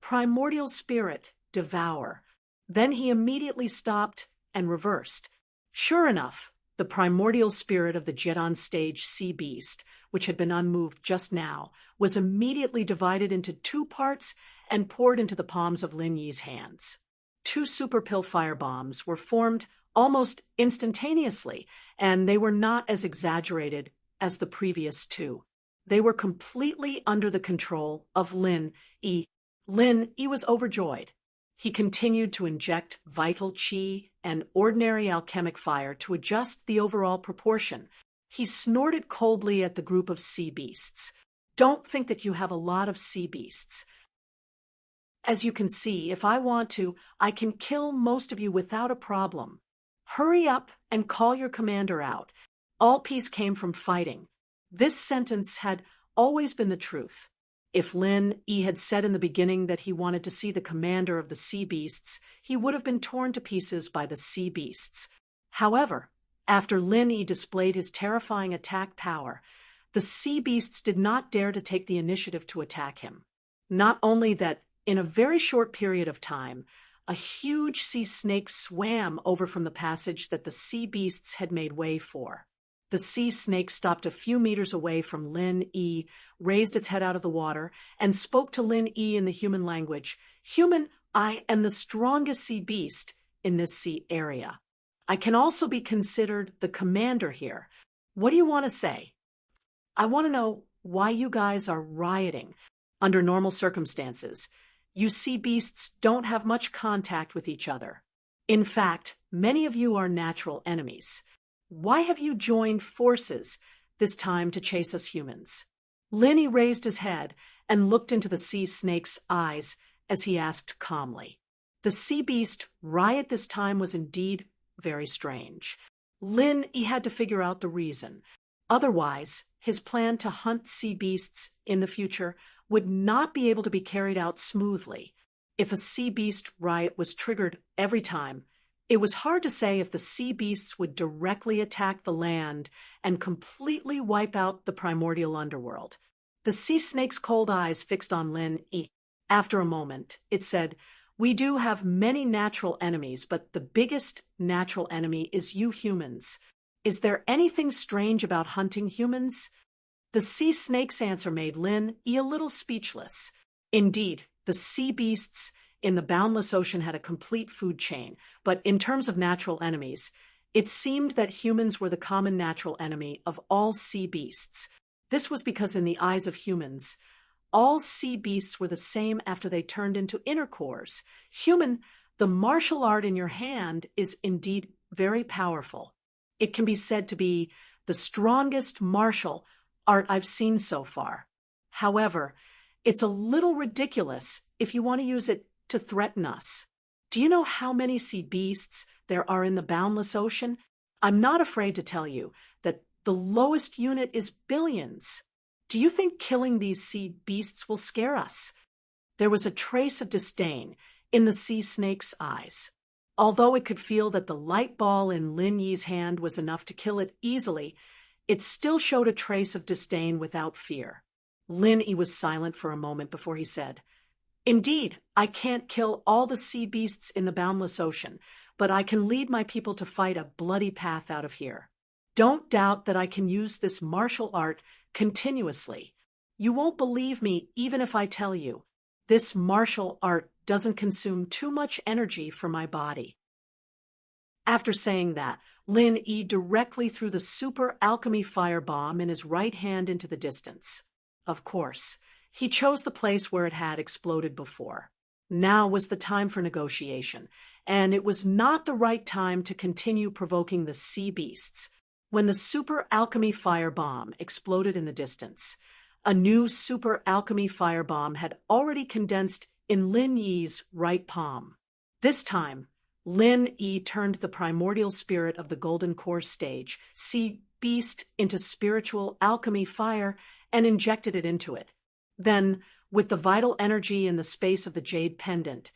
primordial spirit, devour. Then he immediately stopped and reversed. Sure enough, the primordial spirit of the Jedon stage sea beast, which had been unmoved just now, was immediately divided into 2 parts and poured into the palms of Lin Yi's hands. 2 super pill firebombs were formed almost instantaneously, and they were not as exaggerated as the previous 2. They were completely under the control of Lin Yi. Lin Yi was overjoyed. He continued to inject vital qi and ordinary alchemic fire to adjust the overall proportion. He snorted coldly at the group of sea beasts. Don't think that you have a lot of sea beasts. As you can see, if I want to, I can kill most of you without a problem. Hurry up and call your commander out. All peace came from fighting. This sentence had always been the truth. If Lin Yi had said in the beginning that he wanted to see the commander of the sea beasts, he would have been torn to pieces by the sea beasts. However, after Lin Yi displayed his terrifying attack power, the sea beasts did not dare to take the initiative to attack him. Not only that, in a very short period of time, a huge sea snake swam over from the passage that the sea beasts had made way for. The sea snake stopped a few meters away from Lin Yi, raised its head out of the water, and spoke to Lin Yi in the human language. Human, I am the strongest sea beast in this sea area. I can also be considered the commander here. What do you want to say? I want to know why you guys are rioting. Under normal circumstances, you sea beasts don't have much contact with each other. In fact, many of you are natural enemies. Why have you joined forces this time to chase us humans?" Linny raised his head and looked into the sea snake's eyes as he asked calmly. The sea beast riot this time was indeed very strange. He had to figure out the reason. Otherwise, his plan to hunt sea beasts in the future would not be able to be carried out smoothly. If a sea beast riot was triggered every time, it was hard to say if the sea beasts would directly attack the land and completely wipe out the primordial underworld. The sea snake's cold eyes fixed on Lin-Yi. After a moment, it said, "We do have many natural enemies, but the biggest natural enemy is you humans. Is there anything strange about hunting humans?" The sea snake's answer made Lin-Yi a little speechless. Indeed, the sea beasts in the boundless ocean had a complete food chain, but in terms of natural enemies, it seemed that humans were the common natural enemy of all sea beasts. This was because in the eyes of humans, all sea beasts were the same after they turned into inner cores. Human, the martial art in your hand is indeed very powerful. It can be said to be the strongest martial art I've seen so far. However, it's a little ridiculous if you want to use it to threaten us. Do you know how many sea beasts there are in the boundless ocean? I'm not afraid to tell you that the lowest unit is billions. Do you think killing these sea beasts will scare us?" There was a trace of disdain in the sea snake's eyes. Although it could feel that the light ball in Lin-Yi's hand was enough to kill it easily, it still showed a trace of disdain without fear. Lin-Yi was silent for a moment before he said, "Indeed, I can't kill all the sea beasts in the boundless ocean, but I can lead my people to fight a bloody path out of here. Don't doubt that I can use this martial art continuously. You won't believe me even if I tell you. This martial art doesn't consume too much energy for my body." After saying that, Lin-Yi directly threw the super alchemy firebomb in his right hand into the distance. Of course, he chose the place where it had exploded before. Now was the time for negotiation, and it was not the right time to continue provoking the sea beasts. When the super alchemy firebomb exploded in the distance, a new super alchemy firebomb had already condensed in Lin-Yi's right palm. This time, Lin-Yi turned the primordial spirit of the golden core stage, sea beast, into spiritual alchemy fire and injected it into it. Then, with the vital energy in the space of the jade pendant,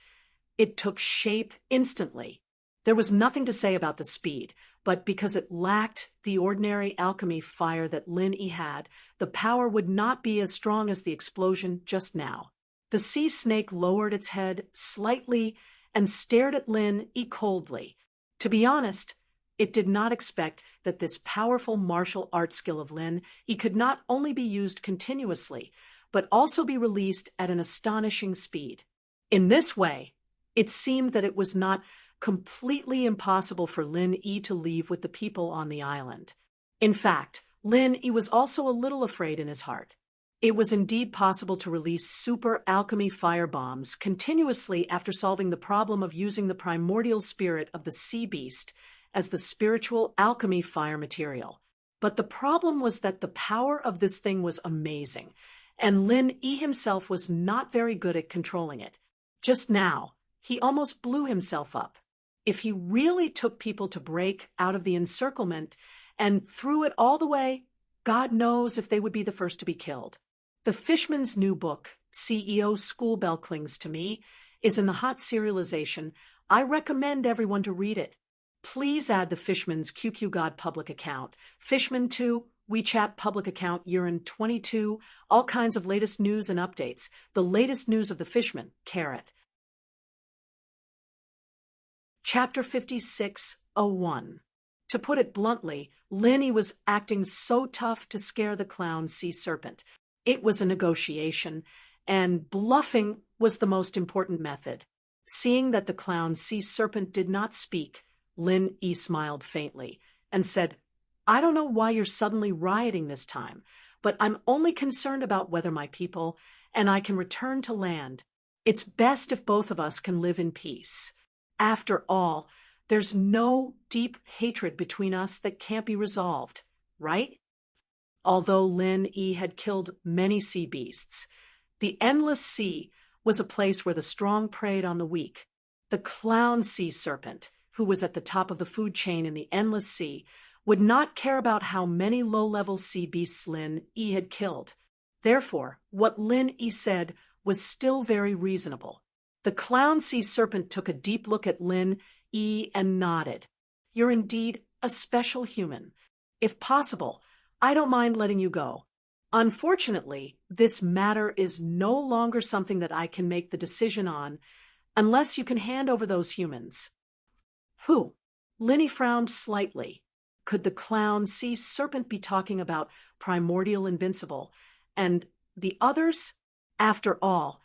it took shape instantly. There was nothing to say about the speed, but because it lacked the ordinary alchemy fire that Lin-Yi had, the power would not be as strong as the explosion just now. The sea snake lowered its head slightly and stared at Lin-Yi coldly. To be honest, it did not expect that this powerful martial art skill of Lin-Yi could not only be used continuously, but also be released at an astonishing speed. In this way, it seemed that it was not completely impossible for Lin-Yi to leave with the people on the island. In fact, Lin-Yi was also a little afraid in his heart. It was indeed possible to release super alchemy firebombs continuously after solving the problem of using the primordial spirit of the sea beast as the spiritual alchemy fire material. But the problem was that the power of this thing was amazing, and Lin-Yi himself was not very good at controlling it. Just now, he almost blew himself up. If he really took people to break out of the encirclement and threw it all the way, God knows if they would be the first to be killed. The Fishman's new book, CEO School Bell Clings to Me, is in the hot serialization. I recommend everyone to read it. Please add the Fishman's QQ God public account, Fishman2, WeChat public account, Urine22, all kinds of latest news and updates, the latest news of the Fishman, Carrot. Chapter 56:01. To put it bluntly, Lin-Yi was acting so tough to scare the clown sea serpent. It was a negotiation, and bluffing was the most important method. Seeing that the clown sea serpent did not speak, Lin-Yi smiled faintly and said, "I don't know why you're suddenly rioting this time, but I'm only concerned about whether my people and I can return to land. It's best if both of us can live in peace. After all, there's no deep hatred between us that can't be resolved, right? Although Lin Yi had killed many sea beasts, the endless sea was a place where the strong preyed on the weak. The clown sea serpent, who was at the top of the food chain in the endless sea, would not care about how many low-level sea beasts Lin Yi had killed. Therefore, what Lin Yi said was still very reasonable. The clown sea serpent took a deep look at Lin Yi and nodded. "You're indeed a special human. If possible, I don't mind letting you go. Unfortunately, this matter is no longer something that I can make the decision on unless you can hand over those humans." "Who?" Linny frowned slightly. Could the clown sea serpent be talking about Primordial Invincible and the others? After all,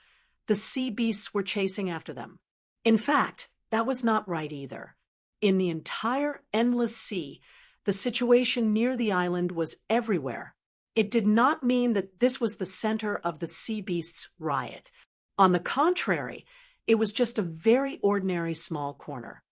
the sea beasts were chasing after them. In fact, that was not right either. In the entire endless sea, the situation near the island was everywhere. It did not mean that this was the center of the sea beasts' riot. On the contrary, it was just a very ordinary small corner.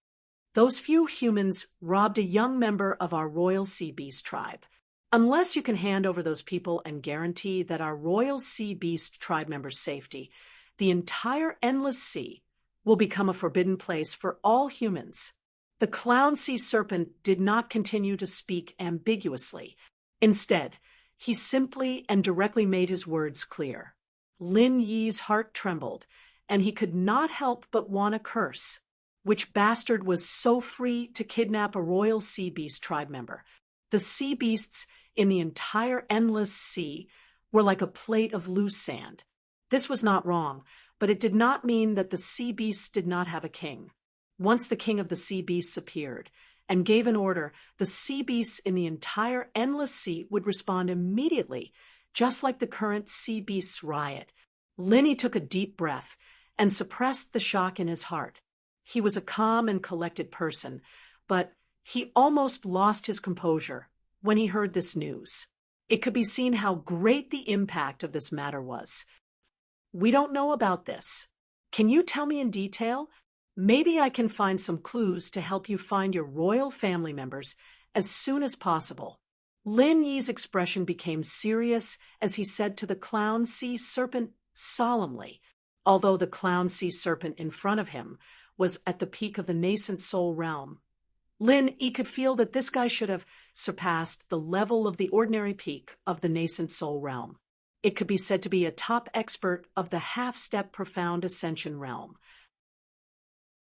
Those few humans robbed a young member of our royal sea beast tribe. Unless you can hand over those people and guarantee that our royal sea beast tribe members' safety, the entire endless sea will become a forbidden place for all humans. The clown sea serpent did not continue to speak ambiguously. Instead, he simply and directly made his words clear. Lin Yi's heart trembled, and he could not help but want to curse. Which bastard was so free to kidnap a royal sea beast tribe member? The sea beasts in the entire endless sea were like a plate of loose sand. This was not wrong, but it did not mean that the sea beasts did not have a king. Once the king of the sea beasts appeared and gave an order, the sea beasts in the entire endless sea would respond immediately, just like the current sea beasts riot. Linny took a deep breath and suppressed the shock in his heart. He was a calm and collected person, but he almost lost his composure when he heard this news. It could be seen how great the impact of this matter was. "We don't know about this. Can you tell me in detail? Maybe I can find some clues to help you find your royal family members as soon as possible." Lin Yi's expression became serious as he said to the clown sea serpent solemnly, although the clown sea serpent in front of him was at the peak of the nascent soul realm. Lin Yi could feel that this guy should have surpassed the level of the ordinary peak of the nascent soul realm. It could be said to be a top expert of the half-step profound ascension realm.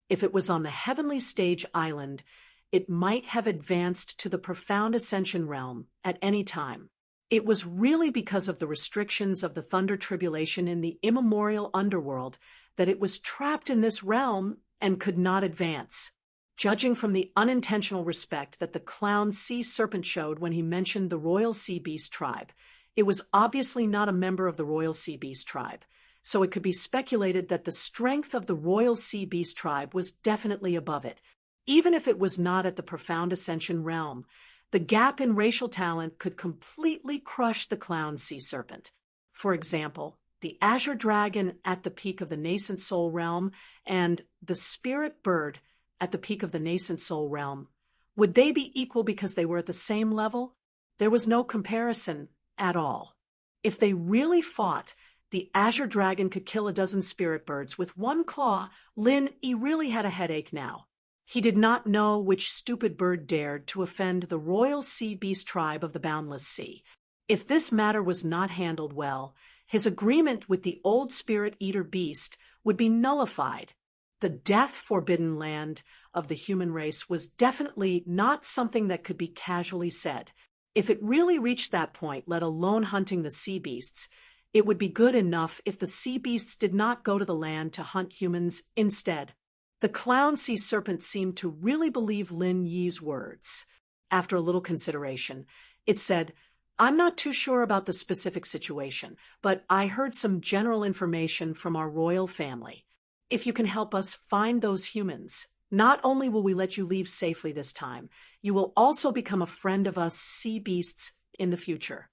If it was on the heavenly stage island, it might have advanced to the profound ascension realm at any time. It was really because of the restrictions of the thunder tribulation in the immemorial underworld that it was trapped in this realm and could not advance. Judging from the unintentional respect that the clown sea serpent showed when he mentioned the royal sea beast tribe, it was obviously not a member of the royal sea beast tribe, so it could be speculated that the strength of the royal sea beast tribe was definitely above it. Even if it was not at the profound ascension realm, the gap in racial talent could completely crush the clown sea serpent. For example, the azure dragon at the peak of the nascent soul realm and the spirit bird at the peak of the nascent soul realm. Would they be equal because they were at the same level? There was no comparison at all. If they really fought, the azure dragon could kill a dozen spirit birds with one claw. Lin Yi really had a headache now. He did not know which stupid bird dared to offend the royal sea beast tribe of the boundless sea. If this matter was not handled well, his agreement with the old spirit eater beast would be nullified. The death-forbidden land of the human race was definitely not something that could be casually said. If it really reached that point, let alone hunting the sea beasts, it would be good enough if the sea beasts did not go to the land to hunt humans instead. The clown sea serpent seemed to really believe Lin Yi's words. After a little consideration, it said, "I'm not too sure about the specific situation, but I heard some general information from our royal family. If you can help us find those humans, not only will we let you leave safely this time, you will also become a friend of us sea beasts in the future."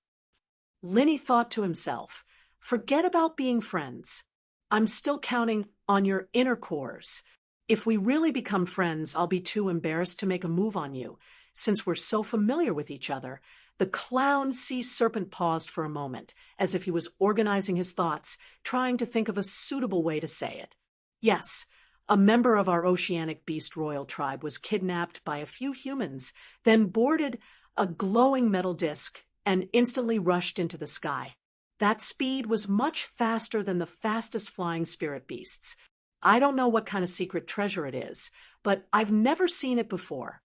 Linny thought to himself, forget about being friends. I'm still counting on your inner cores. If we really become friends, I'll be too embarrassed to make a move on you, since we're so familiar with each other. The clown sea serpent paused for a moment, as if he was organizing his thoughts, trying to think of a suitable way to say it. Yes, a member of our oceanic beast royal tribe was kidnapped by a few humans, then boarded a glowing metal disc and instantly rushed into the sky. That speed was much faster than the fastest flying spirit beasts. I don't know what kind of secret treasure it is, but I've never seen it before.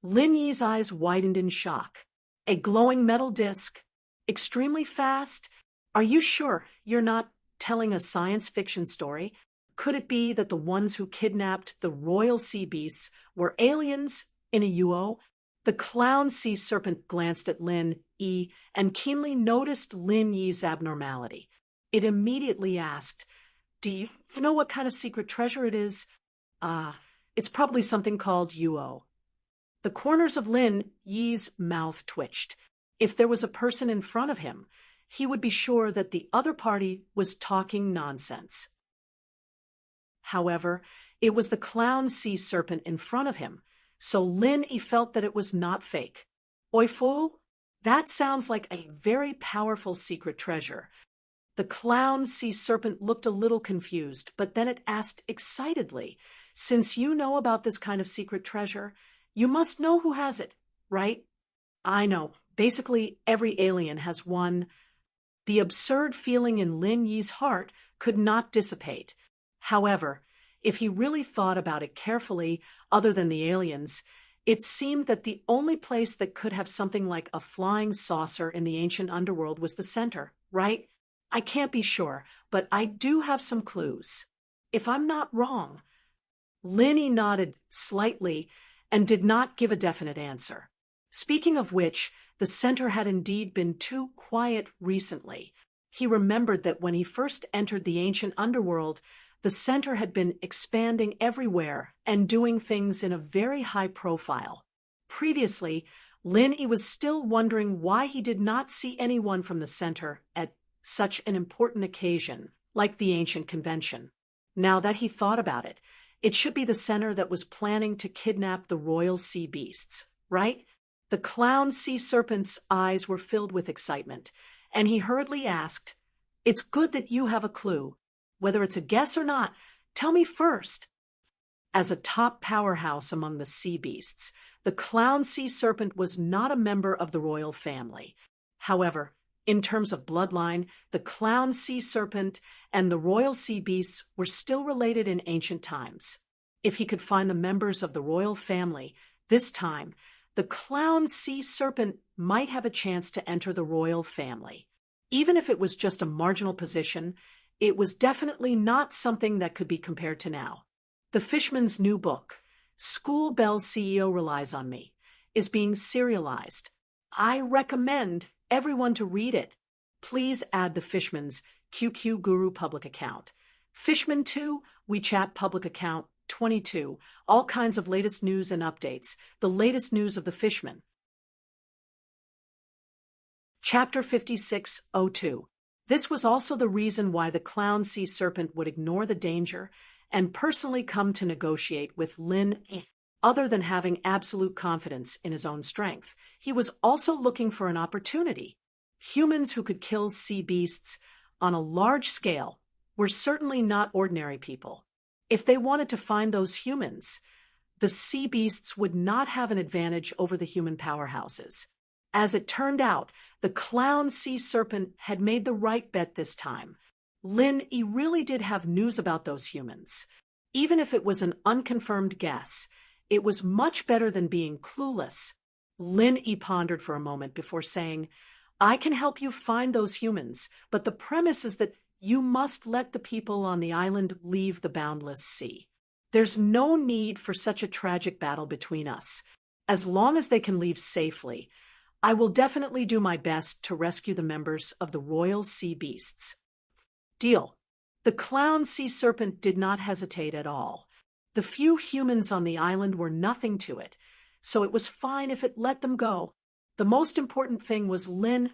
Lin Yi's eyes widened in shock. A glowing metal disc? Extremely fast? Are you sure you're not telling a science fiction story? Could it be that the ones who kidnapped the royal sea beasts were aliens in a UO? The clown sea serpent glanced at Lin Yi and keenly noticed Lin Yi's abnormality. It immediately asked, do you know what kind of secret treasure it is? It's probably something called UO. The corners of Lin Yi's mouth twitched. If there was a person in front of him, he would be sure that the other party was talking nonsense. However, it was the clown sea serpent in front of him, so Lin Yi felt that it was not fake. Oi fool? That sounds like a very powerful secret treasure. The clown sea serpent looked a little confused, but then it asked excitedly, since you know about this kind of secret treasure, you must know who has it, right? I know. Basically, every alien has one. The absurd feeling in Lin Yi's heart could not dissipate. However, if he really thought about it carefully, other than the aliens, it seemed that the only place that could have something like a flying saucer in the ancient underworld was the center, right? I can't be sure, but I do have some clues. If I'm not wrong. Lin Yi nodded slightly and did not give a definite answer. Speaking of which, the center had indeed been too quiet recently. He remembered that when he first entered the ancient underworld, the center had been expanding everywhere and doing things in a very high profile. Previously, Lin Yi was still wondering why he did not see anyone from the center at such an important occasion, like the ancient convention. Now that he thought about it, it should be the center that was planning to kidnap the royal sea beasts, right? The clown sea serpent's eyes were filled with excitement, and he hurriedly asked, it's good that you have a clue. Whether it's a guess or not, tell me first. As a top powerhouse among the sea beasts, the clown sea serpent was not a member of the royal family. However, in terms of bloodline, the clown sea serpent and the royal sea beasts were still related in ancient times. If he could find the members of the royal family, this time, the clown sea serpent might have a chance to enter the royal family. Even if it was just a marginal position, it was definitely not something that could be compared to now. The Fishman's new book, School Bell CEO Relies on Me, is being serialized. I recommend everyone to read it. Please add the Fishman's QQ Guru public account. Fishman 2, WeChat public account 22, all kinds of latest news and updates, the latest news of the Fishman. Chapter 5602. This was also the reason why the clown sea serpent would ignore the danger and personally come to negotiate with Lin Yi. Other than having absolute confidence in his own strength, he was also looking for an opportunity. Humans who could kill sea beasts on a large scale were certainly not ordinary people. If they wanted to find those humans, the sea beasts would not have an advantage over the human powerhouses. As it turned out, the clown sea serpent had made the right bet this time. Lin Yi really did have news about those humans. Even if it was an unconfirmed guess, it was much better than being clueless. Lin Yi pondered for a moment before saying, I can help you find those humans, but the premise is that you must let the people on the island leave the boundless sea. There's no need for such a tragic battle between us. As long as they can leave safely, I will definitely do my best to rescue the members of the royal sea beasts. Deal. The clown sea serpent did not hesitate at all. The few humans on the island were nothing to it, so it was fine if it let them go. The most important thing was Lin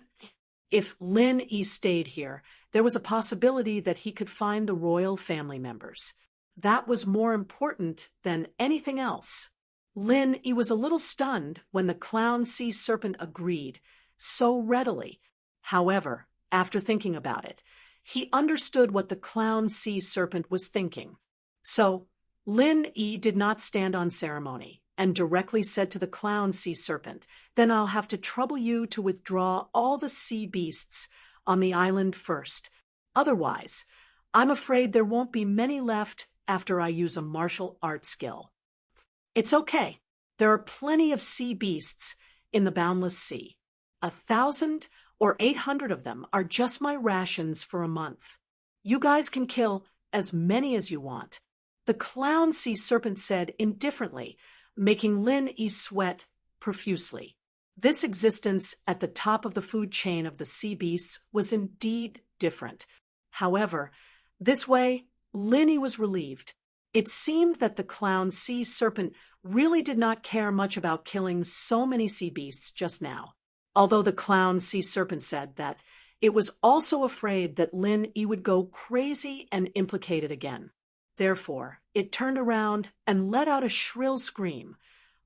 If Lin Yi stayed here, there was a possibility that he could find the royal family members. That was more important than anything else. Lin Yi was a little stunned when the clown sea serpent agreed so readily. However, after thinking about it, he understood what the clown sea serpent was thinking. So, Lin Yi did not stand on ceremony and directly said to the clown sea serpent, "Then I'll have to trouble you to withdraw all the sea beasts on the island first. Otherwise, I'm afraid there won't be many left after I use a martial art skill." "It's okay. There are plenty of sea beasts in the boundless sea. 1,000 or 800 of them are just my rations for a month. You guys can kill as many as you want," the clown sea serpent said indifferently, making Lin Yi sweat profusely. This existence at the top of the food chain of the sea beasts was indeed different. However, this way, Lin Yi was relieved. It seemed that the clown sea serpent really did not care much about killing so many sea beasts just now, although the clown sea serpent said that it was also afraid that Lin Yi would go crazy and implicate it again. Therefore, it turned around and let out a shrill scream,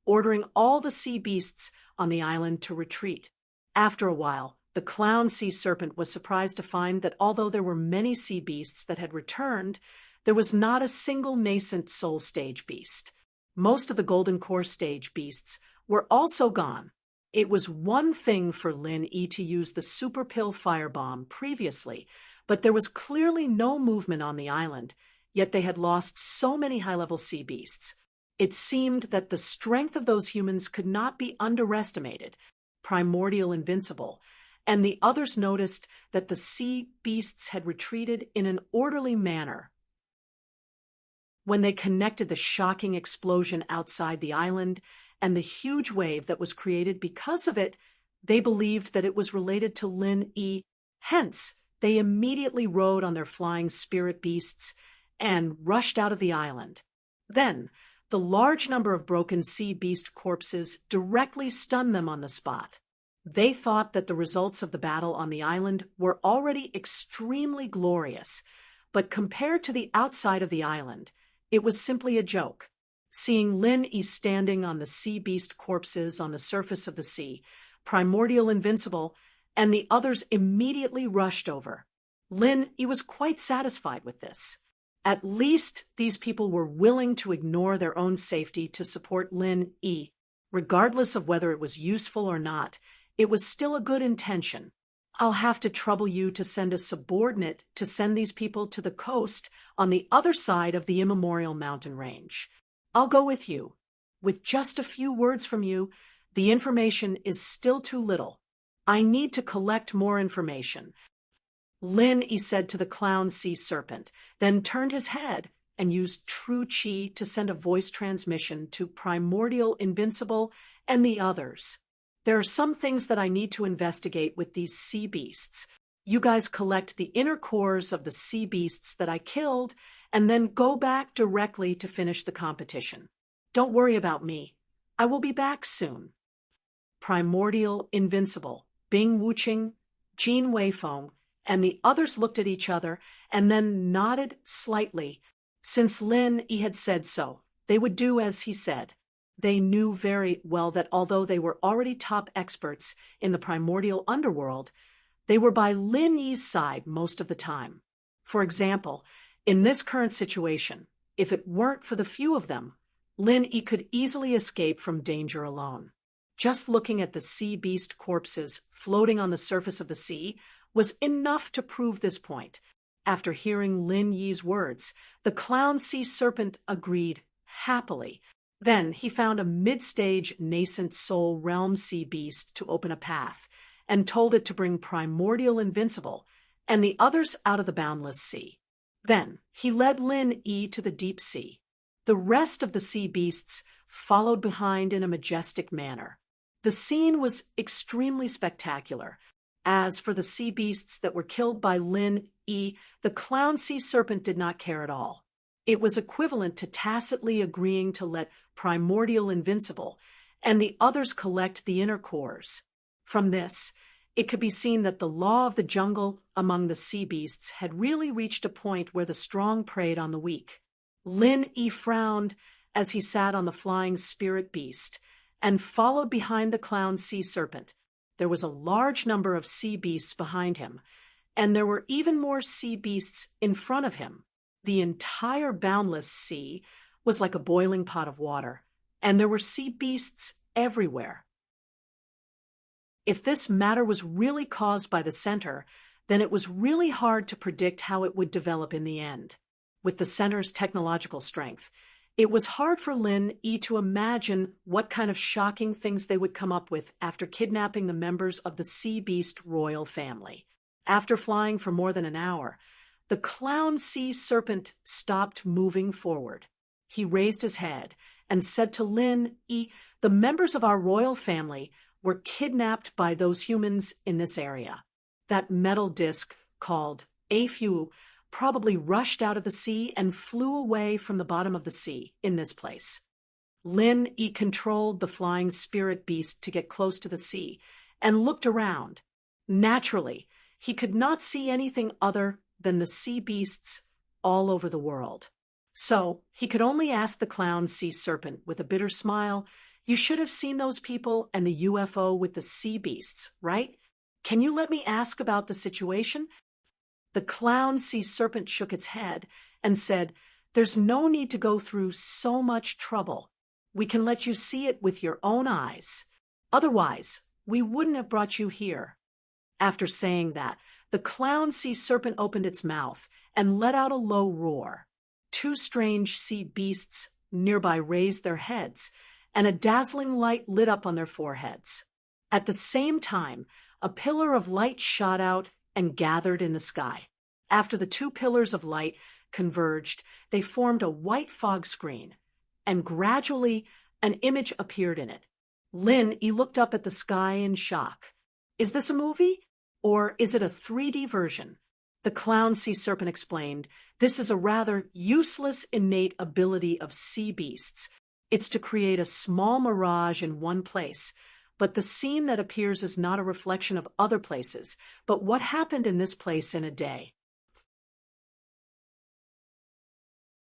ordering all the sea beasts on the island to retreat. After a while, the clown sea serpent was surprised to find that although there were many sea beasts that had returned, there was not a single nascent soul stage beast. Most of the golden core stage beasts were also gone. It was one thing for Lin Yi to use the super pill firebomb previously, but there was clearly no movement on the island, yet they had lost so many high-level sea beasts. It seemed that the strength of those humans could not be underestimated, primordial invincible, and the others noticed that the sea beasts had retreated in an orderly manner. When they connected the shocking explosion outside the island and the huge wave that was created because of it, they believed that it was related to Lin Yi. Hence, they immediately rode on their flying spirit beasts and rushed out of the island. Then, the large number of broken sea beast corpses directly stunned them on the spot. They thought that the results of the battle on the island were already extremely glorious, but compared to the outside of the island, it was simply a joke. Seeing Lin Yi standing on the sea beast corpses on the surface of the sea, primordial invincible, and the others immediately rushed over. Lin Yi was quite satisfied with this. At least these people were willing to ignore their own safety to support Lin Yi. Regardless of whether it was useful or not, it was still a good intention. "I'll have to trouble you to send a subordinate to send these people to the coast on the other side of the immemorial mountain range. I'll go with you. With just a few words from you, the information is still too little. I need to collect more information," Lin Yi said to the clown sea serpent, then turned his head and used true chi to send a voice transmission to Primordial Invincible and the others. "There are some things that I need to investigate with these sea beasts. You guys collect the inner cores of the sea beasts that I killed and then go back directly to finish the competition. Don't worry about me. I will be back soon." Primordial Invincible, Bing Wuqing, Jean Weifeng, and the others looked at each other and then nodded slightly. Since Lin Yi had said so, they would do as he said. They knew very well that although they were already top experts in the primordial underworld, they were by Lin Yi's side most of the time. For example, in this current situation, if it weren't for the few of them, Lin Yi could easily escape from danger alone. Just looking at the sea beast corpses floating on the surface of the sea was enough to prove this point. After hearing Lin Yi's words, the clown sea serpent agreed happily. Then he found a mid-stage nascent soul realm sea beast to open a path, and told it to bring Primordial Invincible and the others out of the boundless sea. Then he led Lin Yi to the deep sea. The rest of the sea beasts followed behind in a majestic manner. The scene was extremely spectacular. As for the sea beasts that were killed by Lin Yi, the clown sea serpent did not care at all. It was equivalent to tacitly agreeing to let Primordial Invincible and the others collect the inner cores. From this, It could be seen that the law of the jungle among the sea beasts had really reached a point where the strong preyed on the weak. Lin Yi frowned as he sat on the flying spirit beast and followed behind the clown sea serpent. There was a large number of sea beasts behind him, and there were even more sea beasts in front of him. The entire boundless sea was like a boiling pot of water, and there were sea beasts everywhere. If this matter was really caused by the center, then it was really hard to predict how it would develop in the end. With the center's technological strength, it was hard for Lin Yi to imagine what kind of shocking things they would come up with after kidnapping the members of the sea beast royal family. After flying for more than an hour, the clown sea serpent stopped moving forward. He raised his head and said to Lin Yi, "The members of our royal family were kidnapped by those humans in this area." That metal disc, called a few, probably rushed out of the sea and flew away from the bottom of the sea in this place. Lin Yi controlled the flying spirit beast to get close to the sea and looked around. Naturally, he could not see anything other than the sea beasts all over the world. So he could only ask the clown sea serpent with a bitter smile, "You should have seen those people and the UFO with the sea beasts, right? Can you let me ask about the situation?" The clown sea serpent shook its head and said, "There's no need to go through so much trouble. We can let you see it with your own eyes. Otherwise, we wouldn't have brought you here." After saying that, the clown sea serpent opened its mouth and let out a low roar. Two strange sea beasts nearby raised their heads, and a dazzling light lit up on their foreheads. At the same time, a pillar of light shot out and gathered in the sky. After the two pillars of light converged, they formed a white fog screen, and gradually an image appeared in it. Lin Yi looked up at the sky in shock. "Is this a movie? Or is it a 3D version?" The clown sea serpent explained, "This is a rather useless innate ability of sea beasts. It's to create a small mirage in one place, but the scene that appears is not a reflection of other places, but what happened in this place in a day."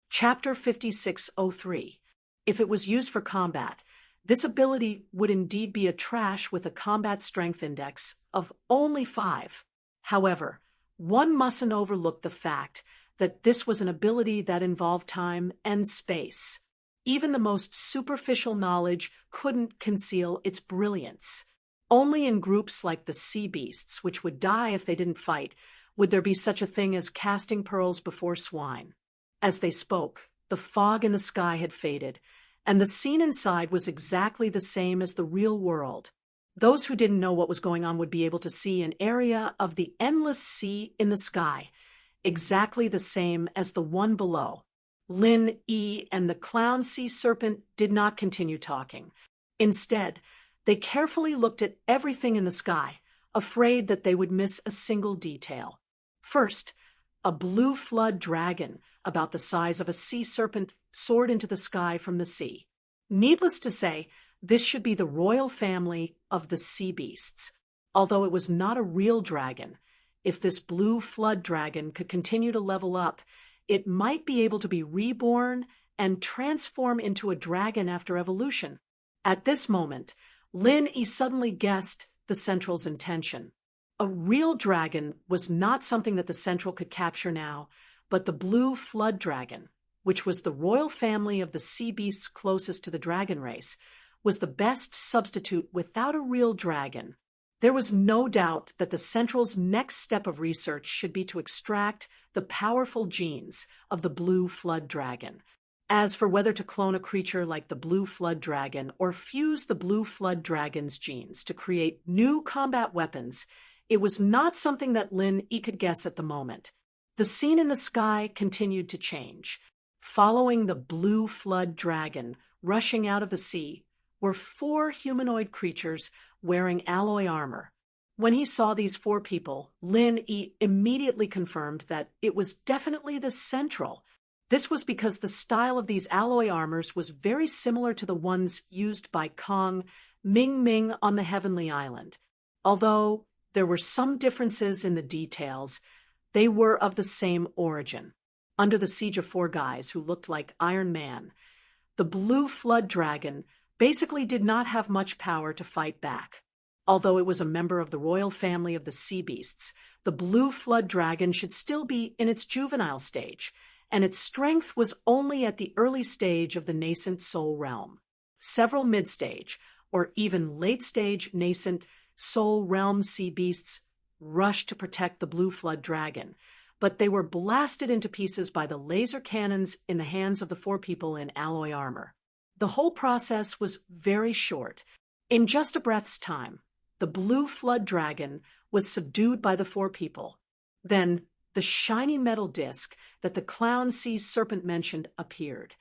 Chapter 5603. If it was used for combat, this ability would indeed be a trash with a combat strength index of only 5. However, one mustn't overlook the fact that this was an ability that involved time and space. Even the most superficial knowledge couldn't conceal its brilliance. Only in groups like the sea beasts, which would die if they didn't fight, would there be such a thing as casting pearls before swine. As they spoke, the fog in the sky had faded, and the scene inside was exactly the same as the real world. Those who didn't know what was going on would be able to see an area of the endless sea in the sky, exactly the same as the one below. Lin Yi and the clown sea serpent did not continue talking. Instead, they carefully looked at everything in the sky, afraid that they would miss a single detail. First, a blue flood dragon, about the size of a sea serpent, soared into the sky from the sea. Needless to say, this should be the royal family of the sea beasts. Although it was not a real dragon, if this blue flood dragon could continue to level up, it might be able to be reborn and transform into a dragon after evolution. At this moment, Lin Yi suddenly guessed the Central's intention. A real dragon was not something that the Central could capture now, but the blue flood dragon, which was the royal family of the sea beasts closest to the dragon race, was the best substitute without a real dragon. There was no doubt that the Central's next step of research should be to extract the powerful genes of the blue flood dragon. As for whether to clone a creature like the blue flood dragon or fuse the blue flood dragon's genes to create new combat weapons, it was not something that Lin Yi could guess at the moment. The scene in the sky continued to change. Following the blue flood dragon rushing out of the sea were 4 humanoid creatures wearing alloy armor. When he saw these 4 people, Lin Yi immediately confirmed that it was definitely the Central. This was because the style of these alloy armors was very similar to the ones used by Kong Ming Ming on the Heavenly Island. Although there were some differences in the details, they were of the same origin. Under the siege of four guys who looked like Iron Man, the blue flood dragon basically did not have much power to fight back. Although it was a member of the royal family of the sea beasts, the blue flood dragon should still be in its juvenile stage, and its strength was only at the early stage of the nascent soul realm. Several mid-stage, or even late-stage nascent soul realm sea beasts rushed to protect the blue flood dragon, but they were blasted into pieces by the laser cannons in the hands of the four people in alloy armor. The whole process was very short. In just a breath's time, the blue flood dragon was subdued by the four people. Then the shiny metal disc that the clown sea serpent mentioned appeared.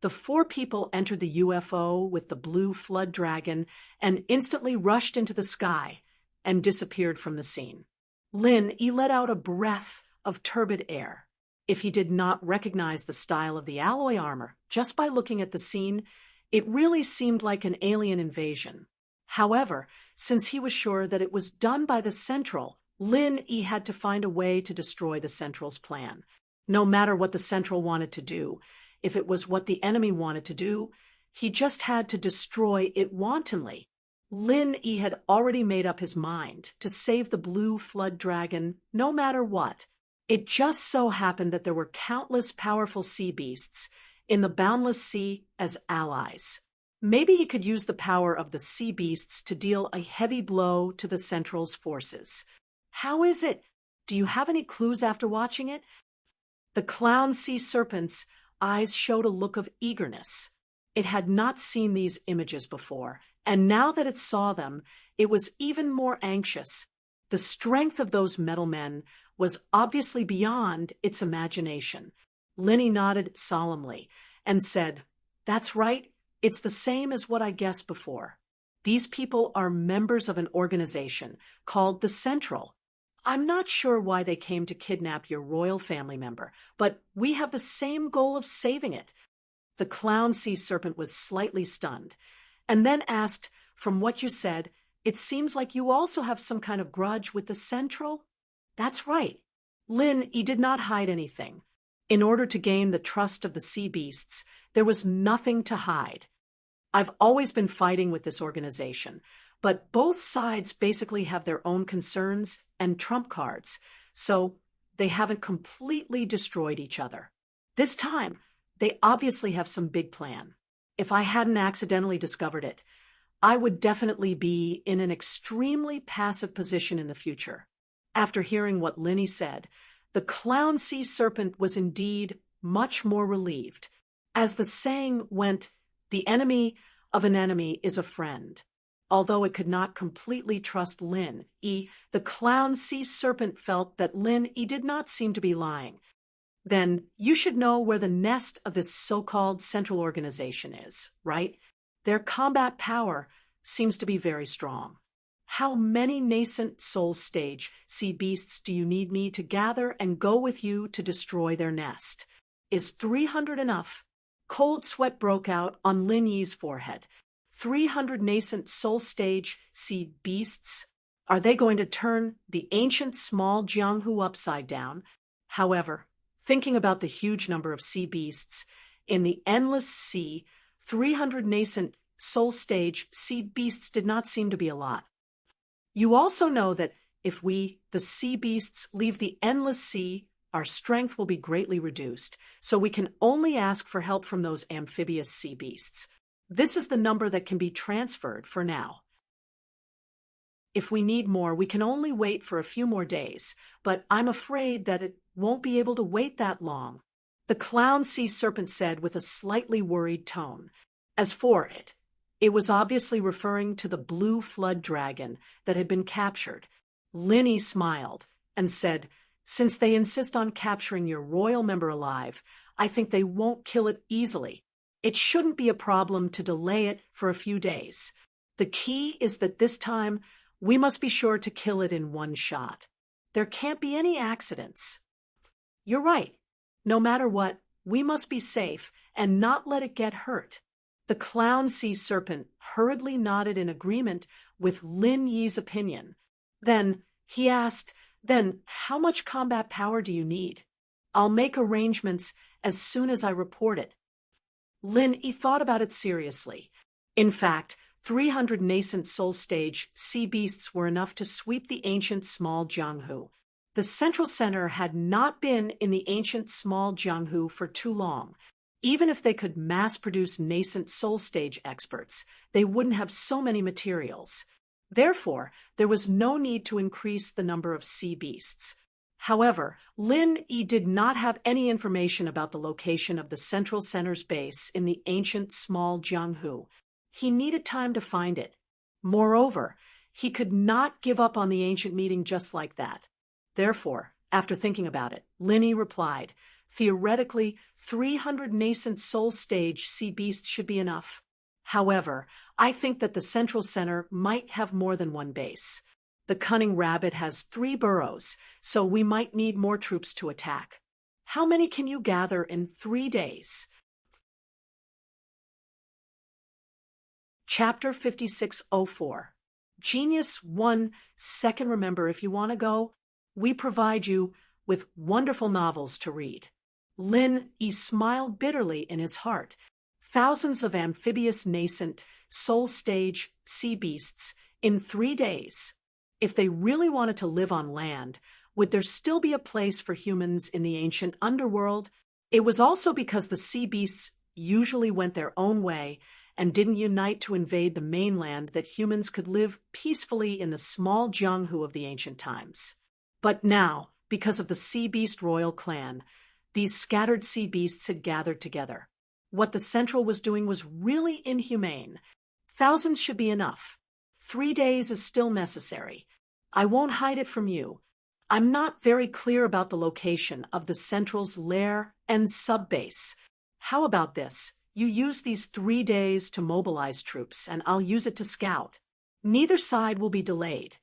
The four people entered the UFO with the blue flood dragon and instantly rushed into the sky and disappeared from the scene. Lin let out a breath of turbid air. If he did not recognize the style of the alloy armor just by looking at the scene, it really seemed like an alien invasion. However, since he was sure that it was done by the Central, Lin had to find a way to destroy the Central's plan. No matter what the Central wanted to do, if it was what the enemy wanted to do, he just had to destroy it wantonly. Lin had already made up his mind to save the blue flood dragon no matter what. It just so happened that there were countless powerful sea beasts in the boundless sea as allies. Maybe he could use the power of the sea beasts to deal a heavy blow to the Central's forces. How is it? Do you have any clues after watching it? The clown sea serpent's eyes showed a look of eagerness. It had not seen these images before, and now that it saw them, it was even more anxious. The strength of those metal men was obviously beyond its imagination. Linny nodded solemnly and said, "That's right, it's the same as what I guessed before. These people are members of an organization called the Central. I'm not sure why they came to kidnap your royal family member, but we have the same goal of saving it." The clown sea serpent was slightly stunned, and then asked, "From what you said, it seems like you also have some kind of grudge with the Central?" "That's right." Lin did not hide anything. In order to gain the trust of the sea beasts, there was nothing to hide. "I've always been fighting with this organization, but both sides basically have their own concerns and trump cards, so they haven't completely destroyed each other. This time, they obviously have some big plan. If I hadn't accidentally discovered it, I would definitely be in an extremely passive position in the future." After hearing what Linny said, the clown sea serpent was indeed much more relieved. As the saying went, the enemy of an enemy is a friend. Although it could not completely trust Lin, the clown sea serpent felt that Lin did not seem to be lying. "Then you should know where the nest of this so-called Central Organization is, right? Their combat power seems to be very strong. How many nascent soul stage sea beasts do you need me to gather and go with you to destroy their nest? Is 300 enough?" Cold sweat broke out on Lin Yi's forehead. 300 nascent soul stage sea beasts? Are they going to turn the ancient small Jianghu upside down? However, thinking about the huge number of sea beasts in the endless sea, 300 nascent soul stage sea beasts did not seem to be a lot. You also know that if we, the sea beasts, leave the endless sea, our strength will be greatly reduced, so we can only ask for help from those amphibious sea beasts. This is the number that can be transferred for now. If we need more, we can only wait for a few more days, but I'm afraid that it won't be able to wait that long," the clown sea serpent said with a slightly worried tone. As for it, it was obviously referring to the blue flood dragon that had been captured. Linny smiled and said, "Since they insist on capturing your royal member alive, I think they won't kill it easily. It shouldn't be a problem to delay it for a few days. The key is that this time we must be sure to kill it in one shot. There can't be any accidents." "You're right. No matter what, we must be safe and not let it get hurt." The clown sea serpent hurriedly nodded in agreement with Lin Yi's opinion. Then, he asked, "Then, how much combat power do you need? I'll make arrangements as soon as I report it." Lin Yi thought about it seriously. In fact, 300 nascent soul stage sea beasts were enough to sweep the ancient small Jianghu. The central center had not been in the ancient small Jianghu for too long. Even if they could mass-produce nascent soul stage experts, they wouldn't have so many materials. Therefore, there was no need to increase the number of sea beasts. However, Lin Yi did not have any information about the location of the central center's base in the ancient small Jianghu. He needed time to find it. Moreover, he could not give up on the ancient meeting just like that. Therefore, after thinking about it, Lin Yi replied, "Theoretically, 300 nascent soul stage sea beasts should be enough. However, I think that the central center might have more than one base. The cunning rabbit has 3 burrows, so we might need more troops to attack. How many can you gather in 3 days?" Chapter 5604. Genius 1 Second. Remember, if you want to go, we provide you with wonderful novels to read. Lin Yi smiled bitterly in his heart. Thousands of amphibious nascent soul stage sea beasts in 3 days. If they really wanted to live on land, would there still be a place for humans in the ancient underworld? It was also because the sea beasts usually went their own way and didn't unite to invade the mainland that humans could live peacefully in the small Jianghu of the ancient times. But now, because of the sea beast royal clan, these scattered sea beasts had gathered together. What the Central was doing was really inhumane. Thousands should be enough. 3 days is still necessary. I won't hide it from you. I'm not very clear about the location of the Central's lair and subbase. How about this? You use these 3 days to mobilize troops, and I'll use it to scout. Neither side will be delayed.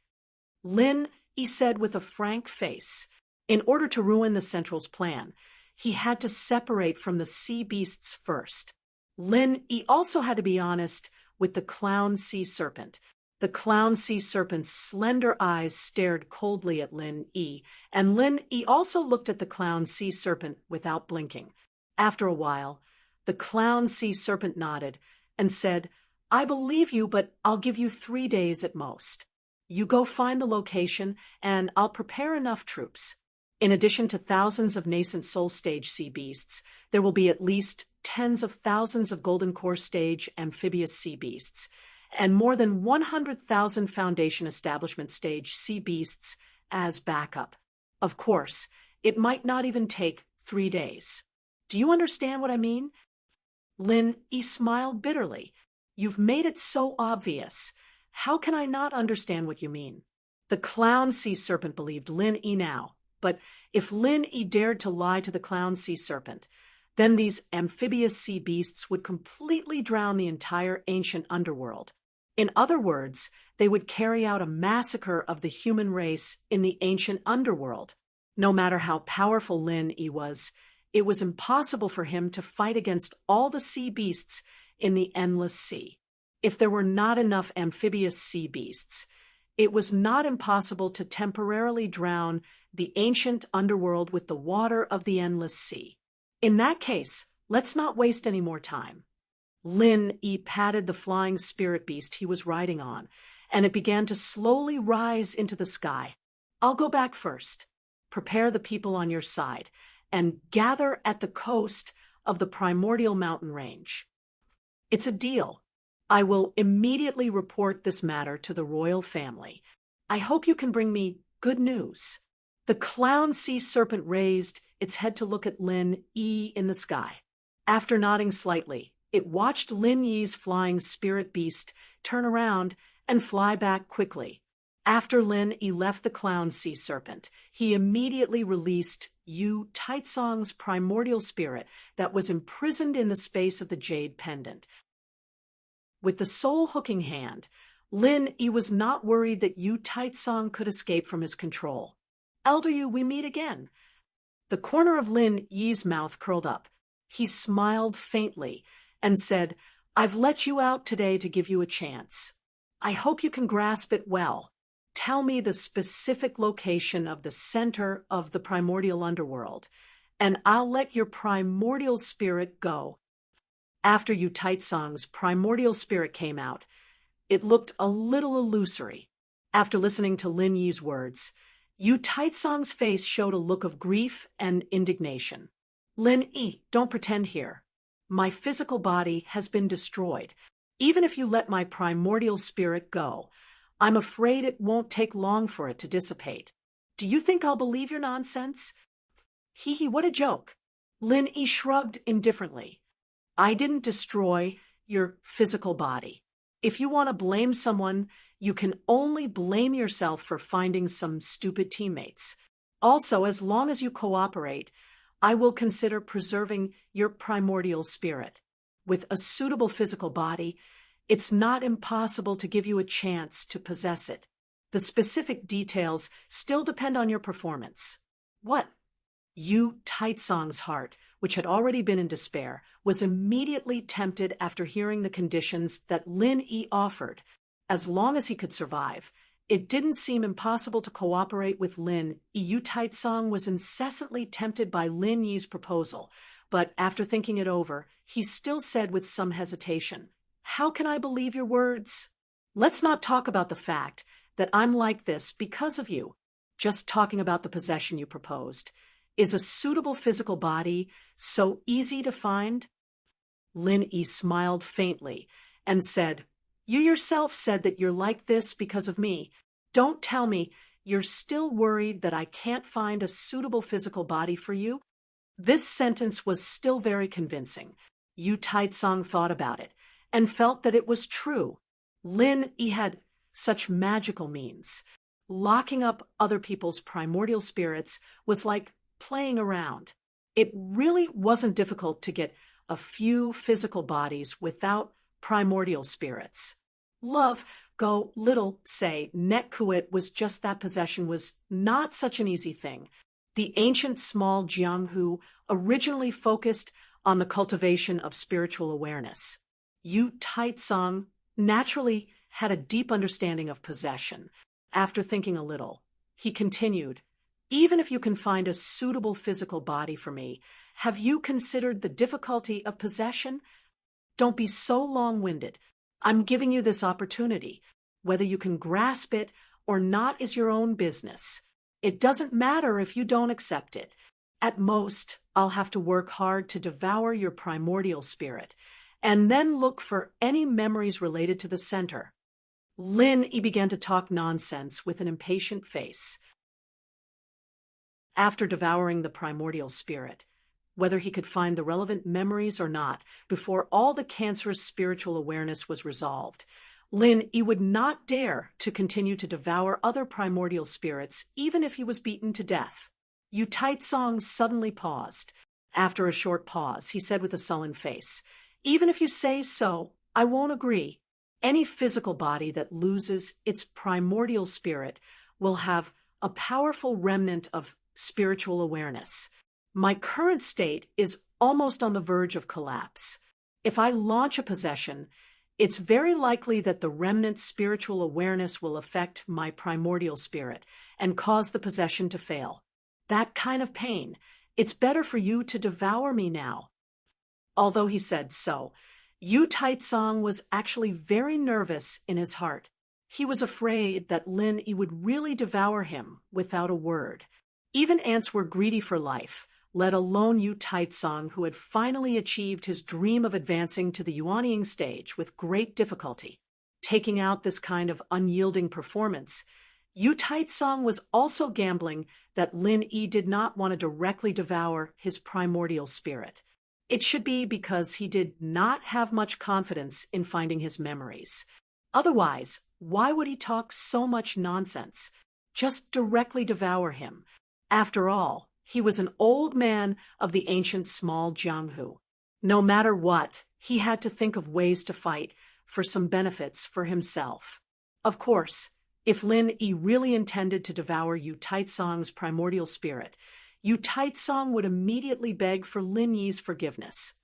Lin Yi said with a frank face. In order to ruin the Central's plan, he had to separate from the sea beasts first. Lin Yi also had to be honest with the clown sea serpent. The clown sea serpent's slender eyes stared coldly at Lin Yi, and Lin Yi also looked at the clown sea serpent without blinking. After a while, the clown sea serpent nodded and said, "I believe you, but I'll give you 3 days at most. You go find the location, and I'll prepare enough troops. In addition to thousands of nascent soul stage sea beasts, there will be at least tens of thousands of golden core stage amphibious sea beasts, and more than 100,000 foundation establishment stage sea beasts as backup. Of course, it might not even take 3 days. Do you understand what I mean?" Lin Yi smiled bitterly. "You've made it so obvious. How can I not understand what you mean?" The clown sea serpent believed Lin Yi now, but if Lin Yi dared to lie to the clown sea serpent, then these amphibious sea beasts would completely drown the entire ancient underworld. In other words, they would carry out a massacre of the human race in the ancient underworld. No matter how powerful Lin Yi was, it was impossible for him to fight against all the sea beasts in the endless sea. If there were not enough amphibious sea beasts, it was not impossible to temporarily drown the ancient underworld with the water of the endless sea. In that case, let's not waste any more time. Lin Yi patted the flying spirit beast he was riding on, and it began to slowly rise into the sky. "I'll go back first. Prepare the people on your side, and gather at the coast of the primordial mountain range. It's a deal. I will immediately report this matter to the royal family. I hope you can bring me good news." The clown sea serpent raised its head to look at Lin Yi in the sky. After nodding slightly, it watched Lin Yi's flying spirit beast turn around and fly back quickly. After Lin Yi left the clown sea serpent, he immediately released Yu Taitsong's primordial spirit that was imprisoned in the space of the jade pendant. With the soul hooking hand, Lin Yi was not worried that Yu Taitsong could escape from his control. "Elder Yu, we meet again." The corner of Lin Yi's mouth curled up. He smiled faintly and said, "I've let you out today to give you a chance. I hope you can grasp it well. Tell me the specific location of the center of the primordial underworld, and I'll let your primordial spirit go." After Yu Taitsong's primordial spirit came out, it looked a little illusory. After listening to Lin Yi's words, Yu Taitsong's face showed a look of grief and indignation. "Lin Yi, don't pretend here. My physical body has been destroyed. Even if you let my primordial spirit go, I'm afraid it won't take long for it to dissipate. Do you think I'll believe your nonsense?" "Hee hee, what a joke." Lin Yi shrugged indifferently. "I didn't destroy your physical body. If you want to blame someone, you can only blame yourself for finding some stupid teammates. Also, as long as you cooperate, I will consider preserving your primordial spirit. With a suitable physical body, it's not impossible to give you a chance to possess it. The specific details still depend on your performance." "What?" Yu Taitsong's heart, which had already been in despair, was immediately tempted after hearing the conditions that Lin Yi offered. As long as he could survive, it didn't seem impossible to cooperate with Lin Yi. Yu Taitsong was incessantly tempted by Lin Yi's proposal, but after thinking it over, he still said with some hesitation, "How can I believe your words? Let's not talk about the fact that I'm like this because of you. Just talking about the possession you proposed. Is a suitable physical body so easy to find?" Lin Yi smiled faintly and said, "You yourself said that you're like this because of me. Don't tell me you're still worried that I can't find a suitable physical body for you?" This sentence was still very convincing. Yu Taitsong thought about it and felt that it was true. Lin Yi had such magical means. Locking up other people's primordial spirits was like playing around. It really wasn't difficult to get a few physical bodies without primordial spirits. Love, go little, say, Netkuit was just that possession was not such an easy thing. The ancient small Jianghu originally focused on the cultivation of spiritual awareness. Yu Taitsong naturally had a deep understanding of possession. After thinking a little, he continued, "Even if you can find a suitable physical body for me, have you considered the difficulty of possession? Don't be so long-winded. I'm giving you this opportunity. Whether you can grasp it or not is your own business. It doesn't matter if you don't accept it. At most, I'll have to work hard to devour your primordial spirit, and then look for any memories related to the center." Lin Yi began to talk nonsense with an impatient face. After devouring the primordial spirit, whether he could find the relevant memories or not, before all the cancerous spiritual awareness was resolved, Lin Yi would not dare to continue to devour other primordial spirits, even if he was beaten to death. Yu Taitsong suddenly paused. After a short pause, he said with a sullen face, "Even if you say so, I won't agree. Any physical body that loses its primordial spirit will have a powerful remnant of spiritual awareness. My current state is almost on the verge of collapse. If I launch a possession, it's very likely that the remnant spiritual awareness will affect my primordial spirit and cause the possession to fail. That kind of pain, it's better for you to devour me now." Although he said so, Yu Taitsong was actually very nervous in his heart. He was afraid that Lin Yi would really devour him without a word. Even ants were greedy for life, let alone Yu Taitsong, who had finally achieved his dream of advancing to the Yuanying stage with great difficulty. Taking out this kind of unyielding performance, Yu Taitsong was also gambling that Lin Yi did not want to directly devour his primordial spirit. It should be because he did not have much confidence in finding his memories. Otherwise, why would he talk so much nonsense? Just directly devour him. After all, he was an old man of the ancient small Jianghu. No matter what, he had to think of ways to fight for some benefits for himself. Of course, if Lin Yi really intended to devour Yu Taitsong's primordial spirit, Yu Taitsong would immediately beg for Lin Yi's forgiveness.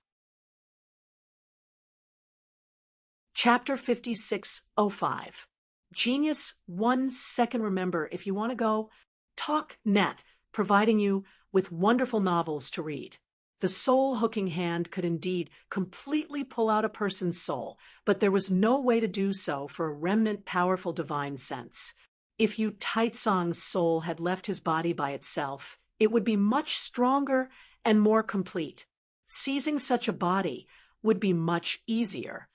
Chapter 5605. Genius 1 second. Remember, if you want to go, TalkNet, providing you with wonderful novels to read. The soul-hooking hand could indeed completely pull out a person's soul, but there was no way to do so for a remnant powerful divine sense. If Yu Taitsong's soul had left his body by itself, it would be much stronger and more complete. Seizing such a body would be much easier.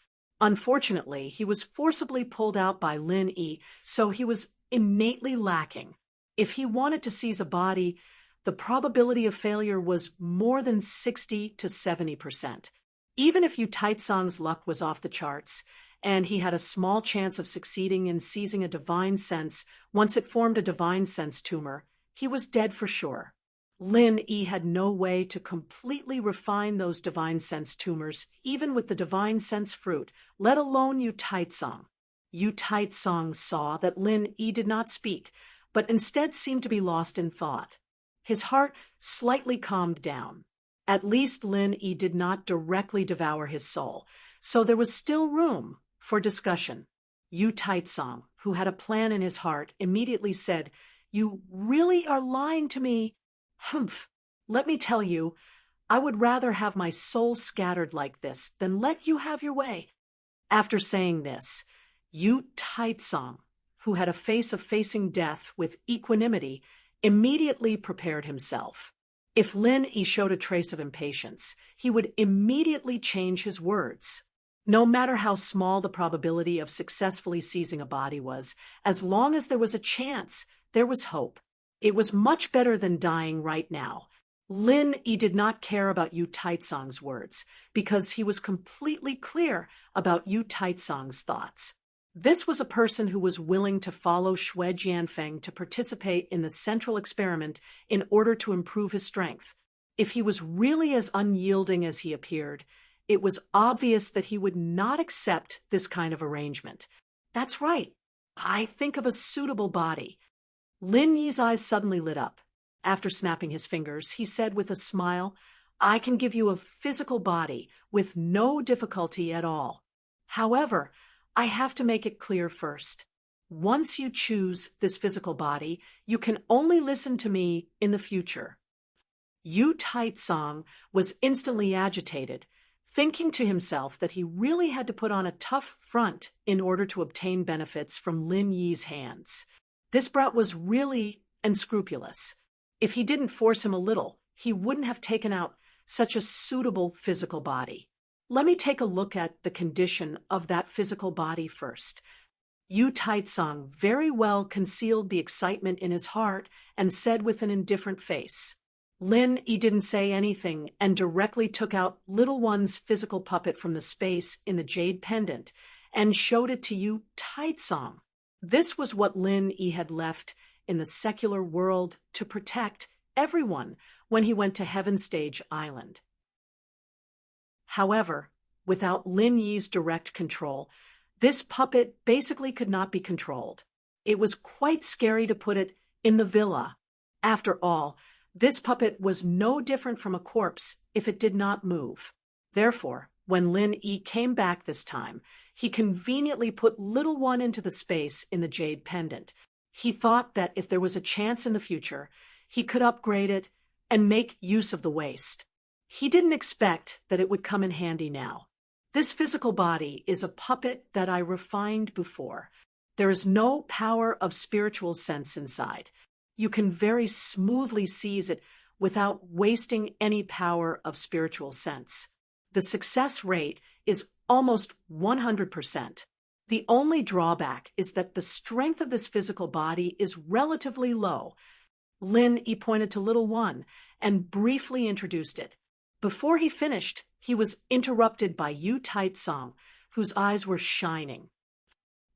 Unfortunately, he was forcibly pulled out by Lin Yi, so he was innately lacking. If he wanted to seize a body, the probability of failure was more than 60 to 70%. Even if Yu Taitsong's luck was off the charts, and he had a small chance of succeeding in seizing a divine sense once it formed a divine sense tumor, he was dead for sure. Lin Yi had no way to completely refine those divine sense tumors, even with the divine sense fruit, let alone Yu Taitsong. Yu Taitsong saw that Lin Yi did not speak, but instead seemed to be lost in thought. His heart slightly calmed down. At least Lin Yi did not directly devour his soul, so there was still room for discussion. Yu Taitsong, who had a plan in his heart, immediately said, "You really are lying to me." "Humph, let me tell you, I would rather have my soul scattered like this than let you have your way." After saying this, Yu Taitsong, who had a face of facing death with equanimity, immediately prepared himself. If Lin Yi showed a trace of impatience, he would immediately change his words. No matter how small the probability of successfully seizing a body was, as long as there was a chance, there was hope. It was much better than dying right now. Lin Yi did not care about Yu Taitsong's words, because he was completely clear about Yu Taitsong's thoughts. This was a person who was willing to follow Xue Jianfeng to participate in the central experiment in order to improve his strength. If he was really as unyielding as he appeared, it was obvious that he would not accept this kind of arrangement. "That's right. I think of a suitable body." Lin Yi's eyes suddenly lit up. After snapping his fingers, he said with a smile, "I can give you a physical body with no difficulty at all. However, I have to make it clear first. Once you choose this physical body, you can only listen to me in the future." Yu Taitsong was instantly agitated, thinking to himself that he really had to put on a tough front in order to obtain benefits from Lin Yi's hands. This brat was really unscrupulous. If he didn't force him a little, he wouldn't have taken out such a suitable physical body. Let me take a look at the condition of that physical body first. Yu Taitsong very well concealed the excitement in his heart and said with an indifferent face. Lin Yi didn't say anything and directly took out little one's physical puppet from the space in the jade pendant and showed it to Yu Taitsong. This was what Lin Yi had left in the secular world to protect everyone when he went to Heaven Stage Island. However, without Lin Yi's direct control, this puppet basically could not be controlled. It was quite scary to put it in the villa. After all, this puppet was no different from a corpse if it did not move. Therefore, when Lin Yi came back this time, he conveniently put little one into the space in the jade pendant. He thought that if there was a chance in the future, he could upgrade it and make use of the waste. He didn't expect that it would come in handy now. This physical body is a puppet that I refined before. There is no power of spiritual sense inside. You can very smoothly seize it without wasting any power of spiritual sense. The success rate is almost 100%. The only drawback is that the strength of this physical body is relatively low. Lin Yi pointed to little one and briefly introduced it. Before he finished, he was interrupted by Yu Taitsong, whose eyes were shining.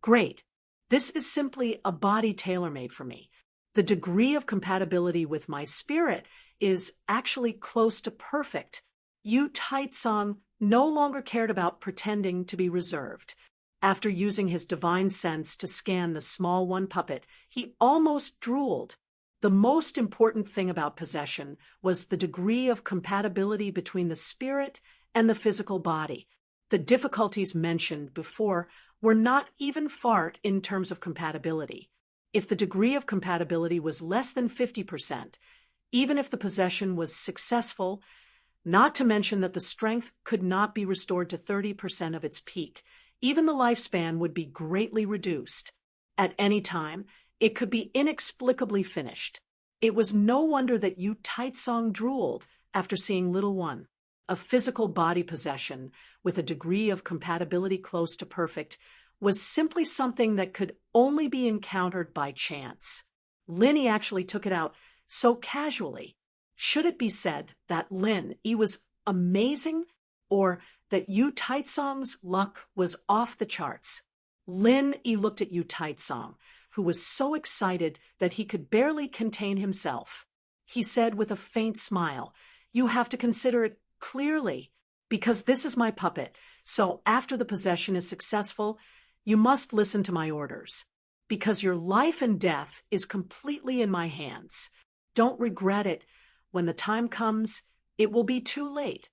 "Great. This is simply a body tailor-made for me. The degree of compatibility with my spirit is actually close to perfect." Yu Taitsong no longer cared about pretending to be reserved. After using his divine sense to scan the small one puppet, he almost drooled. The most important thing about possession was the degree of compatibility between the spirit and the physical body. The difficulties mentioned before were not even far in terms of compatibility. If the degree of compatibility was less than 50%, even if the possession was successful, not to mention that the strength could not be restored to 30% of its peak, even the lifespan would be greatly reduced. At any time, it could be inexplicably finished. It was no wonder that Yu Taitsong drooled after seeing Little One. A physical body possession with a degree of compatibility close to perfect was simply something that could only be encountered by chance. Lin actually took it out so casually. Should it be said that Lin was amazing, or that Yu Taitsong's luck was off the charts? Lin looked at Yu Taitsong, who was so excited that he could barely contain himself. He said with a faint smile, "You have to consider it clearly, because this is my puppet, so after the possession is successful, you must listen to my orders. Because your life and death is completely in my hands. Don't regret it. When the time comes, it will be too late."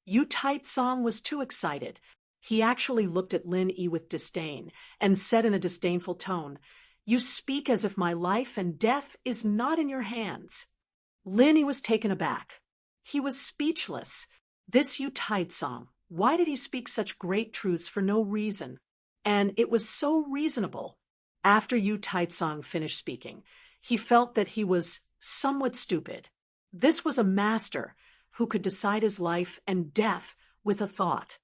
Yu Taitsong was too excited. He actually looked at Lin with disdain and said in a disdainful tone, "You speak as if my life and death is not in your hands." Lin was taken aback. He was speechless. This Yu Taitsong, why did he speak such great truths for no reason? And it was so reasonable. After Yu Taitsong finished speaking, he felt that he was somewhat stupid. This was a master who could decide his life and death with a thought.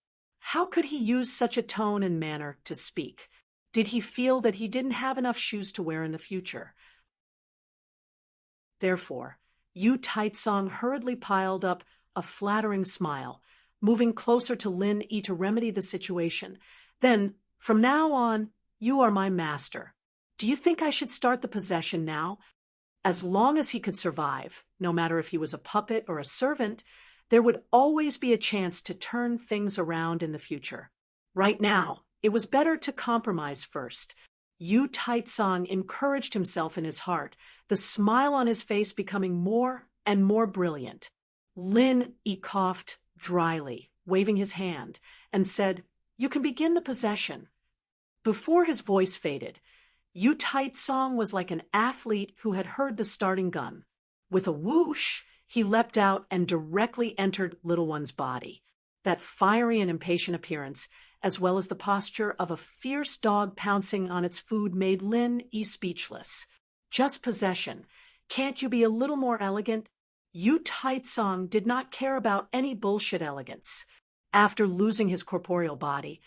How could he use such a tone and manner to speak? Did he feel that he didn't have enough shoes to wear in the future? Therefore, Yu Taitsong hurriedly piled up a flattering smile, moving closer to Lin to remedy the situation. "Then, from now on, you are my master. Do you think I should start the possession now?" As long as he could survive, no matter if he was a puppet or a servant, there would always be a chance to turn things around in the future. Right now, it was better to compromise first. Yu Taitsong encouraged himself in his heart, the smile on his face becoming more and more brilliant. Lin coughed dryly, waving his hand, and said, "You can begin the possession." Before his voice faded, Yu Taitsong was like an athlete who had heard the starting gun. With a whoosh, he leapt out and directly entered Little One's body. That fiery and impatient appearance, as well as the posture of a fierce dog pouncing on its food, made Lin speechless. Just possession. Can't you be a little more elegant? Yu Taitsong did not care about any bullshit elegance. After losing his corporeal body,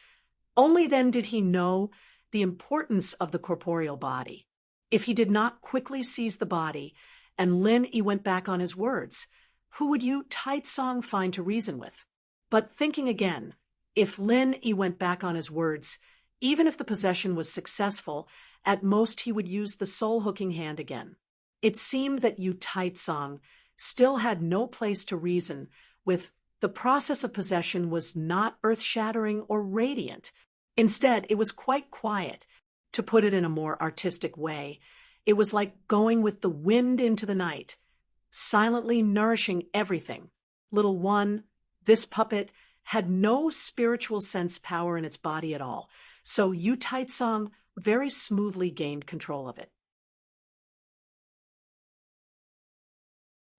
only then did he know the importance of the corporeal body. If he did not quickly seize the body, and Lin went back on his words, who would Yu Taitsong find to reason with? But thinking again, if Lin went back on his words, even if the possession was successful, at most he would use the soul-hooking hand again. It seemed that Yu Taitsong still had no place to reason with. The process of possession was not earth-shattering or radiant. Instead, it was quite quiet. To put it in a more artistic way, it was like going with the wind into the night, silently nourishing everything. Little One, this puppet, had no spiritual sense power in its body at all, so Yu Taitsong very smoothly gained control of it.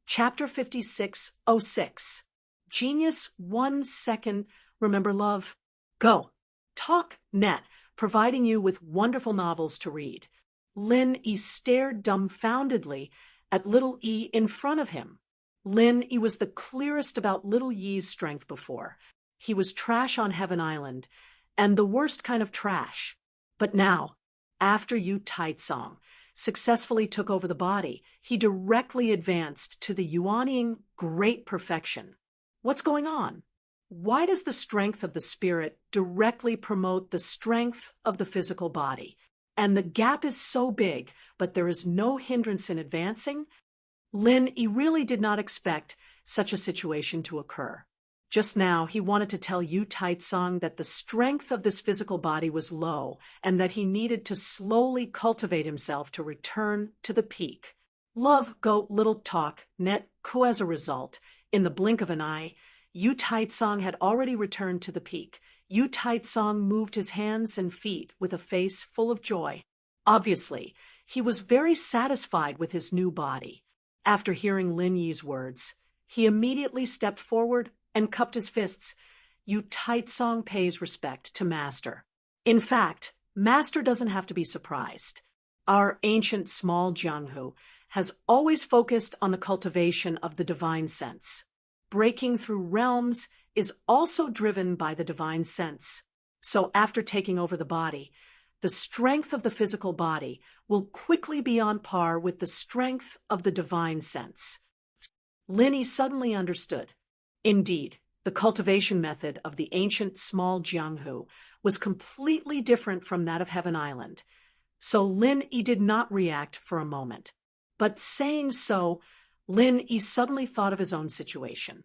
Chapter 56:06. Genius 1 second. Remember love. Go. Talk Net, providing you with wonderful novels to read. Lin stared dumbfoundedly at Little in front of him. Lin was the clearest about Little Yi's strength before. He was trash on Heaven Island, and the worst kind of trash. But now, after Yu Taitsong successfully took over the body, he directly advanced to the Yuanying great perfection. What's going on? Why does the strength of the spirit directly promote the strength of the physical body? And the gap is so big, but there is no hindrance in advancing? Lin really did not expect such a situation to occur. Just now, he wanted to tell Yu Taitsong that the strength of this physical body was low and that he needed to slowly cultivate himself to return to the peak. Love, go, little talk, net, co as a result. In the blink of an eye, Yu Taitsong had already returned to the peak. Yu Taitsong moved his hands and feet with a face full of joy. Obviously, he was very satisfied with his new body. After hearing Lin Yi's words, he immediately stepped forward and cupped his fists. Yu Taitsong pays respect to Master. In fact, Master doesn't have to be surprised. Our ancient small Jianghu has always focused on the cultivation of the divine sense. Breaking through realms is also driven by the divine sense. So after taking over the body, the strength of the physical body will quickly be on par with the strength of the divine sense. Lin Yi suddenly understood. Indeed, the cultivation method of the ancient small Jianghu was completely different from that of Heaven Island. So Lin Yi did not react for a moment. But saying so, Lin Yi suddenly thought of his own situation.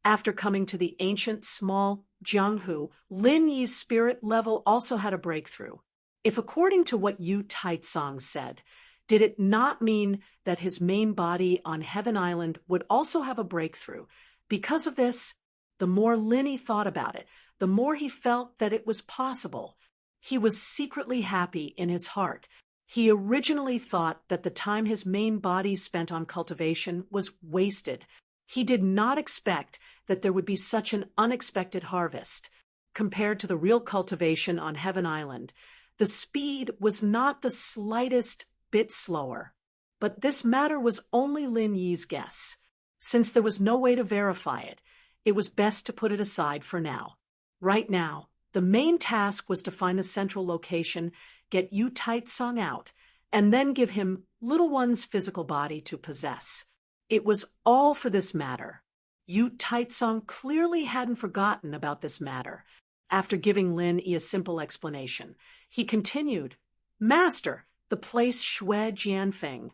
After coming to the ancient small Jianghu, Lin Yi's spirit level also had a breakthrough. If according to what Yu Taitsong said, did it not mean that his main body on Heaven Island would also have a breakthrough? Because of this, the more Lin Yi thought about it, the more he felt that it was possible. He was secretly happy in his heart. He originally thought that the time his main body spent on cultivation was wasted. He did not expect that there would be such an unexpected harvest. Compared to the real cultivation on Heaven Island, the speed was not the slightest bit slower. But this matter was only Lin Yi's guess. Since there was no way to verify it, it was best to put it aside for now. Right now, the main task was to find the central location, get Yu Taitsong out, and then give him little one's physical body to possess. It was all for this matter. Yu Taitsong clearly hadn't forgotten about this matter. After giving Lin Yi a simple explanation, he continued, Master, the place Xue Jianfeng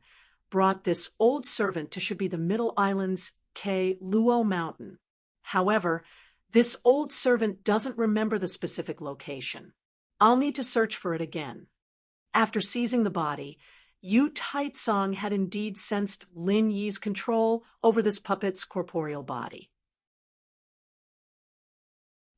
brought this old servant to should be the Middle Island's Ke Luo Mountain. However, this old servant doesn't remember the specific location. I'll need to search for it again. After seizing the body, Yu Taitsong had indeed sensed Lin Yi's control over this puppet's corporeal body.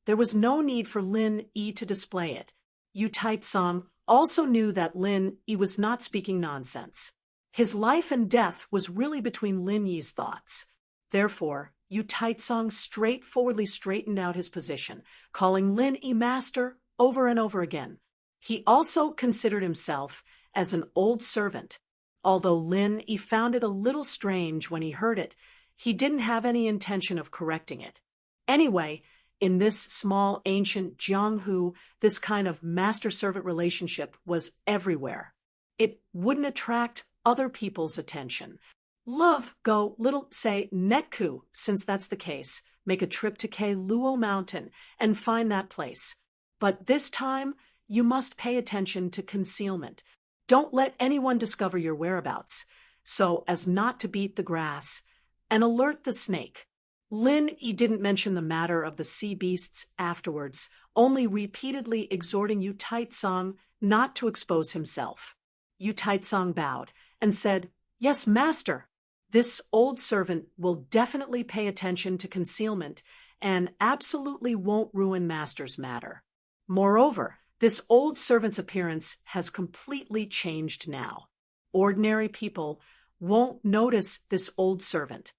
There was no need for Lin Yi to display it. Yu Taitsong also knew that Lin Yi was not speaking nonsense. His life and death was really between Lin Yi's thoughts. Therefore, Yu Taitsong straightforwardly straightened out his position, calling Lin Yi master over and over again. He also considered himself as an old servant. Although Lin Yi found it a little strange when he heard it, he didn't have any intention of correcting it. Anyway, in this small ancient Jianghu, this kind of master-servant relationship was everywhere. It wouldn't attract other people's attention. Love, go, little, say, Netku, since that's the case. Make a trip to Ke Luo Mountain and find that place. But this time, you must pay attention to concealment. Don't let anyone discover your whereabouts, so as not to beat the grass, and alert the snake. Lin Yi didn't mention the matter of the sea beasts afterwards, only repeatedly exhorting Yu Taitsong not to expose himself. Yu Taitsong bowed and said, Yes, master. This old servant will definitely pay attention to concealment and absolutely won't ruin master's matter. Moreover, this old servant's appearance has completely changed now. Ordinary people won't notice this old servant.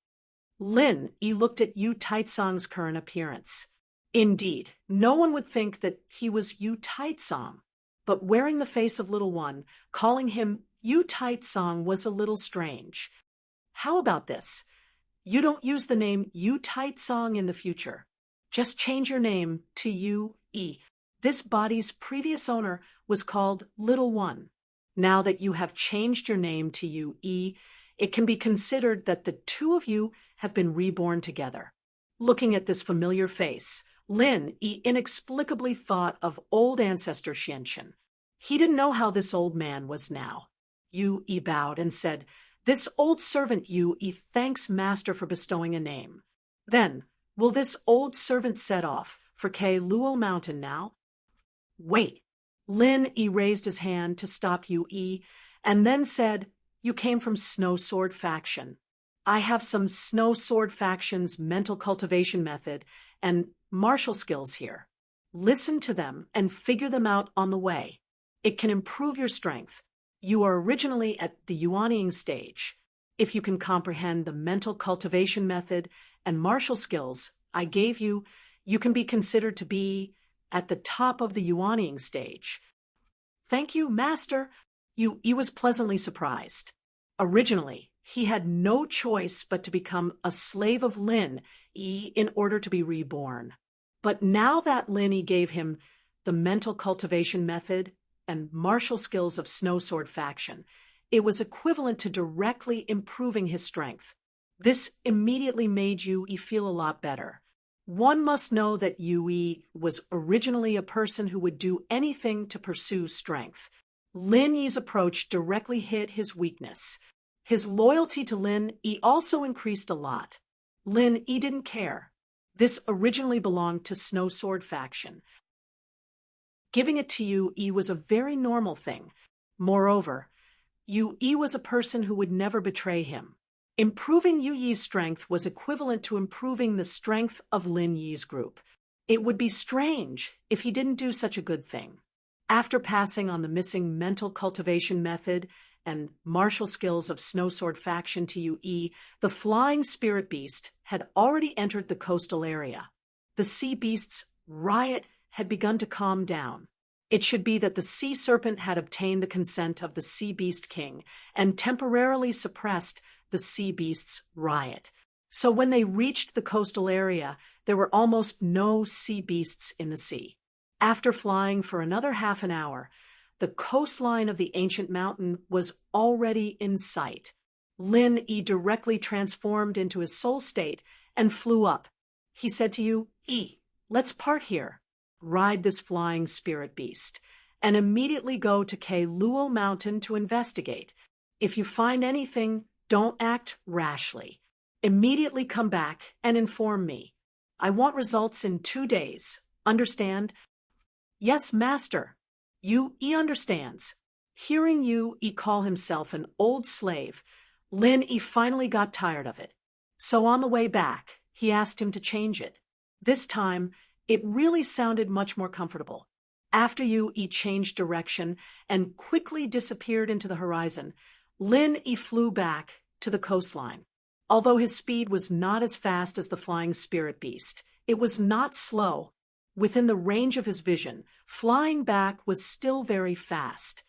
Lin Yi looked at Yu Taitsong's current appearance. Indeed, no one would think that he was Yu Taitsong, but wearing the face of little one, calling him Yu Taitsong was a little strange. How about this? You don't use the name Yu Taitsong in the future. Just change your name to Yu Yi. This body's previous owner was called Little One. Now that you have changed your name to Yu Yi, it can be considered that the two of you have been reborn together. Looking at this familiar face, Lin Yi inexplicably thought of old ancestor Xianqian. He didn't know how this old man was now. Yu Yi bowed and said, This old servant Yu Yi thanks master for bestowing a name. Then, will this old servant set off for Ke Luo Mountain now? Wait. Lin Yi raised his hand to stop Yu Yi and then said, You came from Snow Sword faction. I have some Snow Sword faction's mental cultivation method and martial skills here. Listen to them and figure them out on the way. It can improve your strength. You are originally at the yuanying stage. If you can comprehend the mental cultivation method and martial skills I gave you, you can be considered to be at the top of the yuanying stage. Thank you, Master. He was pleasantly surprised. Originally, he had no choice but to become a slave of Lin Yi in order to be reborn. But now that Lin Yi gave him the mental cultivation method and martial skills of Snow Sword faction, it was equivalent to directly improving his strength. This immediately made Yui feel a lot better. One must know that Yui was originally a person who would do anything to pursue strength. Lin Yi's approach directly hit his weakness. His loyalty to Lin Yi also increased a lot. Lin Yi didn't care. This originally belonged to Snow Sword faction. Giving it to Yui was a very normal thing. Moreover, Yui was a person who would never betray him. Improving Yui's strength was equivalent to improving the strength of Lin Yi's group. It would be strange if he didn't do such a good thing. After passing on the missing mental cultivation method and martial skills of Snow Sword faction to Yui, the flying spirit beast had already entered the coastal area. The sea beast's riot had begun to calm down. It should be that the sea serpent had obtained the consent of the sea beast king and temporarily suppressed the sea beast's riot. So when they reached the coastal area, there were almost no sea beasts in the sea. After flying for another half an hour, the coastline of the ancient mountain was already in sight. Lin Yi directly transformed into his soul state and flew up. He said to Yi, let's part here, ride this flying spirit beast, and immediately go to Luo Mountain to investigate. If you find anything, don't act rashly. Immediately come back and inform me. I want results in 2 days. Understand? Yes, Master. Yui understands. Hearing Yui call himself an old slave, Lin Yi finally got tired of it. So on the way back, he asked him to change it. This time, it really sounded much more comfortable. After Yui changed direction and quickly disappeared into the horizon, Lin Yi flew back to the coastline. Although his speed was not as fast as the flying spirit beast, it was not slow. Within the range of his vision, flying back was still very fast.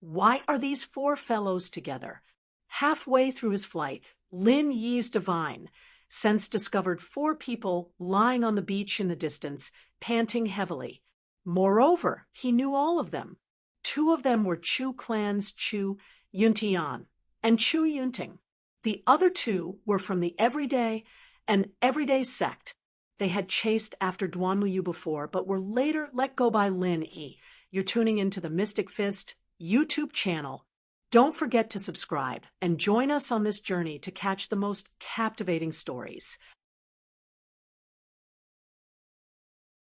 Why are these 4 fellows together? Halfway through his flight, Lin Yi's divine sense discovered 4 people lying on the beach in the distance, panting heavily. Moreover, he knew all of them. 2 of them were Chu clan's Chu Yuntian and Chu Yunting. The other 2 were from the Everyday and Everyday sect. They had chased after Duanmu before, but were later let go by Lin Yi. You're tuning into the Mystic Fist YouTube channel. Don't forget to subscribe and join us on this journey to catch the most captivating stories.